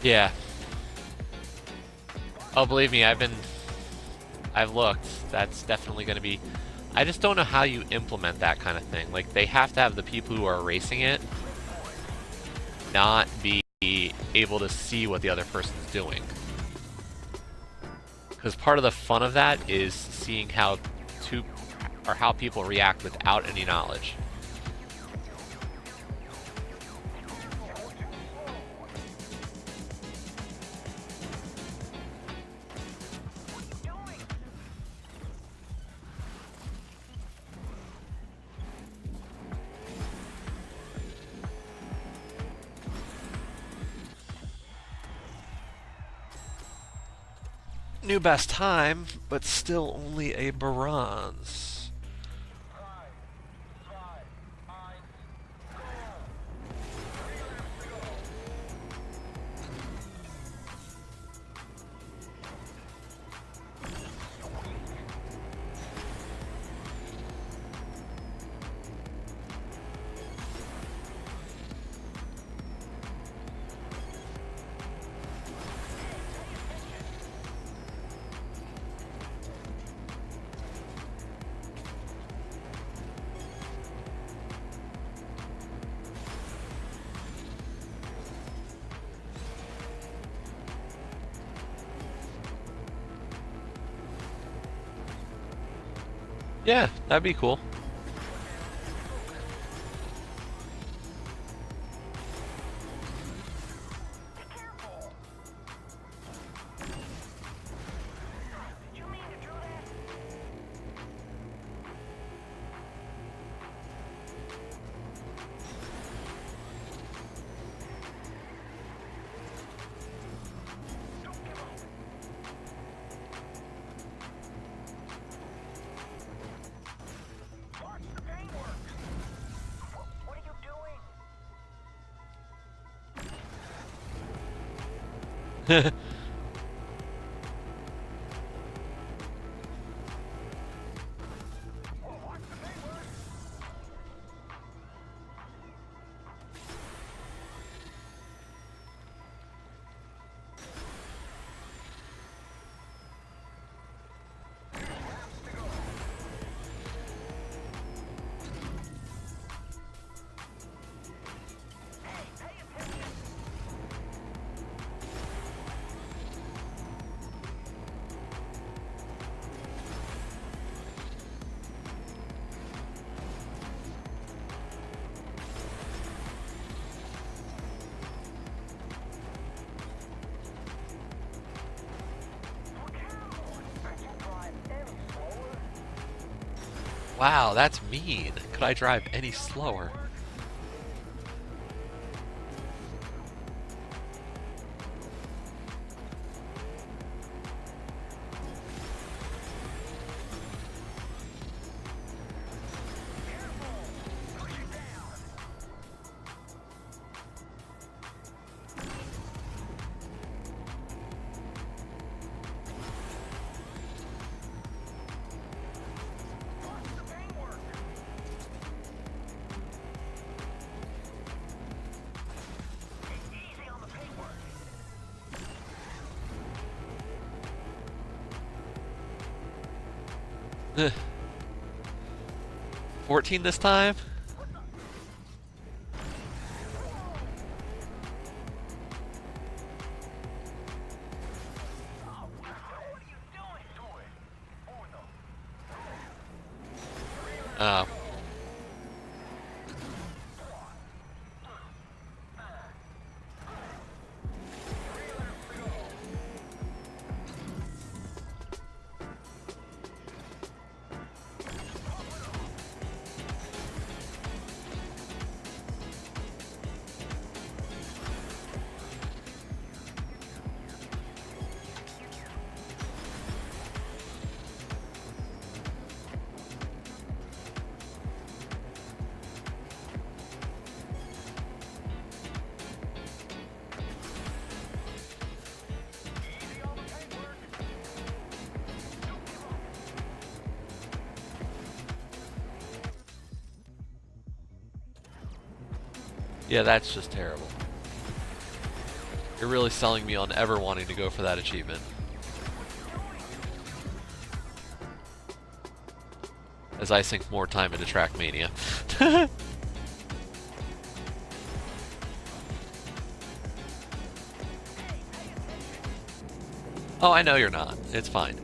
Yeah. Oh, believe me, I've looked. That's definitely going to be. I just don't know how you implement that kind of thing. Like, they have to have the people who are racing it not be able to see what the other person's doing. Because part of the fun of that is seeing how people react without any knowledge. New best time, but still only a bronze. Yeah, that'd be cool. Wow, that's mean. Could I drive any slower? Ugh. 14 this time? Oh. Yeah, that's just terrible. You're really selling me on ever wanting to go for that achievement. As I sink more time into Trackmania. Oh, I know you're not. It's fine.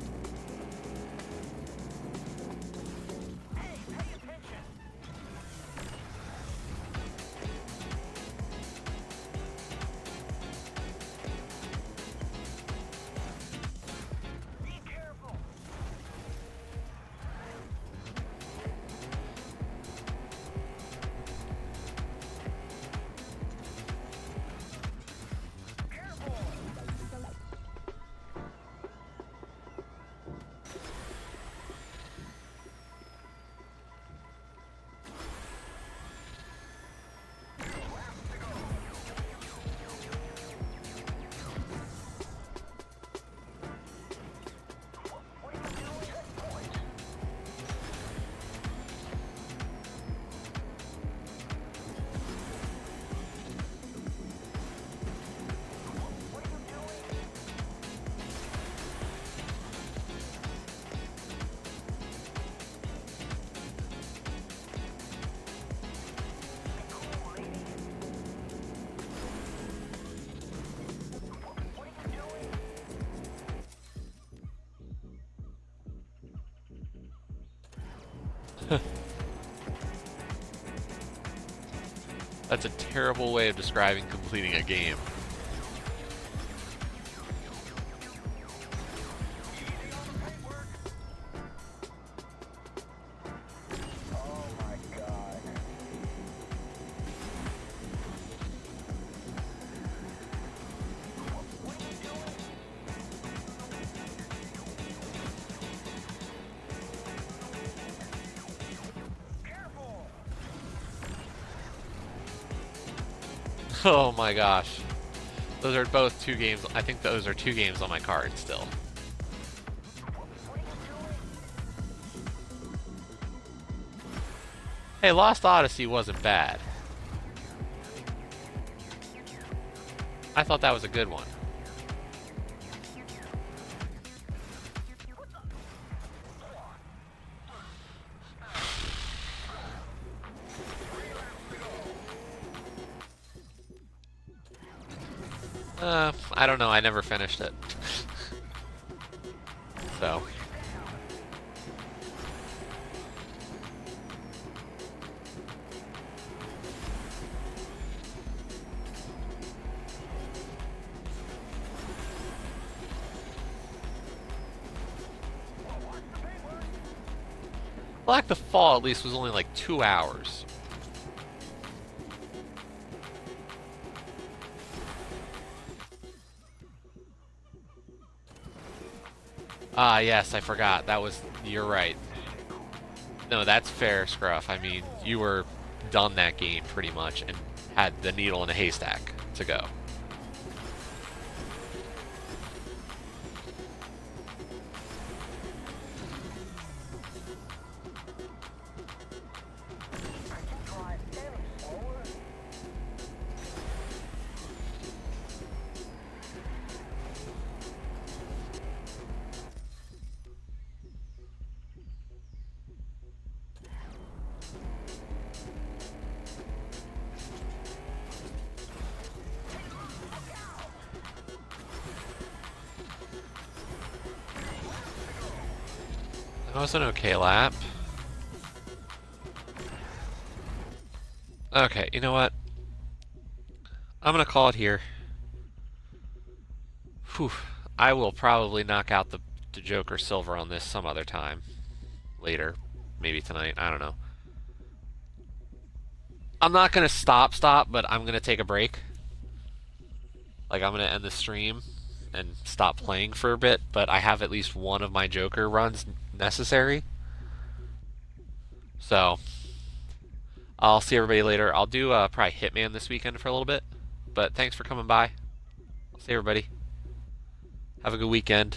That's a terrible way of describing completing a game. Oh my gosh. Those are both 2 games. I think those are 2 games on my card still. Hey, Lost Odyssey wasn't bad. I thought that was a good one. I don't know. I never finished it. So. Black the Fall at least was only like 2 hours. Ah, yes, I forgot. That was... You're right. No, that's fair, Scruff. I mean, you were done that game pretty much and had the needle in a haystack to go. That was an okay lap. Okay, you know what? I'm gonna call it here. Whew. I will probably knock out the Joker Silver on this some other time. Later. Maybe tonight. I don't know. I'm not gonna stop, but I'm gonna take a break. Like, I'm gonna end the stream and stop playing for a bit, but I have at least one of my Joker runs necessary. So, I'll see everybody later. I'll do probably Hitman this weekend for a little bit, but thanks for coming by. I'll see everybody. Have a good weekend.